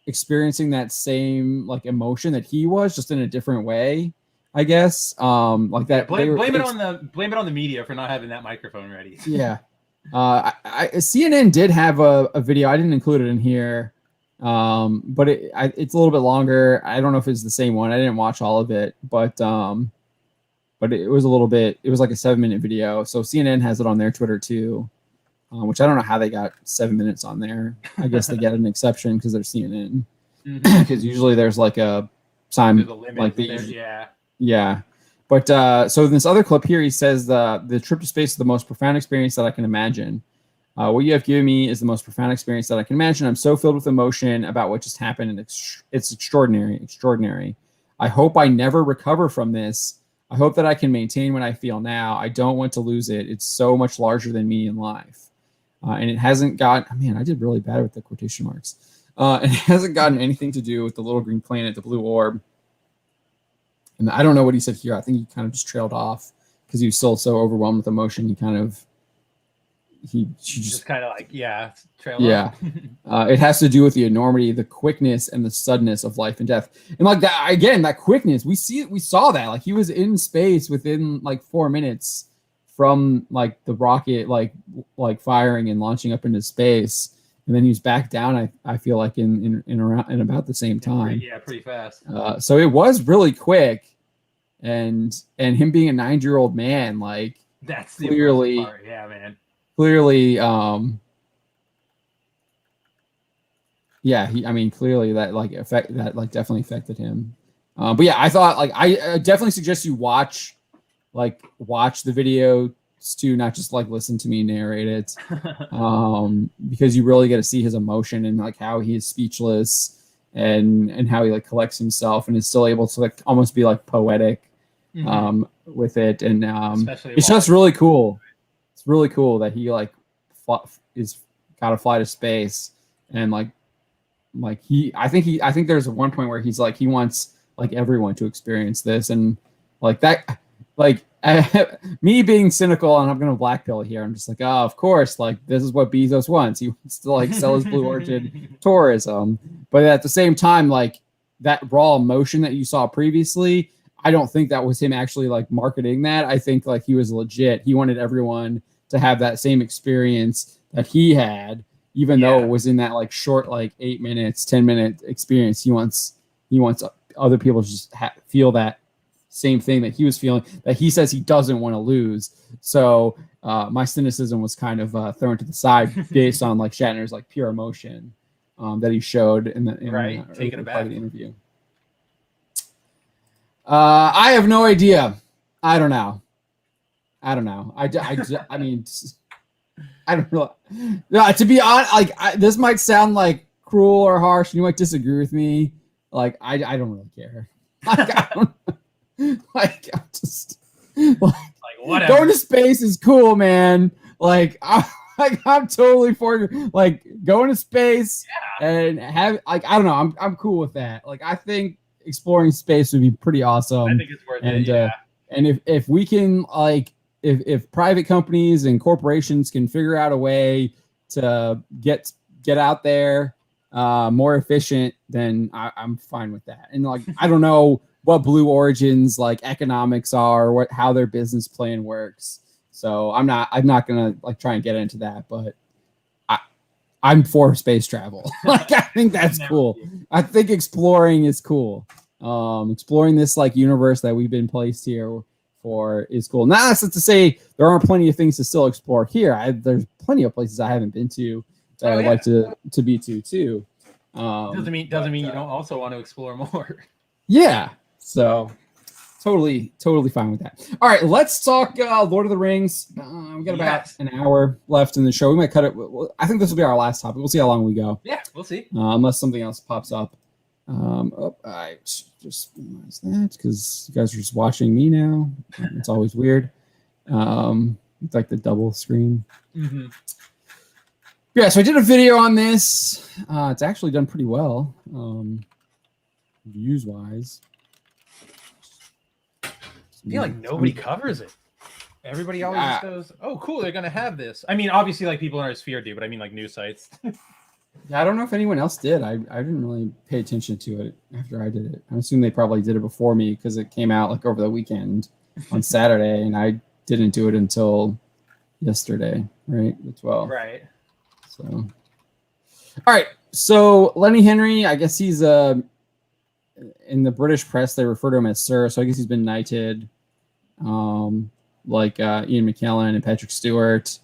experiencing that same emotion that he was, just in a different way, I guess. Like that. Blame it on the media for not having that microphone ready. Yeah. CNN did have a video. I didn't include it in here, but it's a little bit longer. I don't know if it's the same one. I didn't watch all of it, but it was a little bit. It was like a 7-minute video. So CNN has it on their Twitter too, which I don't know how they got 7 minutes on there. I guess they get an exception because they're CNN. Because usually there's a time yeah. But so in this other clip here, he says the trip to space is the most profound experience that I can imagine. What you have given me is the most profound experience that I can imagine. I'm so filled with emotion about what just happened, and it's extraordinary. I hope I never recover from this. I hope that I can maintain what I feel now. I don't want to lose it. It's so much larger than me in life. And it hasn't got, man, I did really bad with the quotation marks. It hasn't gotten anything to do with the little green planet, the blue orb. And I don't know what he said here. I think he kind of just trailed off because he was still so overwhelmed with emotion. She just kind of trailed off. It has to do with the enormity, the quickness, and the suddenness of life and death. And that again, that quickness, we saw that he was in space within 4 minutes from the rocket firing and launching up into space, and then he was back down. I feel in about the same time. Yeah, pretty fast. So it was really quick, and him being a 90-year-old man, that's clearly the part. Yeah, man. Clearly, clearly that definitely affected him. But yeah, I thought I definitely suggest you watch the video too, not just listen to me narrate it, because you really get to see his emotion and how he is speechless and how he collects himself and is still able to almost be poetic with it, and it's just really cool. It's really cool that he is got to fly to space, and I think there's one point where he's he wants everyone to experience this, and Like that, like me being cynical, and I'm gonna blackpill here. I'm just like, oh, of course, like this is what Bezos wants. He wants to like sell his Blue Origin tourism, but at the same time, like that raw emotion that you saw previously, I don't think that was him actually like marketing that. I think like he was legit. He wanted everyone to have that same experience that he had, even though it was in that like short, like 8 minutes, 10-minute experience. He wants other people to just feel that same thing that he was feeling, that he says he doesn't want to lose. So my cynicism was kind of thrown to the side based on like Shatner's like pure emotion that he showed in the taking it back the interview. I have no idea. I don't know. I mean, I don't know. No, to be honest, like this might sound like cruel or harsh, and you might disagree with me. Like I don't really care. Like I don't. Like I'm just like whatever. Going to space is cool, man. Like I'm totally for like going to space and have like I don't know. I'm cool with that. Like I think exploring space would be pretty awesome. I think it's worth it. Yeah. And if we can like if private companies and corporations can figure out a way to get out there more efficient, then I'm fine with that. And like I don't know what Blue Origin's like economics are, or how their business plan works. So I'm not gonna like try and get into that, but I'm for space travel. Like I think that's cool. I think exploring is cool. Exploring this like universe that we've been placed here for is cool. Now that's not to say there aren't plenty of things to still explore here. There's plenty of places I haven't been to that I'd like to be to too. Doesn't mean you don't also want to explore more. Yeah. So totally fine with that. All right, let's talk Lord of the Rings. We got about an hour left in the show. We might cut it. I think this will be our last topic. We'll see how long we go. Yeah, we'll see. Unless something else pops up. I just realized that because you guys are just watching me now. It's always weird. It's like the double screen. Mm-hmm. Yeah, so I did a video on this. It's actually done pretty well, views-wise. I feel like nobody covers it. Everybody always just goes, "Oh, cool, they're gonna have this." I mean, obviously, like people in our sphere do, but I mean, like news sites. Yeah, I don't know if anyone else did. I didn't really pay attention to it after I did it. I assume they probably did it before me because it came out like over the weekend on Saturday, and I didn't do it until yesterday, right? The 12th. Right. So, all right. So Lenny Henry, I guess he's in the British press they refer to him as Sir. So I guess he's been knighted, like Ian McKellen and Patrick Stewart.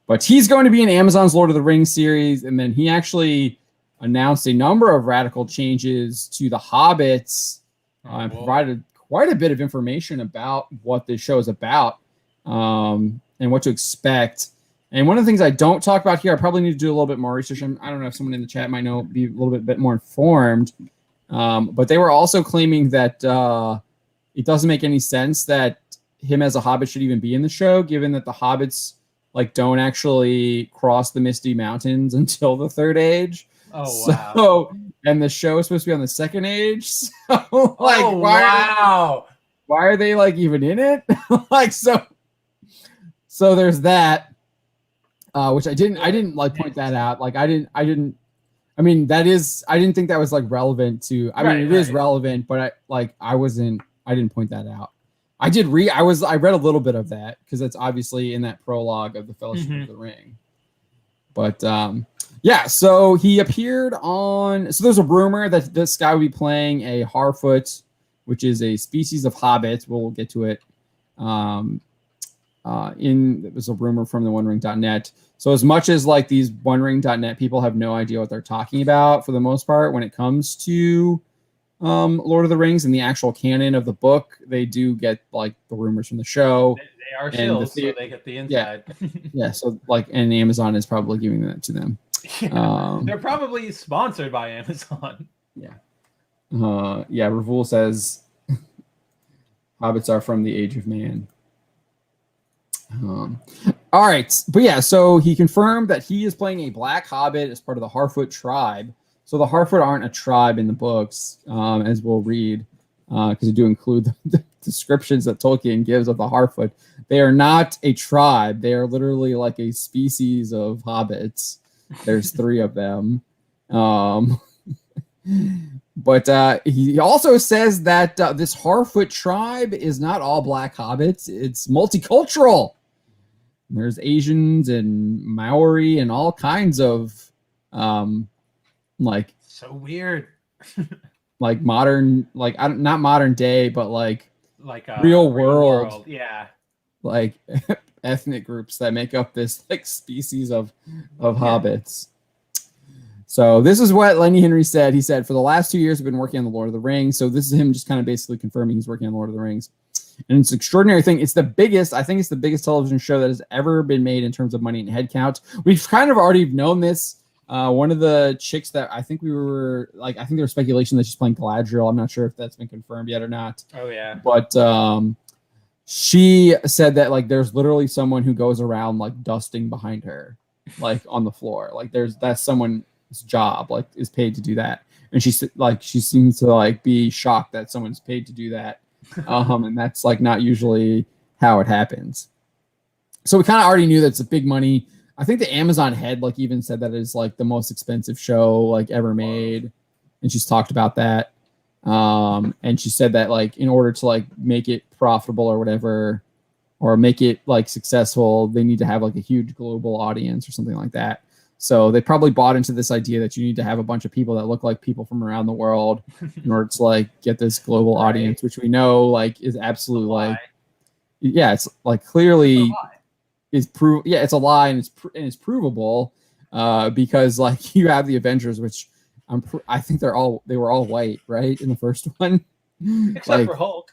But he's going to be in Amazon's Lord of the Rings series, and then he actually announced a number of radical changes to the Hobbits and provided quite a bit of information about what this show is about and what to expect. And one of the things I don't talk about here, I probably need to do a little bit more research. I don't know if someone in the chat might know, be a little bit more informed. But they were also claiming that it doesn't make any sense that him as a Hobbit should even be in the show, given that the Hobbits like don't actually cross the Misty Mountains until the Third Age. Oh wow! And the show is supposed to be on the Second Age. So like, why are they like even in it? Like so there's that, which I didn't like point that out. Like I didn't. I mean, I didn't think that was like relevant to. I mean, it is relevant, but I didn't point that out. I read a little bit of that because it's obviously in that prologue of the Fellowship of the Ring. But yeah, so he appeared on. So there's a rumor that this guy will be playing a Harfoot, which is a species of hobbit. We'll get to it. There's a rumor from the OneRing.net. So as much as like these OneRing.net people have no idea what they're talking about for the most part when it comes to Lord of the Rings and the actual canon of the book, they do get like the rumors from the show. They are shills, so they get the inside. Yeah. So like, and Amazon is probably giving that to them. Yeah, they're probably sponsored by Amazon. Yeah. Ravul says hobbits are from the age of man. All right, but yeah, so he confirmed that he is playing a black hobbit as part of the Harfoot tribe. So the Harfoot aren't a tribe in the books, as we'll read, because they do include the descriptions that Tolkien gives of the Harfoot, they are not a tribe. They are literally like a species of hobbits. There's 3 of them. But he also says that this Harfoot tribe is not all black hobbits. It's multicultural. There's Asians and Maori and all kinds of like so weird. Like modern, like not modern day, but like a real world. Yeah. Like ethnic groups that make up this like species of hobbits. So this is what Lenny Henry said. He said, for the last 2 years, I've been working on the Lord of the Rings. So this is him just kind of basically confirming he's working on Lord of the Rings. And it's an extraordinary thing. It's the biggest, I think it's the biggest television show that has ever been made in terms of money and head count. We've kind of already known this. One of the chicks that I think there was speculation that she's playing Galadriel. I'm not sure if that's been confirmed yet or not. Oh, yeah. But she said that like there's literally someone who goes around like dusting behind her, like on the floor. Like that's someone's job, like is paid to do that. And she seems to like be shocked that someone's paid to do that. And that's like not usually how it happens. So we kind of already knew that it's a big money. I think the Amazon head like even said that it's like the most expensive show like ever made. And she's talked about that. And she said that like in order to like make it profitable or whatever, or make it like successful, they need to have like a huge global audience or something like that. So they probably bought into this idea that you need to have a bunch of people that look like people from around the world in order to like get this global audience, which we know like is absolutely like, yeah, it's like clearly it's it's a lie and it's provable because like you have the Avengers, which I think they were all white, right, in the first one. Except like, for Hulk.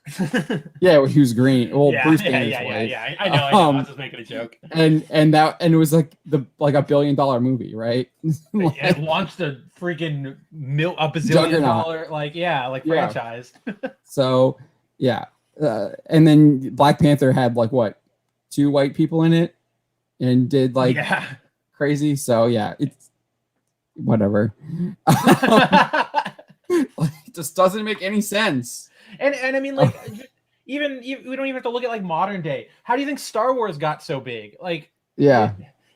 Yeah, he was green. Well, yeah, Bruce Banner's white. Yeah. I know. I was just making a joke. And it was like $1 billion movie, right? Like, it launched a freaking a bazillion dollar franchise. So yeah, and then Black Panther had like what 2 white people in it, and did like crazy. So yeah, it's whatever. Like, it just doesn't make any sense. And I mean, like, even we don't even have to look at like modern day. How do you think Star Wars got so big? Like, yeah,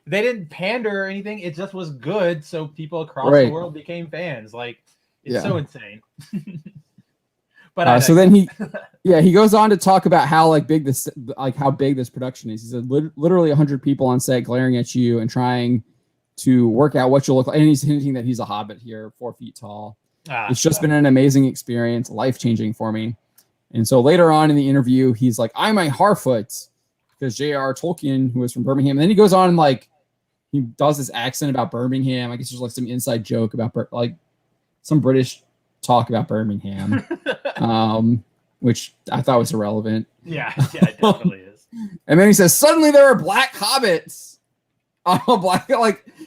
they didn't pander or anything. It just was good, so people across the world became fans. Like, it's so insane. But so then he goes on to talk about how big this production is. He said literally 100 people on set glaring at you and trying to work out what you look like. And he's hinting that he's a hobbit here, 4 feet tall. It's just been an amazing experience, life-changing for me. And so later on in the interview, he's like, I'm a Harfoot, because J.R. Tolkien, who was from Birmingham. And then he goes on and like, he does this accent about Birmingham. I guess there's like some inside joke about like some British talk about Birmingham, which I thought was irrelevant. Yeah, it definitely is. And then he says, suddenly there are black hobbits.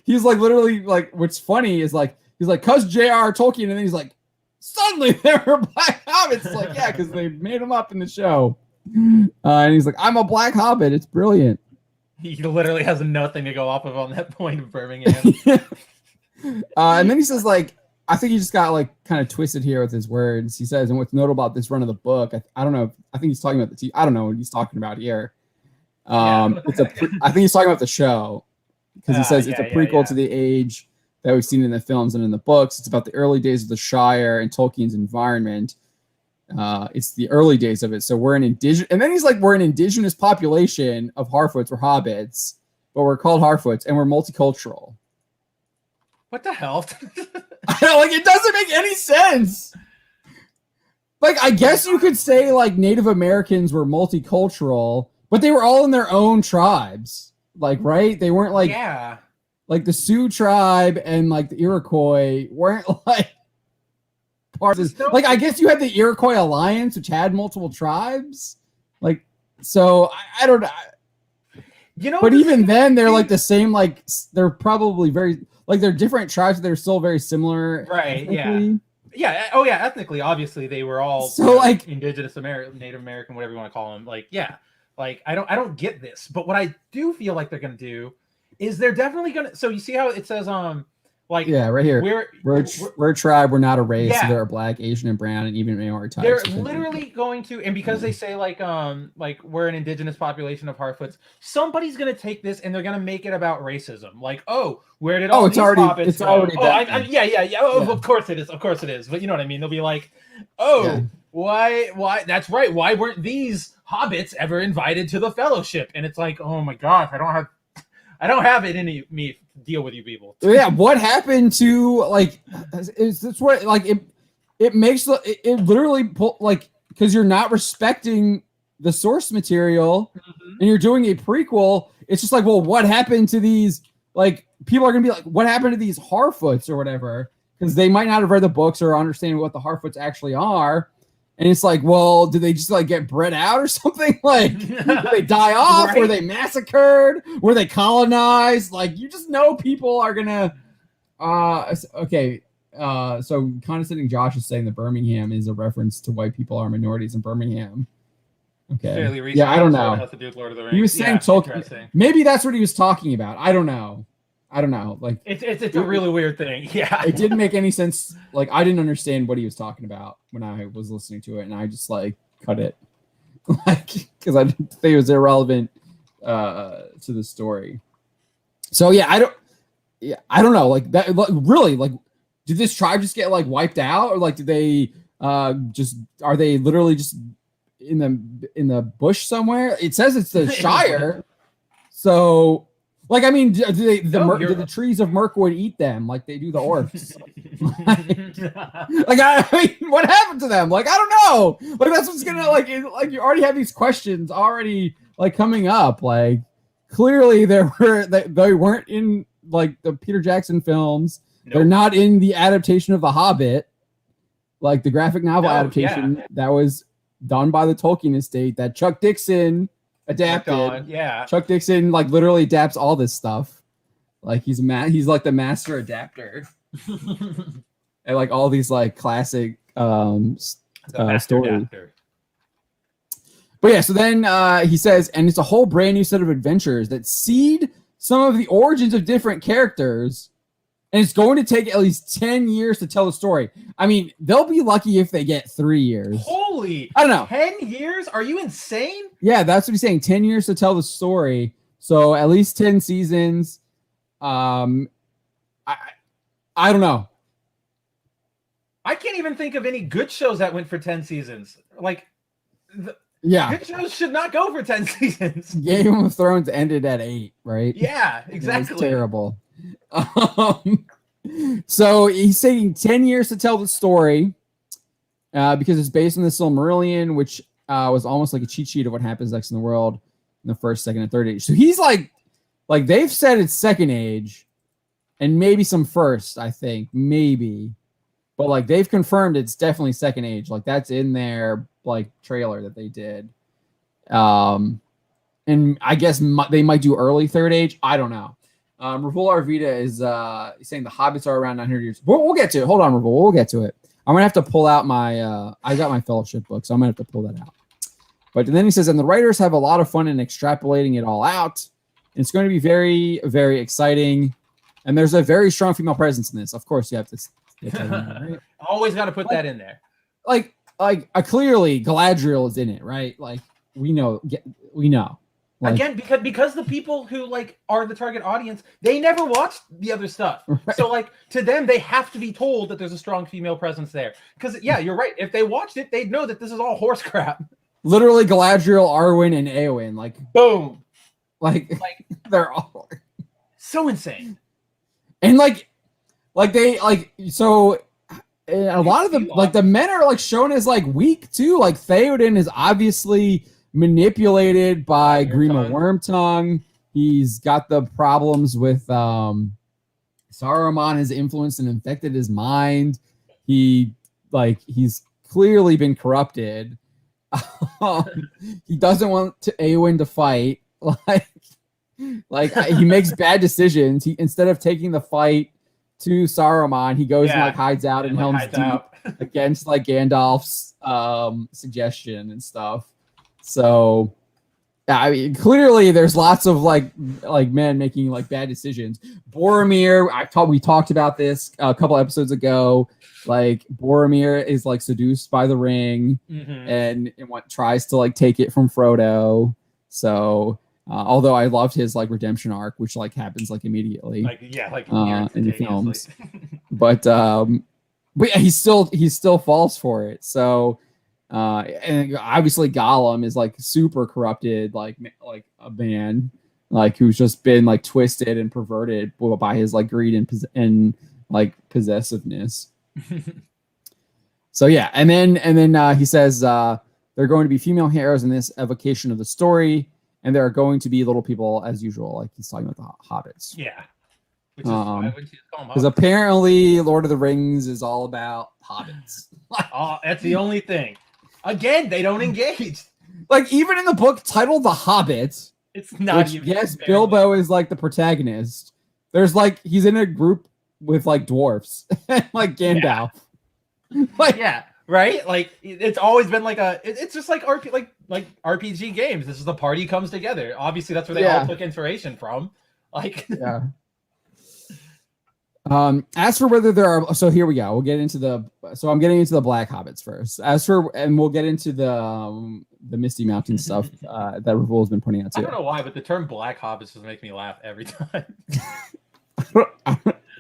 He's like literally like, what's funny is like, he's like, cuz J.R. Tolkien, and then he's like, suddenly there are black hobbits. It's like, yeah, because they made them up in the show. And he's like, I'm a black hobbit. It's brilliant. He literally has nothing to go off of on that point of Birmingham. And then he says, like, I think he just got like kind of twisted here with his words. He says, and what's notable about this run of the book, I don't know. I think he's talking about I don't know what he's talking about here. I think he's talking about the show, because he says it's a prequel to the age that we've seen in the films and in the books. It's about the early days of the Shire and Tolkien's environment. It's the early days of it. So we're an indigenous, and then he's like, we're an indigenous population of Harfoots. We're hobbits, but we're called Harfoots, and we're multicultural. What the hell? I know, like, it doesn't make any sense. Like, I guess you could say like Native Americans were multicultural, but they were all in their own tribes. Like, right? They weren't like, like the Sioux tribe and like the Iroquois weren't like part of this. Like, I guess you had the Iroquois Alliance, which had multiple tribes. Like, so I don't know. But even then, they're like the same. Like, they're probably very like they're different tribes, but they're still very similar. Right? Ethnically. Yeah. Oh yeah. Ethnically, obviously, they were all so like indigenous Native American, whatever you want to call them. Like, yeah. Like, I don't get this, but what I do feel like they're gonna do is they're definitely gonna. So you see how it says Like, yeah, right here. We're a tribe. We're not a race. Yeah. So there are black, Asian, and brown, and even minority types. They're literally going to, and because they say like we're an indigenous population of Harfoots, somebody's gonna take this and they're gonna make it about racism. Like, oh, where did all these hobbits go? Yeah. Oh, of course it is. Of course it is. But you know what I mean? They'll be like, oh, why? That's right. Why weren't these hobbits ever invited to the Fellowship? And it's like, oh my gosh, I don't have it in me to deal with you people. Yeah, what happened to like? Is this what like it makes it literally like because you're not respecting the source material and you're doing a prequel. It's just like, well, what happened to these? Like people are gonna be like, what happened to these Harfoots or whatever? Because they might not have read the books or understand what the Harfoots actually are. And it's like, well, did they just like get bred out or something? Like, did they die off? Right? Were they massacred? Were they colonized? Like, you just know people are gonna. Okay. So condescending Josh is saying that Birmingham is a reference to white people are minorities in Birmingham. Okay. Fairly recent. Yeah, I don't know. Has to do with Lord of the Rings. He was saying Tolkien. Maybe that's what he was talking about. I don't know. Like it's a really weird thing. Yeah. It didn't make any sense. Like I didn't understand what he was talking about when I was listening to it, and I just like cut it, like because I didn't think it was irrelevant to the story. So yeah, I don't know. Like that, like, really, like did this tribe just get like wiped out, or like did they are they literally just in the bush somewhere? It says it's the Shire, so. Like, I mean, do the trees of Mirkwood eat them like they do the orcs? I mean, what happened to them? Like, I don't know. Like, that's what's gonna like you already have these questions already like coming up. Like, clearly they weren't in like the Peter Jackson films. Nope. They're not in the adaptation of The Hobbit, like the graphic novel adaptation that was done by the Tolkien estate that Chuck Dixon adapted. Chuck Dixon like literally adapts all this stuff. Like he's like the master adapter. And like all these like classic stories. Adapter. But yeah, so then he says, and it's a whole brand new set of adventures that seed some of the origins of different characters. And it's going to take at least 10 years to tell the story. I mean, they'll be lucky if they get 3 years. Holy! I don't know. 10 years? Are you insane? Yeah, that's what he's saying. 10 years to tell the story. So at least 10 seasons. I don't know. I can't even think of any good shows that went for 10 seasons. Like, good shows should not go for 10 seasons. Game of Thrones ended at 8, right? Yeah, exactly. It was terrible. So he's saying 10 years to tell the story because it's based on the Silmarillion, which was almost like a cheat sheet of what happens next in the world in the first, second, and third age. So he's like they've said it's second age and maybe some first, I think, maybe. But like they've confirmed it's definitely second age. Like that's in their like trailer that they did. And I guess they might do early third age. I don't know. Ravul Arvita is saying the hobbits are around 900 years. We'll get to it. Hold on, Ravul. We'll get to it. I'm going to have to pull out my I got my fellowship book, so I'm going to have to pull that out. But then he says, and the writers have a lot of fun in extrapolating it all out. It's going to be very, very exciting. And there's a very strong female presence in this. Of course, you have to right? Always got to put that in there. Like clearly Galadriel is in it, right? Like we know. Like, again, because the people who like are the target audience, they never watched the other stuff. Right. So like to them, they have to be told that there's a strong female presence there. Because yeah, you're right. If they watched it, they'd know that this is all horse crap. Literally Galadriel, Arwen, and Eowyn. Like boom. Like they're all so insane. And like they like so a lot of the like the men are like shown as like weak too. Like Theoden is obviously manipulated by Grima Wormtongue. He's got the problems with Saruman has influenced and infected his mind. He's clearly been corrupted. He doesn't want Eowyn to fight. Like he makes bad decisions. He instead of taking the fight to Saruman, he goes and like hides out in Helm's Deep against like Gandalf's suggestion and stuff. So I mean, clearly there's lots of like men making like bad decisions. Boromir, we talked about this a couple episodes ago. Like Boromir is like seduced by the ring, and what tries to like take it from Frodo. So although I loved his like redemption arc, which like happens like immediately, in the films, but yeah, he still falls for it. So. And obviously Gollum is like super corrupted, like a man, like who's just been like twisted and perverted by his like greed and like possessiveness. So yeah, and then he says there are going to be female heroes in this evocation of the story, and there are going to be little people as usual, like he's talking about the hobbits. Yeah. Which is why would you call them because apparently Lord of the Rings is all about hobbits. Oh, that's the only thing. Again, they don't engage. Like even in the book titled The Hobbit, it's not which, yes, Bilbo is like the protagonist. There's like he's in a group with like dwarfs, like Gandalf. Yeah. Like yeah, right? Like it's always been like it's just like RPG games. This is the party comes together. Obviously, that's where they all took inspiration from. Like yeah. As for whether there are, so here we go. We'll get into I'm getting into the Black Hobbits first. And we'll get into the Misty Mountain stuff that Revol has been pointing out too. I don't know why, but the term Black Hobbits just makes me laugh every time.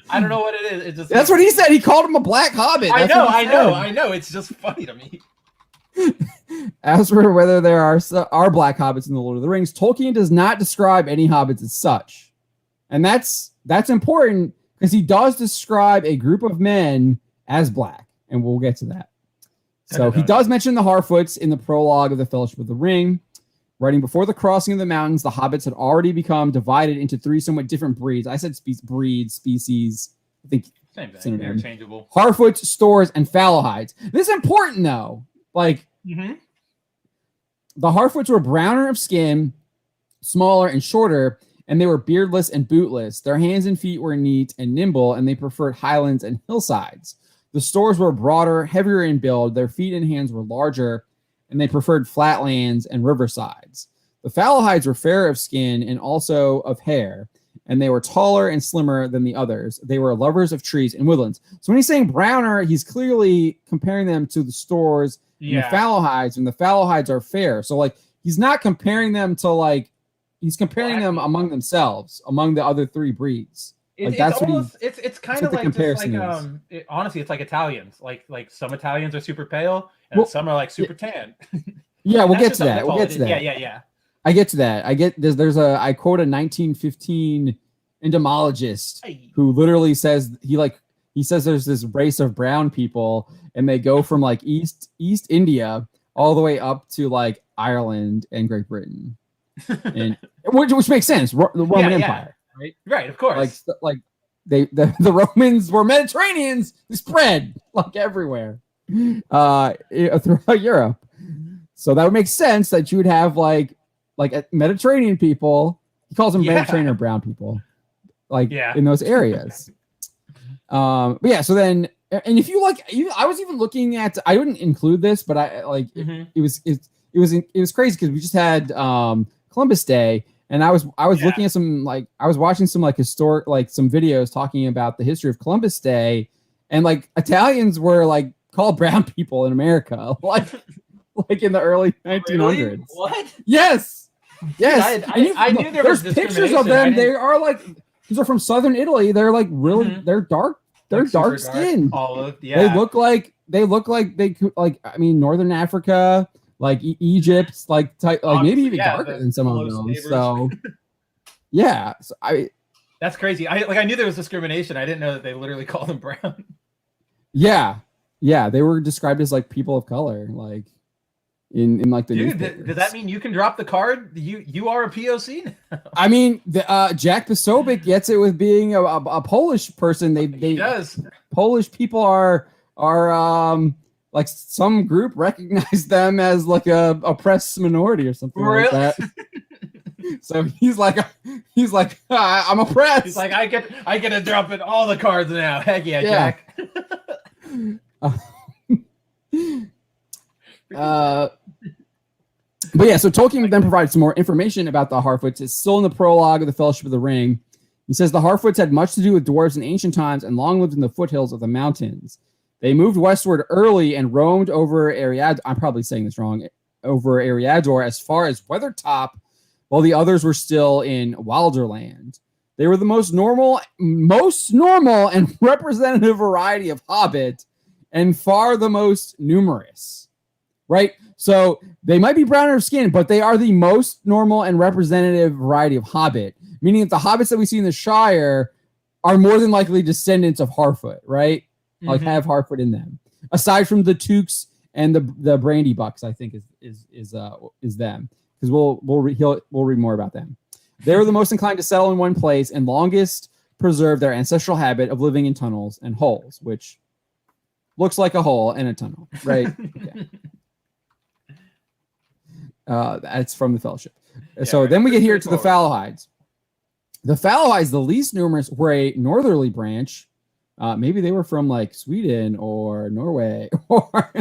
I don't know what it is. It just that's what he said. He called him a Black Hobbit. I know. It's just funny to me. As for whether there are Black Hobbits in the Lord of the Rings, Tolkien does not describe any hobbits as such, and that's important. Because he does describe a group of men as black, and we'll get to that. So he does mention the Harfoots in the prologue of the Fellowship of the Ring. Writing before the crossing of the mountains, the hobbits had already become divided into three somewhat different breeds. I said species. I think same thing. Interchangeable. Harfoots, Stores, and Fallowhides. This is important though. Like the Harfoots were browner of skin, smaller and shorter, and they were beardless and bootless. Their hands and feet were neat and nimble, and they preferred highlands and hillsides. The Stores were broader, heavier in build. Their feet and hands were larger, and they preferred flatlands and riversides. The Fallowhides were fairer of skin and also of hair, and they were taller and slimmer than the others. They were lovers of trees and woodlands. So when he's saying browner, he's clearly comparing them to the Stores and the Fallowhides, and the Fallowhides are fair. So like he's not comparing them to like, he's comparing them among themselves, among the other three breeds. Like it's kind of like honestly, it's like Italians. Like some Italians are super pale, and some are like super tan. Yeah, we'll get to that. Yeah. I get to that. I quote a 1915 entomologist who literally says he says there's this race of brown people, and they go from like East India all the way up to like Ireland and Great Britain. And which makes sense. The Roman Empire, right, of course. Like the Romans were Mediterraneans. They spread like everywhere throughout Europe. So that would make sense that you would have like Mediterranean people. He calls them Mediterranean brown people, in those areas. But yeah. So then, and if you I was even looking at. I wouldn't include this, but I it was crazy because we just had Columbus Day, and I was looking at some I was watching some historic some videos talking about the history of Columbus Day, and Italians were called brown people in America like in the early 1900s. Really? What? Yes. I knew there was pictures of them. They are these are from southern Italy. They're really they're dark. They're dark skinned. Olive. Yeah. They look like they could Northern Africa. Egypt, maybe even darker than some of those. So, yeah. So that's crazy. I knew there was discrimination. I didn't know that they literally called them brown. Yeah, they were described as people of color, in the newspapers. Does that mean you can drop the card? You are a POC now. I mean, Jack Posobiec gets it with being a Polish person. He does. Polish people are some group recognized them as a oppressed minority or something like that. So he's like, I'm oppressed. He's like, I get to drop in all the cards now. Heck yeah. Jack. But yeah, so Tolkien then provides some more information about the Harfoots. It's still in the prologue of the Fellowship of the Ring. He says the Harfoots had much to do with dwarves in ancient times and long lived in the foothills of the mountains. They moved westward early and roamed over Eriad. I'm probably saying this wrong. Over Eriador as far as Weathertop, while the others were still in Wilderland. They were the most normal and representative variety of hobbit, and far the most numerous. Right? So they might be browner of skin, but they are the most normal and representative variety of hobbit, meaning that the hobbits that we see in the Shire are more than likely descendants of Harfoot, right? Like have Harfoot in them. Aside from the Tooks and the Brandy Bucks, I think is them, because we'll read more about them. They were the most inclined to settle in one place and longest preserve their ancestral habit of living in tunnels and holes, which looks like a hole and a tunnel, right? Okay. That's from the Fellowship. Yeah, so then we get here to the Fallowhides. The Fallowhides, the least numerous, were a northerly branch. Maybe they were from like Sweden or Norway, or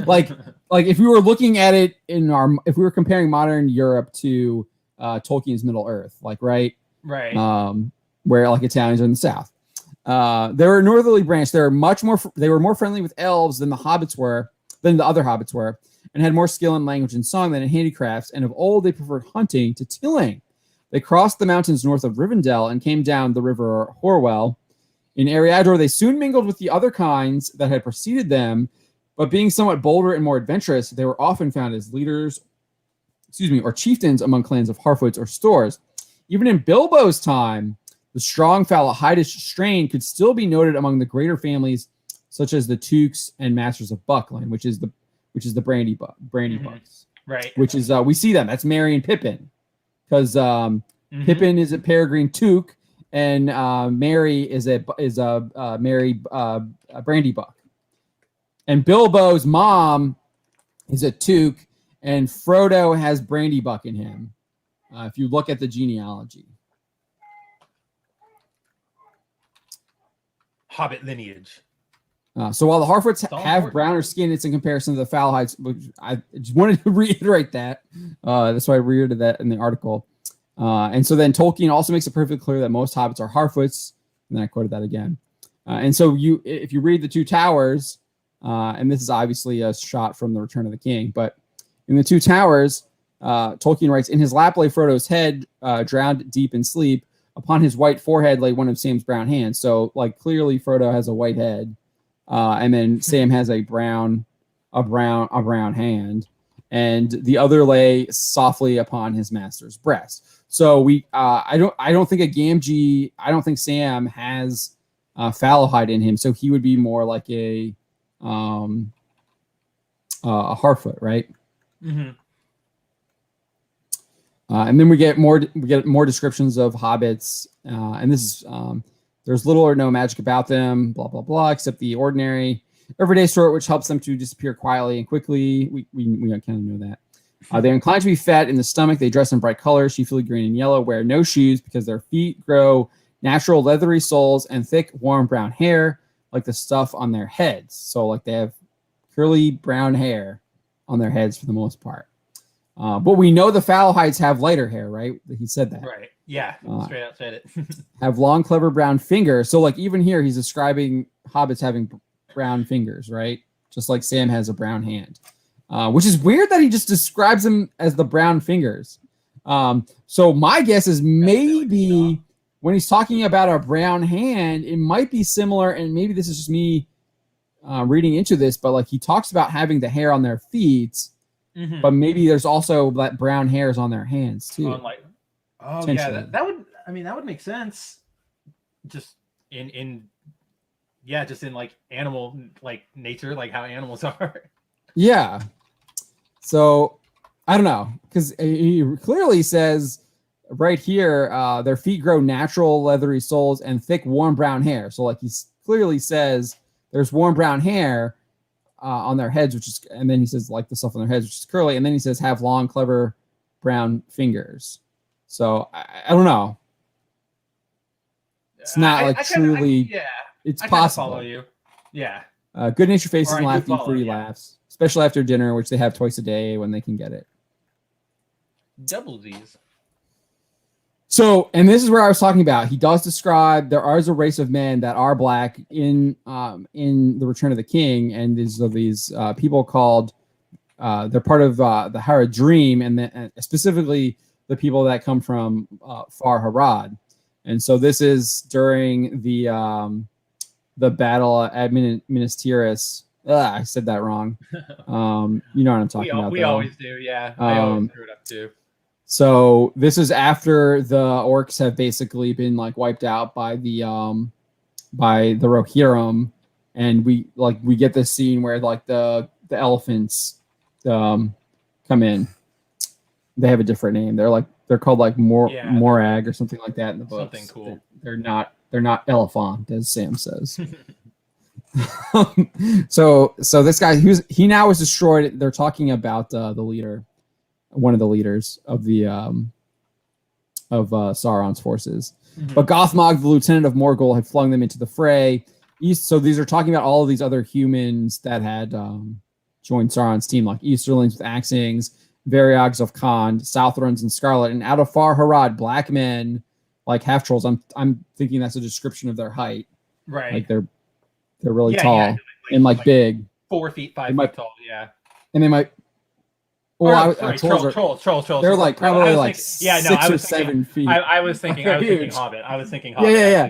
like if we were looking at it if we were comparing modern Europe to Tolkien's Middle Earth, like right, where like Italians are in the south. They were a northerly branch. They were more friendly with elves than the other hobbits were, and had more skill in language and song than in handicrafts. And of old, they preferred hunting to tilling. They crossed the mountains north of Rivendell and came down the river Horwell. In Eriador, they soon mingled with the other kinds that had preceded them, but being somewhat bolder and more adventurous, they were often found as leaders, or chieftains among clans of Harfoots or Stores. Even in Bilbo's time, the strong Fallowhidish strain could still be noted among the greater families, such as the Tooks and Masters of Buckland, which is the Brandy Bucks, right? Which is we see them. That's Merry and Pippin, because Pippin is a Peregrine Took, and Merry is a Brandy Buck, and Bilbo's mom is a Took, and Frodo has Brandy Buck in him. If you look at the genealogy, Hobbit lineage. So while the Harfoots have browner skin, it's in comparison to the Fallowhides. I just wanted to reiterate that. That's why I reiterated that in the article. And so then Tolkien also makes it perfectly clear that most hobbits are Harfoots, and then I quoted that again. And so if you read The Two Towers, and this is obviously a shot from The Return of the King, but in The Two Towers, Tolkien writes, "In his lap lay Frodo's head, drowned deep in sleep. Upon his white forehead lay one of Sam's brown hands." So like clearly Frodo has a white head, and then Sam has a brown hand, and the other lay softly upon his master's breast. So I don't think I don't think Sam has Fallowhide in him, so he would be more like a Harfoot, right? And then we get more descriptions of hobbits, and this is there's little or no magic about them, blah blah blah, except the ordinary everyday sort, which helps them to disappear quietly and quickly. We kind of know that. They're inclined to be fat in the stomach. They dress in bright colors, chiefly green and yellow, wear no shoes because their feet grow natural leathery soles and thick, warm brown hair, like the stuff on their heads. So like they have curly brown hair on their heads for the most part. But we know the Fallowhides have lighter hair, right? He said that. Right. Yeah. Straight out said it. Have long, clever brown fingers. So like even here, he's describing hobbits having brown fingers, right? Just like Sam has a brown hand. Which is weird that he just describes them as the brown fingers. So my guess is maybe when he's talking about a brown hand, it might be similar, and maybe this is just me reading into this, but like he talks about having the hair on their feet, but maybe there's also that brown hairs on their hands too. That would make sense. Just in like animal, like nature, like how animals are. Yeah. So I don't know, because he clearly says right here, their feet grow natural leathery soles and thick, warm brown hair. So like he clearly says there's warm brown hair on their heads, and then he says like the stuff on their heads, which is curly, and then he says have long, clever brown fingers. So I don't know. It's not truly. It's possible. Follow you. Yeah. Good natured faces and laughing, fruity laughs, especially after dinner, which they have twice a day when they can get it. Double Z's. So, and this is where I was talking about. He does describe there is a race of men that are black in the Return of the King, and these people called they're part of the Haradrim, and specifically the people that come from Far Harad. And so this is during the battle at Minas Tirith. I said that wrong. You know what I'm talking about. We though. Always do, yeah. I always screw it up too. So this is after the orcs have basically been like wiped out by the Rohirrim, and we get this scene where like the elephants come in. They have a different name. They're called like Morag or something like that in the book. Something cool. They're not elephant, as Sam says. So this guy he now is destroyed. They're talking about the leader, one of the leaders of the Sauron's forces. Mm-hmm. But Gothmog, the lieutenant of Morgul, had flung them into the fray. So these are talking about all of these other humans that had joined Sauron's team, like Easterlings with Axings, Variogs of Khan, Southrons and Scarlet, and out of Far Harad, black men, like half trolls. I'm thinking that's a description of their height. Right. Like they're really tall and like big. 4 feet, 5 feet tall. Yeah. And they might. Well, trolls. They're like probably like 6 or 7 feet. I was thinking Hobbit. I was thinking Hobbit. Yeah.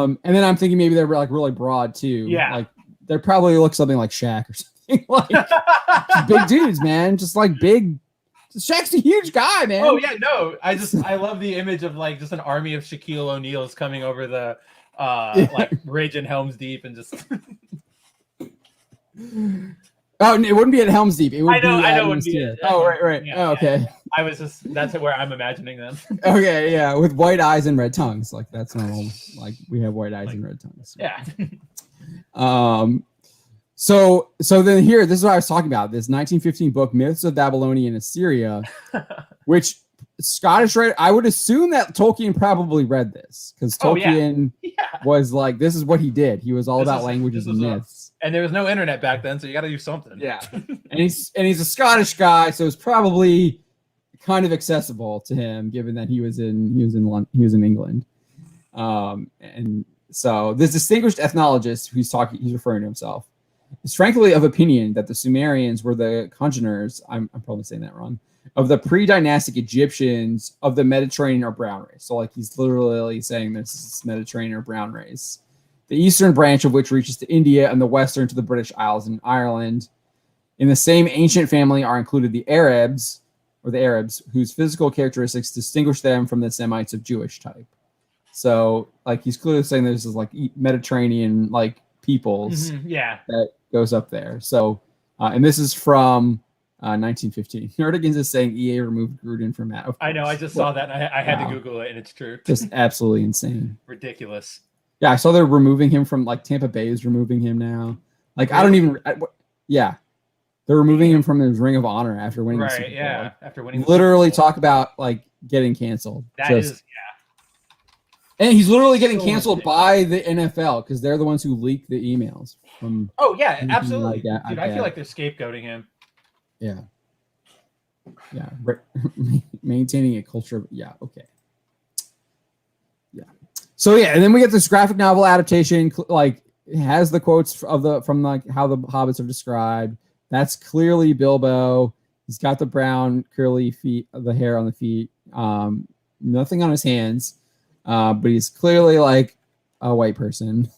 And then I'm thinking maybe they're like really broad too. Yeah. Like they probably look something like Shaq or something. Like big dudes, man. Just like big. Shaq's a huge guy, man. Oh yeah, no. I love the image of like just an army of Shaquille O'Neals coming over the like ridge in Helm's Deep and just. Oh, it wouldn't be at Helm's Deep. It would I know it would be. Oh, right. Yeah, okay. I was that's where I'm imagining them. Okay, yeah, with white eyes and red tongues. Like that's normal. Like we have white eyes and red tongues. Yeah. So then here, this is what I was talking about. This 1915 book, Myths of Babylonian Assyria, which Scottish writer, I would assume that Tolkien probably read this because Tolkien was like, this is what he did. He was all about languages and myths. And there was no internet back then, so you got to do something. Yeah, and he's a Scottish guy, so it's probably kind of accessible to him, given that he was in England. And so this distinguished ethnologist, he's referring to himself, is frankly of opinion that the Sumerians were the congeners. I'm probably saying that wrong. Of the pre-dynastic Egyptians of the Mediterranean or brown race. So like he's literally saying this is Mediterranean or brown race. The eastern branch of which reaches to India and the western to the British Isles and Ireland. In the same ancient family are included the Arabs, whose physical characteristics distinguish them from the Semites of Jewish type. So like he's clearly saying this is like Mediterranean like peoples that goes up there. So and this is from 1915. Nerdigans is saying EA removed Gruden from that. I know. I just saw that. And I had to Google it, and it's true. Just absolutely insane. Ridiculous. Yeah, I saw they're removing him from like Tampa Bay is removing him now. Like really? I don't even. They're removing him from his Ring of Honor after winning. Right. The Super Bowl. Yeah. After winning. Literally talk about like getting canceled. And he's literally getting canceled by the NFL because they're the ones who leak the emails from. Oh yeah, absolutely. Like Dude, I feel like they're scapegoating him. Yeah. Yeah. Maintaining a culture. Yeah. Okay. Yeah. So yeah, and then we get this graphic novel adaptation. Like it has the quotes from like how the hobbits are described. That's clearly Bilbo. He's got the brown curly feet, the hair on the feet. Nothing on his hands. But he's clearly like a white person,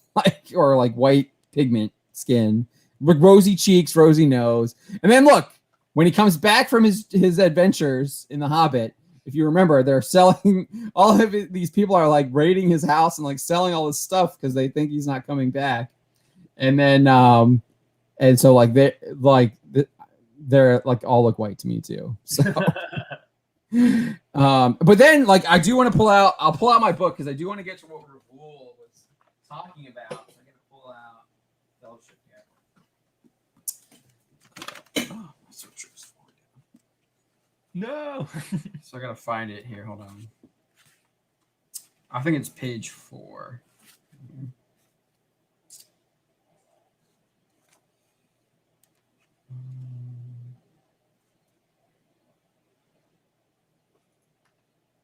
or like white pigment skin, with rosy cheeks, rosy nose. And then look, when he comes back from his adventures in The Hobbit, if you remember, they're selling all of these people are like raiding his house and like selling all this stuff because they think he's not coming back. And then and so like they're like all look white to me too. So but then like I'll pull out my book because I do want to get to what Rahul was talking about. So I'm gonna pull out Fellowship here. Oh, my switcher is falling down. No. So I gotta find it here. Hold on. I think it's page 4.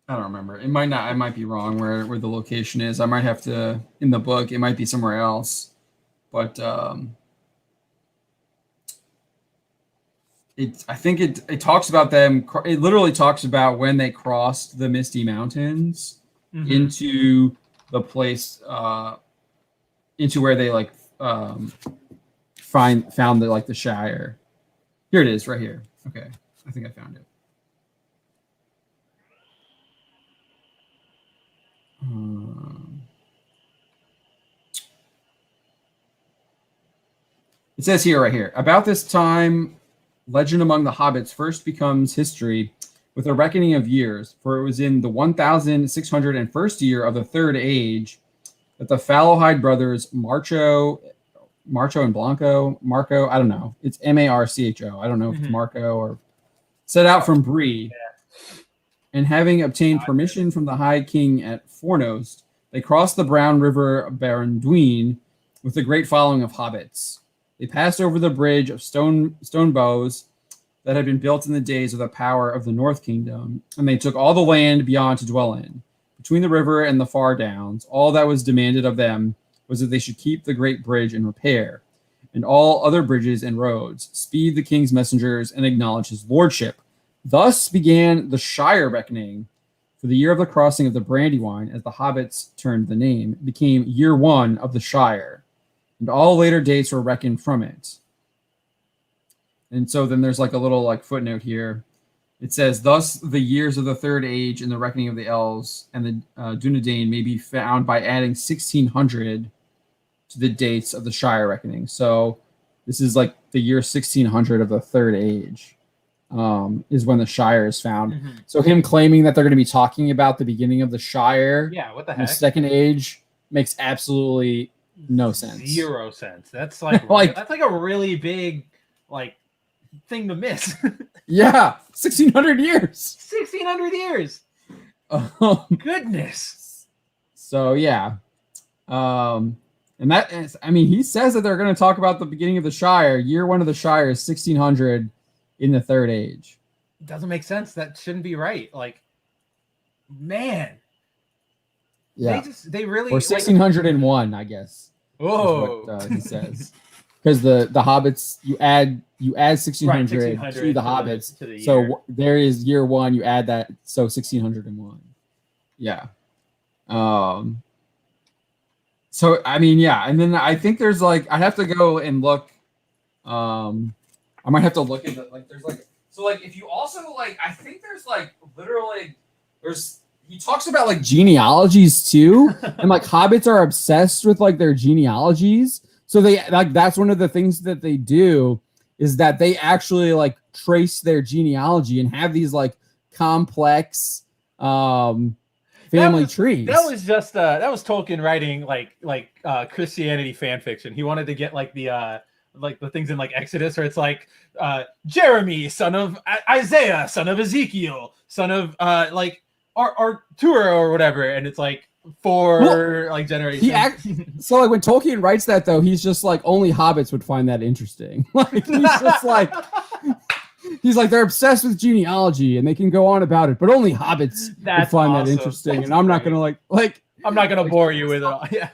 I don't remember. It might not. I might be wrong where the location is. I might have to in the book. It might be somewhere else, but I think it talks about them. It literally talks about when they crossed the Misty Mountains into the place, into where they like found the like the Shire. Here it is, right here. Okay, I think I found it. It says here, right here, about this time, legend among the hobbits first becomes history with a reckoning of years, for it was in the 1601st year of the Third Age that the Fallowhide brothers Marco and Marco, I don't know. It's Marcho. I don't know if it's Marco or set out from Bree. Yeah. And having obtained permission from the High King at Fornost, they crossed the Brown River Barandween with a great following of hobbits. They passed over the bridge of stone bows that had been built in the days of the power of the North Kingdom, and they took all the land beyond to dwell in. Between the river and the far downs, all that was demanded of them was that they should keep the great bridge in repair, and all other bridges and roads, speed the king's messengers, and acknowledge his lordship. Thus began the Shire reckoning. For the year of the crossing of the Brandywine, as the hobbits turned the name, became year 1 of the Shire, and all later dates were reckoned from it. And so then there's like a little like footnote here. It says, thus the years of the Third Age in the reckoning of the elves and the Dunedain may be found by adding 1600 to the dates of the Shire reckoning. So this is like the year 1600 of the Third Age is when the Shire is found. So him claiming that they're going to be talking about the beginning of the Shire, what the heck? The Second Age makes absolutely no sense. 0 sense. That's like, that's like a really big like thing to miss. Yeah, 1600 years. 1600 years. Goodness. So yeah, and that is, I mean, he says that they're going to talk about the beginning of the Shire. Year 1 of the Shire is 1600 in the Third Age. It doesn't make sense. That shouldn't be right. Like, man. Yeah, they really, or 1601, I guess. Oh, what, he says, because the hobbits you add 1600 to the hobbits, to the so there is year 1. You add that, so 1601. Yeah. So I mean, yeah, and then I think there's like I have to go and look. I might have to look at the, like there's like so like if you also like I think there's like literally there's. He talks about like genealogies too, and like hobbits are obsessed with like their genealogies. So they like that's one of the things that they do is that they actually like trace their genealogy and have these like complex family trees. That was just that was Tolkien writing like Christianity fan fiction. He wanted to get like the things in like Exodus, where it's like Jeremy, son of Isaiah, son of Ezekiel, son of like Arturo or whatever, and it's like 4 like generations. So like when Tolkien writes that though, he's just like only hobbits would find that interesting. Like he's just like he's like they're obsessed with genealogy and they can go on about it, but only hobbits would find that interesting. And I'm not gonna like I'm not gonna bore you with it. Yeah.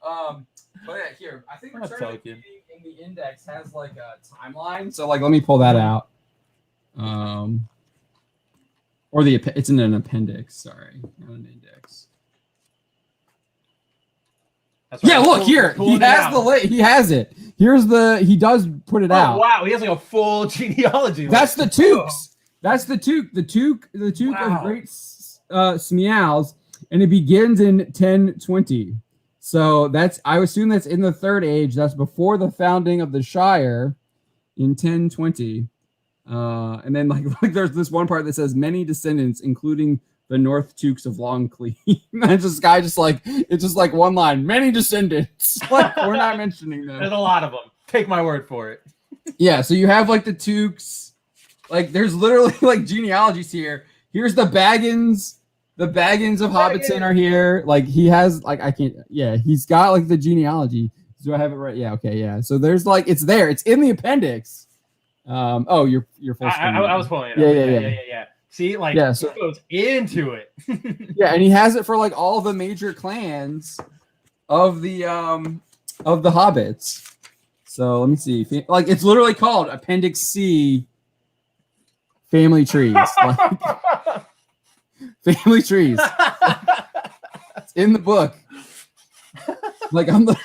But yeah, here I think Return of the King in the index has like a timeline. So like let me pull that out. Or it's in an appendix. Sorry, not an index. Yeah, look here. He has he has it. Here's he does put it out. Wow, he has like a full genealogy. That's the Tukes. That's the Tuke. The Tuke of Great Smeals, and it begins in 1020. So I assume that's in the Third Age. That's before the founding of the Shire in 1020. And then like there's this one part that says many descendants, including the North Tukes of Longcleave. And this guy just like it's just like one line, many descendants. Like we're not mentioning them. There's a lot of them. Take my word for it. Yeah, so you have like the Tukes, like there's literally like genealogies here. Here's the Baggins. The Baggins of Hobbiton are here. Like he has like he's got like the genealogy. Do I have it right? Yeah, okay, yeah. So there's like it's there. It's in the appendix. You're full screen. I was pulling it up. Yeah. See, like Yeah, so it goes into it. yeah, and he has it for like all the major clans of the hobbits. So let me see. Like it's literally called Appendix C Family Trees. Like, family trees. It's in the book. Like I'm the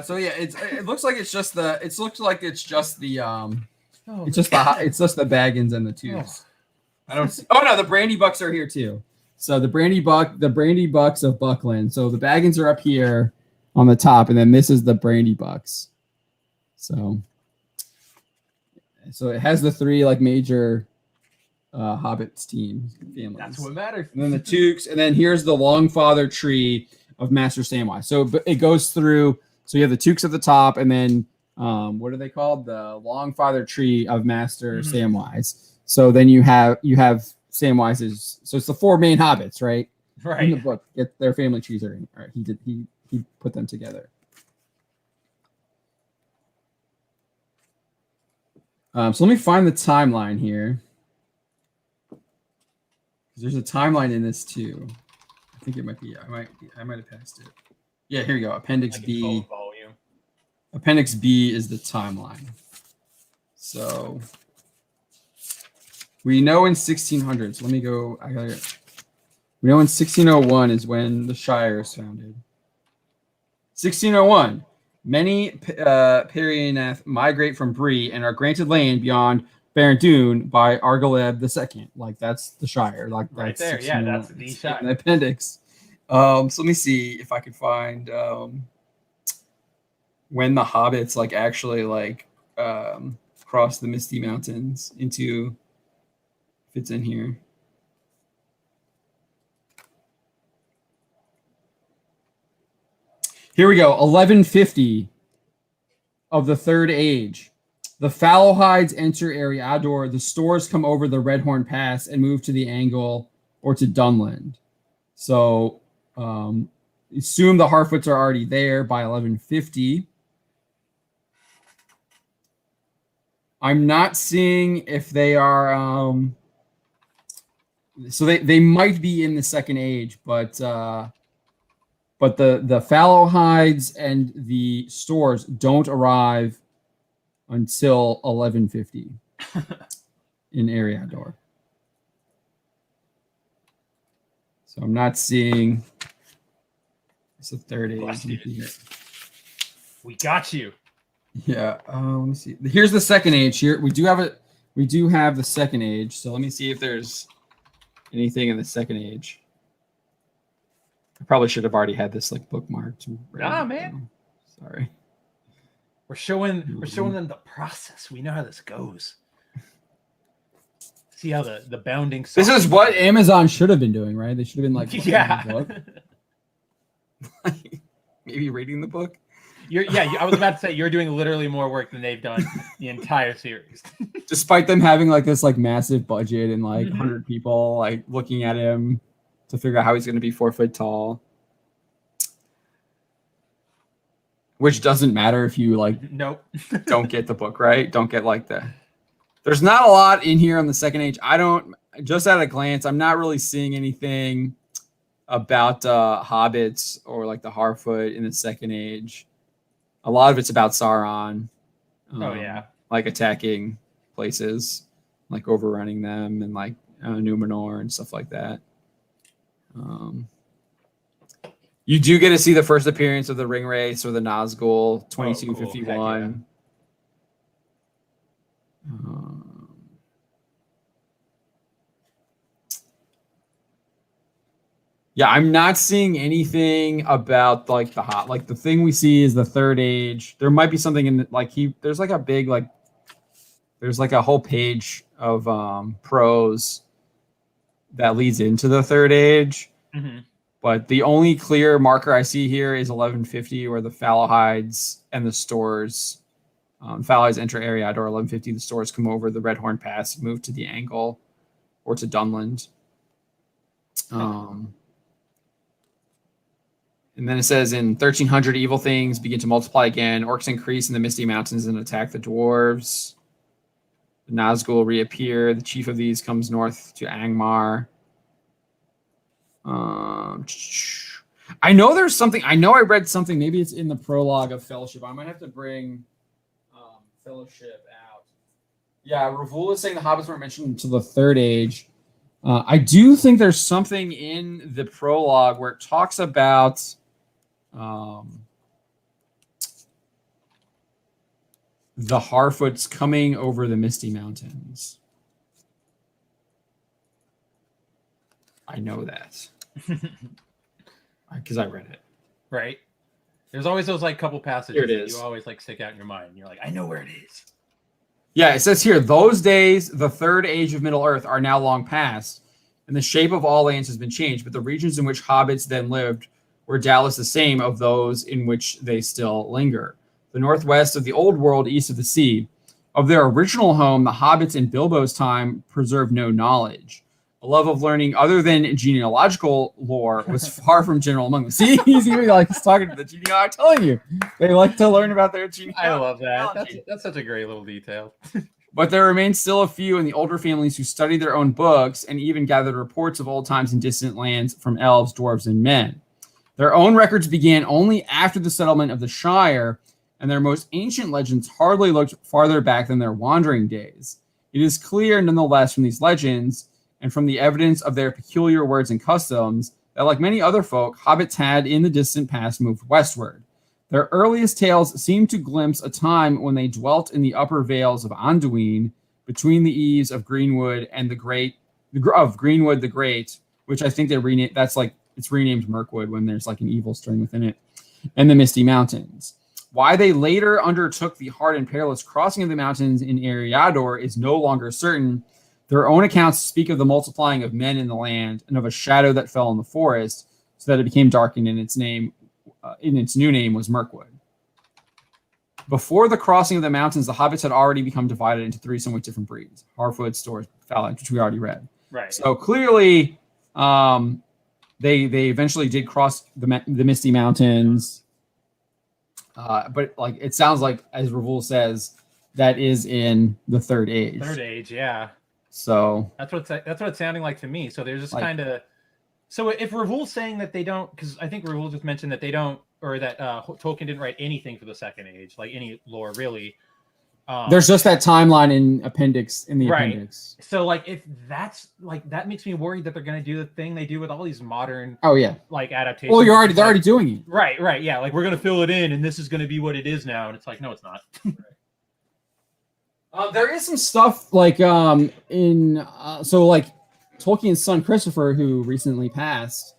so yeah, it looks like it's just the it's just the Baggins and the Tubes. I don't see. Oh no, the Brandy Bucks are here too. So the Brandy Bucks of Buckland. So the Baggins are up here on the top, and then this is the Brandy Bucks. So it has the three like major Hobbits teams families. That's what matters. And then the Tukes, and then here's the Longfather tree of Master Samwise. So it goes through. So you have the Tukes at the top, and then what are they called? The Longfather tree of Master Samwise. So then you have Samwise's. So it's the four main hobbits, right? Right. In the book, their family trees are in. All right, he put them together. So let me find the timeline here. There's a timeline in this too. I think it might be. I might have passed it. Yeah, here we go. Appendix B. Volume. Appendix B is the timeline. So we know in 1600s. Let me go. We know in 1601 is when the Shire is founded. 1601. Many Perianath migrate from Bree and are granted land beyond Barandun by Argaleb II. Like that's the Shire. Like right there. Yeah, that's the Shire. The appendix. So let me see if I can find when the hobbits like actually like cross the Misty Mountains into. If it's in here. Here we go. 1150 of the Third Age. The Fallowhides enter Eriador. The Stores come over the Redhorn Pass and move to the Angle or to Dunland. So assume the Harfoots are already there by 1150. I'm not seeing if they are... so they might be in the Second Age, but the Fallowhides and the Stores don't arrive until 1150 in Eriador. So I'm not seeing. It's the Third Age. We got you. Yeah. Let me see. Here's the Second Age. Here we do have it. We do have the Second Age. So let me see if there's anything in the Second Age. I probably should have already had this like bookmarked. Nah, man. Sorry. We're showing them the process. We know how this goes. See how the bounding. This is what Amazon should have been doing, right? They should have been like, yeah. Maybe reading the book. I was about to say you're doing literally more work than they've done the entire series. Despite them having like this like massive budget and like 100 people like looking at him to figure out how he's going to be 4 foot tall. Which doesn't matter if you like don't get the book, right? Don't get like that. There's not a lot in here on the Second Age. I don't, just at a glance, I'm not really seeing anything about hobbits or like the Harfoot in the Second Age. A lot of it's about Sauron. Like attacking places, like overrunning them and like Numenor and stuff like that. You do get to see the first appearance of the Ringwraiths or the Nazgul, 2251. Yeah, I'm not seeing anything about like the thing we see is the Third Age. There might be something in there's like a big there's like a whole page of prose that leads into the Third Age. Mm-hmm. But the only clear marker I see here is 1150, where the Fallowhides and the Stores, Fallowhides enter Eriador. 1150, the Stores come over the Redhorn Pass, move to the Angle or to Dunland. And then it says in 1300, evil things begin to multiply again. Orcs increase in the Misty Mountains and attack the dwarves. The Nazgul reappear. The chief of these comes north to Angmar. I know there's something. I know I read something. Maybe it's in the prologue of Fellowship. I might have to bring Fellowship out. Yeah, Ravul is saying the hobbits weren't mentioned until the Third Age. I do think there's something in the prologue where it talks about the Harfoots coming over the Misty Mountains. I know that because I read it. Right. There's always those like couple passages Here it that is. you always like stick out in your mind. You're like, I know where it is. Yeah, it says here, those days, the Third Age of Middle Earth, are now long past, and the shape of all lands has been changed, but the regions in which hobbits then lived were doubtless the same of those in which they still linger. The northwest of the old world, east of the sea. Of their original home, the hobbits in Bilbo's time preserved no knowledge. A love of learning other than genealogical lore was far from general among them. See, he's even like he's talking to the genealogy. I'm telling you, they like to learn about their genealogy. I love that. That's such a great little detail. But there remain still a few in the older families who studied their own books and even gathered reports of old times in distant lands from elves, dwarves, and men. Their own records began only after the settlement of the Shire, and their most ancient legends hardly looked farther back than their wandering days. It is clear, nonetheless, from these legends and from the evidence of their peculiar words and customs that, like many other folk, hobbits had in the distant past moved westward. Their earliest tales seem to glimpse a time when they dwelt in the upper vales of Anduin, between the eaves of Greenwood and Greenwood the Great, which I think they renamed. That's like it's renamed Mirkwood when there's like an evil string within it, and the Misty Mountains. Why they later undertook the hard and perilous crossing of the mountains in Eriador is no longer certain. Their own accounts speak of the multiplying of men in the land and of a shadow that fell in the forest, so that it became darkened, and its name, in its new name, was Mirkwood. Before the crossing of the mountains, the hobbits had already become divided into three somewhat different breeds: Harfoot, Stores, Phalanx, which we already read. Right. So clearly, they eventually did cross the Misty Mountains. But like it sounds like, as Ravul says, that is in the Third Age. Third Age, yeah. So that's what it's sounding like to me. So there's just like, kind of. So if Ravul's saying that they don't, because I think Ravul just mentioned that they don't, or that Tolkien didn't write anything for the Second Age, like any lore really. There's just that timeline in appendix. So like if that's like that makes me worried that they're going to do the thing they do with all these modern like adaptations. Well, they're already doing it. Right. Yeah, like we're going to fill it in and this is going to be what it is now, and it's like no, it's not. There is some stuff like so like Tolkien's son Christopher, who recently passed,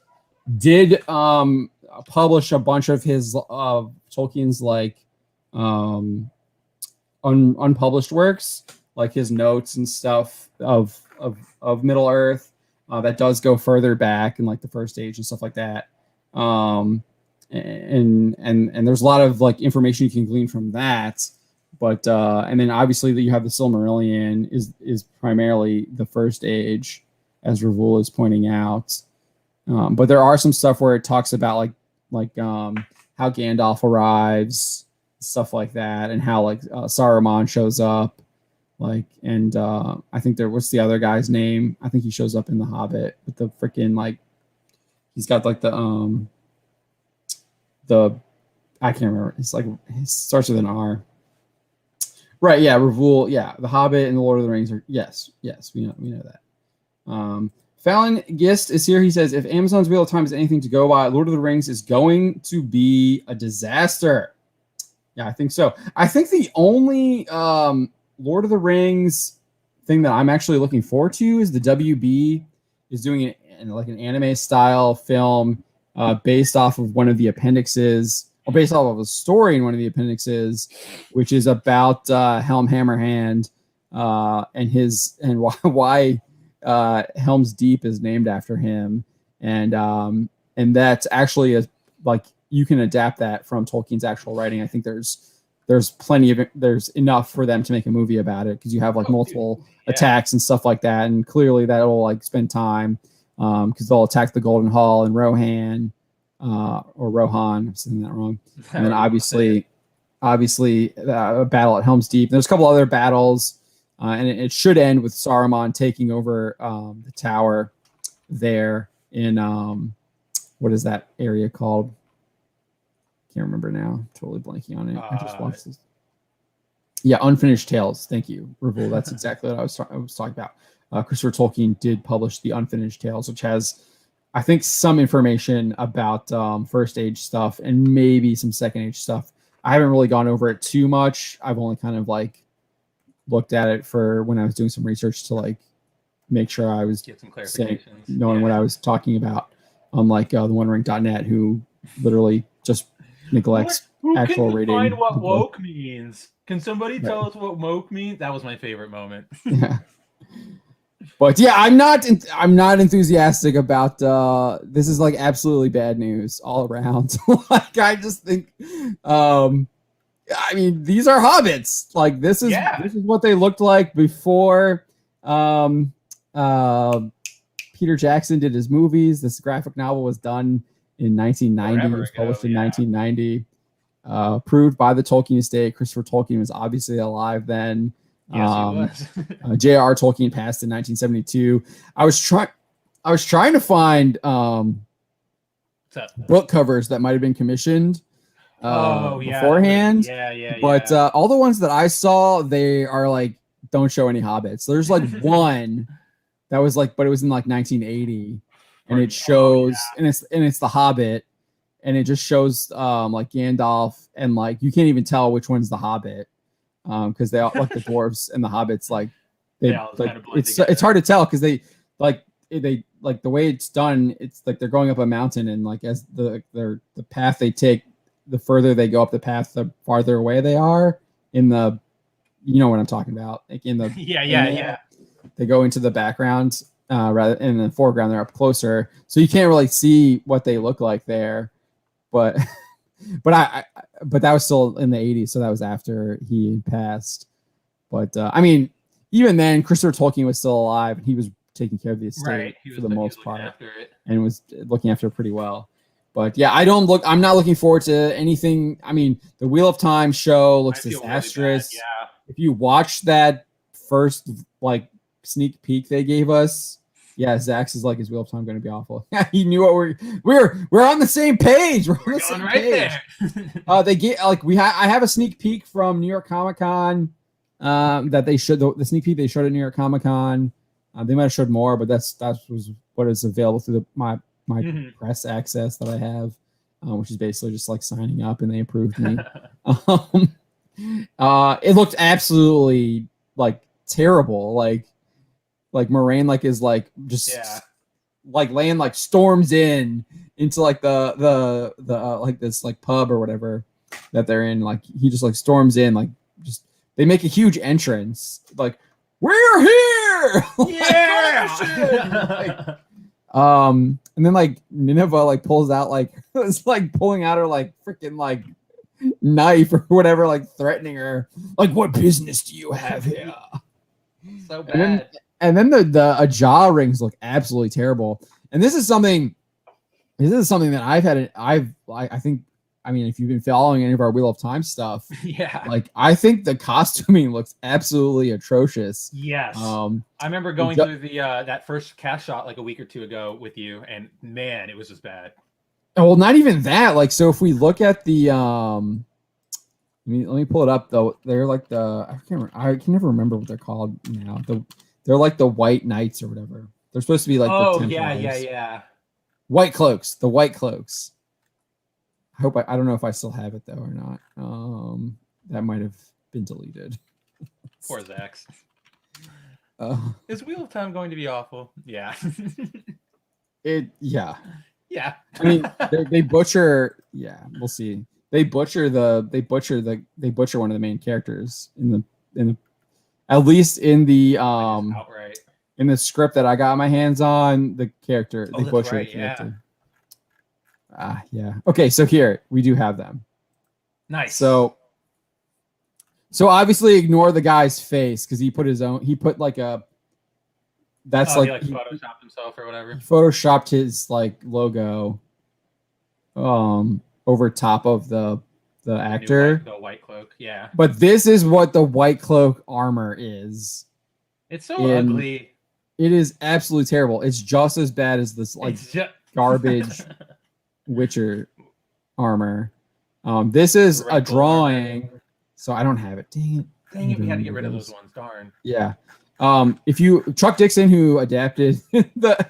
did publish a bunch of his Tolkien's like unpublished works, like his notes and stuff of Middle Earth that does go further back in like the First Age and stuff like that. And there's a lot of like information you can glean from that. But and then obviously that you have the Silmarillion is primarily the First Age, as Ravul is pointing out. But there are some stuff where it talks about like how Gandalf arrives, stuff like that, and how like Saruman shows up, like, and I think what's the other guy's name? I think he shows up in The Hobbit with the freaking like he's got like the I can't remember. It's like it starts with an R. Right, yeah, Ravul, yeah, The Hobbit and The Lord of the Rings are yes, we know that. Fallon Gist is here. He says, if Amazon's Wheel of Time is anything to go by, Lord of the Rings is going to be a disaster. Yeah, I think so. I think the only Lord of the Rings thing that I'm actually looking forward to is the WB is doing like an anime style film based off of one of the appendixes, or based off of a story in one of the appendixes, which is about Helm Hammerhand and why Helm's Deep is named after him, and that's actually like you can adapt that from Tolkien's actual writing. I think there's plenty of there's enough for them to make a movie about it, because you have like multiple attacks and stuff like that, and clearly that'll like spend time because they'll attack the Golden Hall and Rohan or Rohan. I'm saying that wrong. And then obviously a battle at Helm's Deep. There's a couple other battles and it should end with Saruman taking over the tower there in what is that area called? Can't remember now. Totally blanking on it. I just watched this. Yeah, Unfinished Tales. Thank you, Revul. That's exactly what I was talking about. Christopher Tolkien did publish the Unfinished Tales, which has, I think, some information about First Age stuff and maybe some Second Age stuff. I haven't really gone over it too much. I've only kind of like looked at it for when I was doing some research to like make sure I was get some clarifications, knowing what I was talking about. Unlike the OneRing.net, who literally just neglects actual reading. Who can define what woke means? Can somebody tell us what woke means? That was my favorite moment. Yeah. But yeah, I'm not enthusiastic about this. Is like absolutely bad news all around. Like I just think I mean, these are hobbits. Like this is what they looked like before Peter Jackson did his movies. This graphic novel was done in 1990. It was published in 1990. Approved by the Tolkien estate. Christopher Tolkien was obviously alive then. Yes, he was. J.R. Tolkien passed in 1972. I was trying to find book covers that might have been commissioned beforehand. But all the ones that I saw, they are like don't show any hobbits. There's like one that was like, but it was in like 1980, and it shows, and it's the Hobbit, and it just shows like Gandalf, and like you can't even tell which one's the Hobbit, because they all like the dwarves and the hobbits like it's hard to tell because they like the way it's done. It's like they're going up a mountain, and like as the path they take, the further they go up the path, the farther away they are in the, you know what I'm talking about, like in the they go into the background rather in the foreground. They're up closer, so you can't really see what they look like there. But but that was still in the 80s, so that was after he had passed. But I mean, even then, Christopher Tolkien was still alive, and he was taking care of the estate for the most part, and was looking after it pretty well. But yeah, I'm not looking forward to anything. I mean, the Wheel of Time show looks disastrous. Really bad, if you watch that first like sneak peek they gave us, Zach's is like, his Wheel of Time going to be awful. He knew what we're on the same page. We're on the same page. There. They get like I have a sneak peek from New York Comic Con that they showed the sneak peek they showed at New York Comic Con. They might have showed more, but that was what is available through my press access that I have, which is basically just like signing up, and they approved me. It looked absolutely like terrible. Like Moraine like is like just like laying like storms into like the like this like pub or whatever that they're in. Like he just like storms in, like just they make a huge entrance like, we're here. And then like Nineveh like pulls out like it's like pulling out her like freaking like knife or whatever, like threatening her, like, what business do you have here? So bad. And then the Ajah rings look absolutely terrible. And this is something that I think, I mean, if you've been following any of our Wheel of Time stuff, like I think the costuming looks absolutely atrocious. Yes. I remember going through that first cast shot like a week or two ago with you, and man, it was just bad. Well, not even that. Like, so if we look at the let me pull it up though. They're like I can never remember what they're called now. They're like the White Knights or whatever. They're supposed to be like the Templars. White Cloaks. The White Cloaks. I don't know if I still have it though or not. That might have been deleted. Poor Zax. Is Wheel of Time going to be awful? Yeah. Yeah. I mean, they butcher. Yeah, we'll see. They butcher one of the main characters in the at least in the outright. In the script that I got my hands on, the character they butcher the character. Yeah. Okay, so here we do have them. Nice. So obviously ignore the guy's face because he put like a. That's he photoshopped himself or whatever. He photoshopped his like logo, over top of the actor. The White Cloak, yeah. But this is what the White Cloak armor is. It's so ugly. It is absolutely terrible. It's just as bad as this like garbage Witcher armor. This is a drawing, so I don't have it. Dang it! Dang it! We had to get rid of those ones. Darn. Yeah. If you Chuck Dixon, who adapted the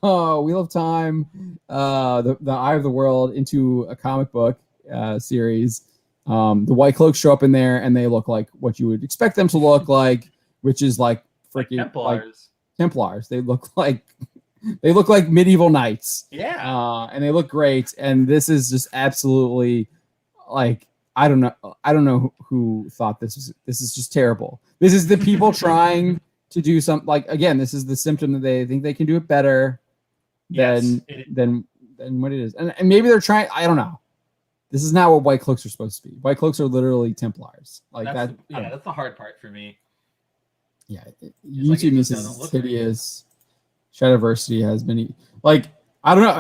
Wheel of Time, the Eye of the World into a comic book series. The White Cloaks show up in there, and they look like what you would expect them to look like, which is like freaking Templars. Templars. They look like medieval knights. Yeah. And they look great. And this is just absolutely like I don't know who thought this is just terrible. This is the people trying to do something like, again, this is the symptom that they think they can do it better than what it is. And maybe they're trying, I don't know. This is not what White Cloaks are supposed to be. White Cloaks are literally Templars. Like that's the hard part for me. Yeah, YouTube means it's hideous. Shadiversity has been like I don't know.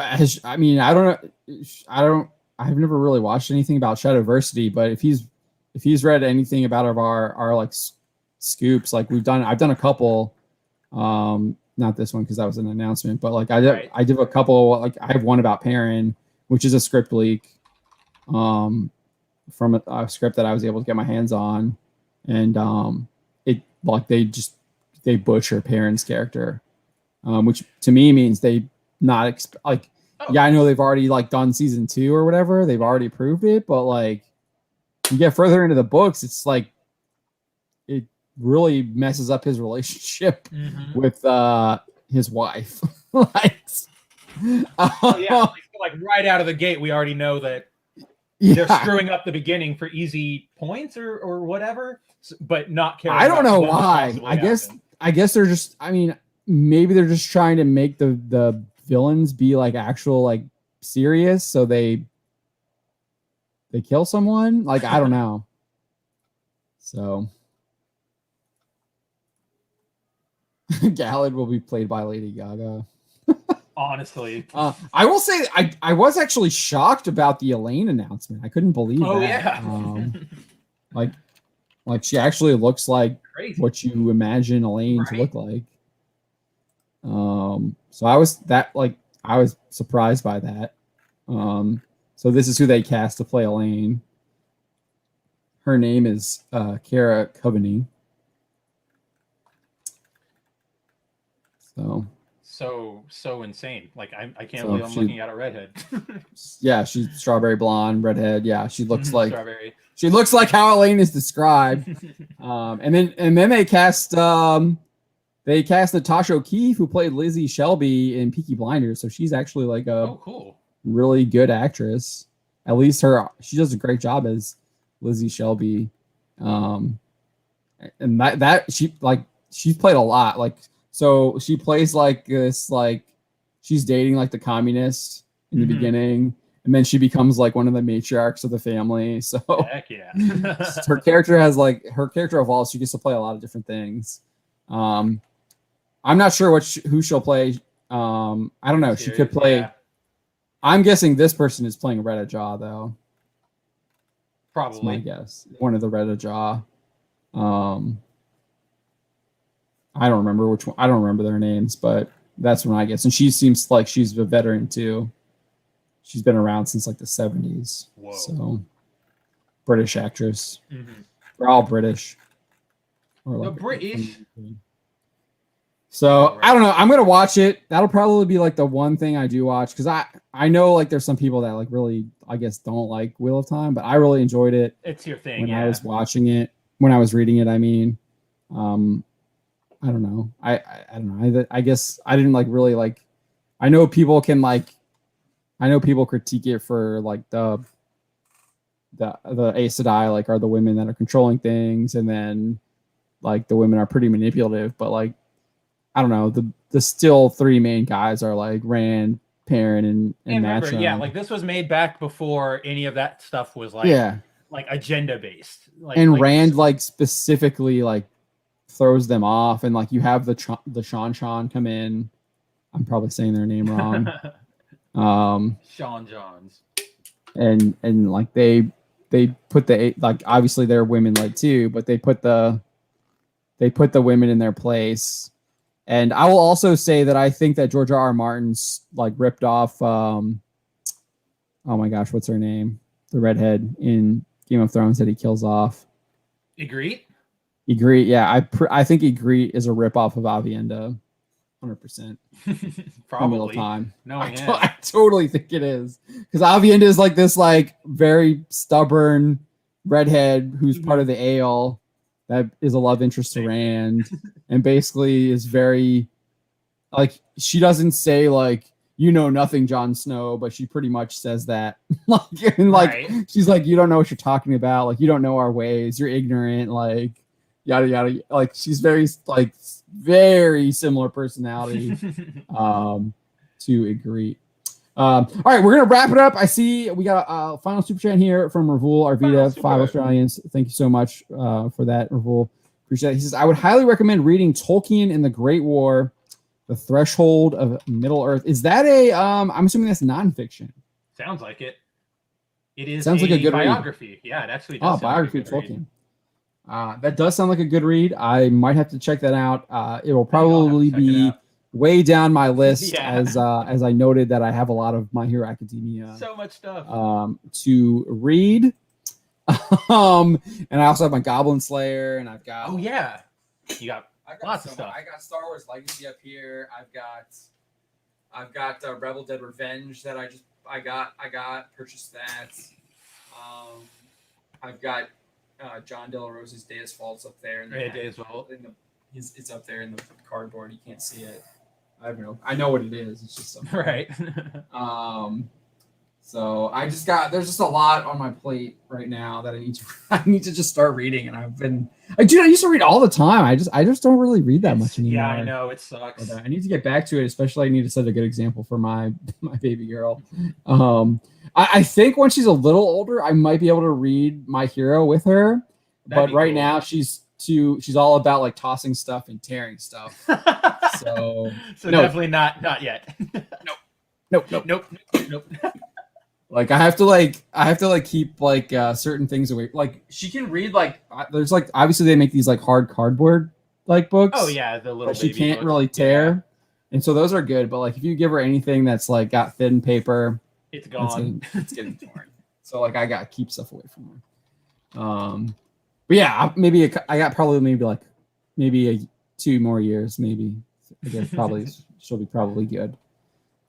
I've never really watched anything about Shadiversity, but if he's read anything about our like scoops, like I've done a couple. Not this one because that was an announcement, but like I did a couple. Like I have one about Perrin, which is a script leak. From a script that I was able to get my hands on, and it like they butcher Perrin's character, which to me means they not yeah, I know they've already like done season 2 or whatever, they've already approved it, but like you get further into the books, it's like it really messes up his relationship with his wife. Like right out of the gate, we already know that. Yeah. They're screwing up the beginning for easy points or whatever, but not caring. I don't know why. I guess they're just. I mean, maybe they're just trying to make the villains be like actual like serious, so they kill someone. Like I don't know. So, Gallad will be played by Lady Gaga. Honestly, I will say I was actually shocked about the Elaine announcement. I couldn't believe that. Yeah. Like she actually looks like crazy. What you imagine Elaine to look like. So I was surprised by that. So this is who they cast to play Elaine. Her name is Cara Coveney. So insane. Like I can't believe I'm looking at a redhead. Yeah, she's strawberry blonde, redhead. Yeah, she looks like strawberry. She looks like how Elaine is described. And then they cast Natasha O'Keefe, who played Lizzie Shelby in Peaky Blinders. So she's actually like a really good actress. At least she does a great job as Lizzie Shelby. And that she's played a lot. Like so she plays like this, like she's dating like the communist in the beginning, and then she becomes like one of the matriarchs of the family. So heck yeah. her character evolves. She gets to play a lot of different things. I'm not sure who she'll play. I don't know. She could play. Yeah. I'm guessing this person is playing Retta Jaw though. Probably. That's my guess. One of the Retta Jaw. I don't remember which one. I don't remember their names, but that's what I guess. And she seems like she's a veteran too. She's been around since like the 70s. Whoa. So British actress. They're all British. Or like British. So I don't know. I'm gonna watch it. That'll probably be like the one thing I do watch, because I know like there's some people that like really, I guess, don't like Wheel of Time, but I really enjoyed it. It's your thing. When I was watching it, when I was reading it, I mean, I don't know. I don't know. I guess I didn't like really like. I know people critique it for like the Aes Sedai like are the women that are controlling things, and then like the women are pretty manipulative, but like I don't know, the still three main guys are like Rand, Perrin, and remember, yeah, like this was made back before any of that stuff was like like agenda based. And Rand like specifically like throws them off, and like you have the Sean come in. I'm probably saying their name wrong. Sean Johns. And like they put the like obviously they're women led too, but they put the they put the women in their place. And I will also say that I think that George R. Martin's like ripped off. Oh my gosh, what's her name? The redhead in Game of Thrones that he kills off. Ygritte? Ygritte, yeah. I think Ygritte is a ripoff of Avienda. 100%. Probably. Time. I totally think it is. Because Avienda is like this like very stubborn redhead who's part of the Ale that is a love interest to Rand and basically is very like she doesn't say like you know nothing, Jon Snow, but she pretty much says that. She's like, you don't know what you're talking about, like you don't know our ways, you're ignorant, like yada yada. Like she's very like very similar personality to Ygritte. All right, we're gonna wrap it up. I see we got a final super chat here from Ravul Arvita, 5 Australians. Thank you so much for that, Ravul. Appreciate it. He says, I would highly recommend reading Tolkien and the Great War, The Threshold of Middle Earth. Is that a I'm assuming that's nonfiction? Sounds like it. It is. Sounds like a good biography. Read. Yeah, it actually does. Biography of Tolkien. That does sound like a good read. I might have to check that out. It will probably be way down my list as I noted that I have a lot of My Hero Academia. So much stuff to read. And I also have my Goblin Slayer, and I've got you got lots of stuff. I got Star Wars Legacy up here. I've got Rebel Dead Revenge that I purchased that. I've got John De La Rosa's Deus Vault's up there. Deus Vault. It's up there in the cardboard. You can't see it. I don't know. I know what it is. It's just something. Right. So there's just a lot on my plate right now that I need to just start reading. And I used to read all the time. I just don't really read that much anymore. Yeah, I know it sucks. But, I need to get back to it. Especially I need to set a good example for my baby girl. I think when she's a little older, I might be able to read My Hero with her. But right now she's all about like tossing stuff and tearing stuff. So definitely not yet. Nope. Like I have to keep like certain things away. Like she can read like there's like obviously they make these like hard cardboard like books. Oh yeah, the little. She can't really tear, and so those are good. But like if you give her anything that's like got thin paper, it's gone. It's getting torn. So like I got to keep stuff away from her. But yeah, I got probably maybe 2 more years. Maybe I guess probably she'll be probably good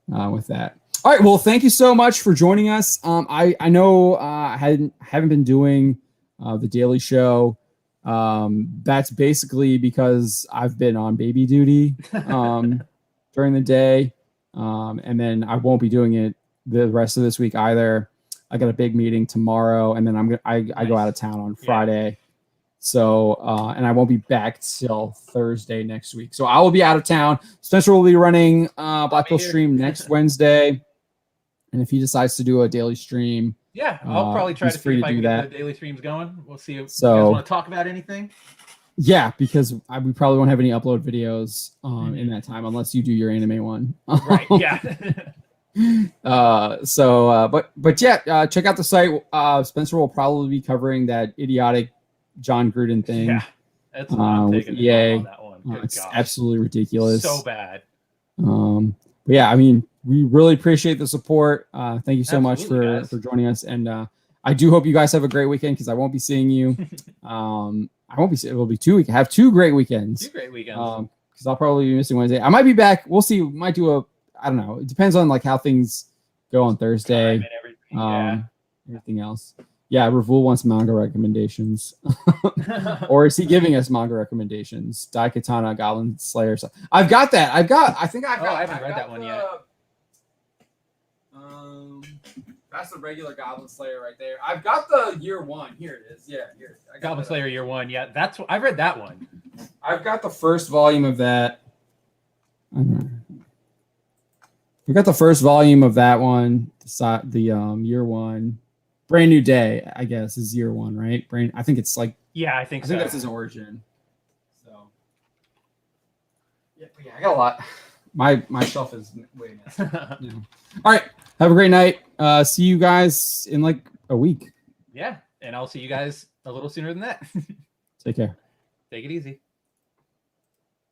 with that. All right. Well, thank you so much for joining us. I know I haven't been doing the daily show. That's basically because I've been on baby duty during the day, and then I won't be doing it the rest of this week either. I got a big meeting tomorrow, and then I go out of town on Friday. So, and I won't be back till Thursday next week. So I will be out of town. Spencer will be running Black Pill stream next Wednesday. And if he decides to do a daily stream, I'll probably try to see if I can get the daily streams going. We'll see if you guys want to talk about anything. Yeah, because we probably won't have any upload videos in that time unless you do your anime one. Right. Yeah. But check out the site. Spencer will probably be covering that idiotic John Gruden thing. Yeah, that's with EA. On that one. It's absolutely ridiculous. So bad. But yeah, I mean, we really appreciate the support. Thank you so much for joining us, and I do hope you guys have a great weekend because I won't be seeing you. I won't be. It will be 2 weeks. Have 2 great weekends. 2 great weekends. Because I'll probably be missing Wednesday. I might be back. We'll see. We might do I don't know. It depends on like how things go on Thursday. Everything else. Yeah, Ravul wants manga recommendations. Or is he giving us manga recommendations? Daikatana, Goblin Slayer. I've got that. I haven't read that one yet. That's the regular Goblin Slayer right there. I've got the year 1. Here it is. Yeah, here. Goblin Slayer year 1. Yeah, I've read that one. I've got the first volume of that. We got the first volume of that one. The year 1. Brand New Day, I guess, is year 1, right? I think it's like I think that's his origin. So yeah, I got a lot. My shelf is way messy. Yeah. All right, have a great night. See you guys in like a week. Yeah, and I'll see you guys a little sooner than that. Take care. Take it easy.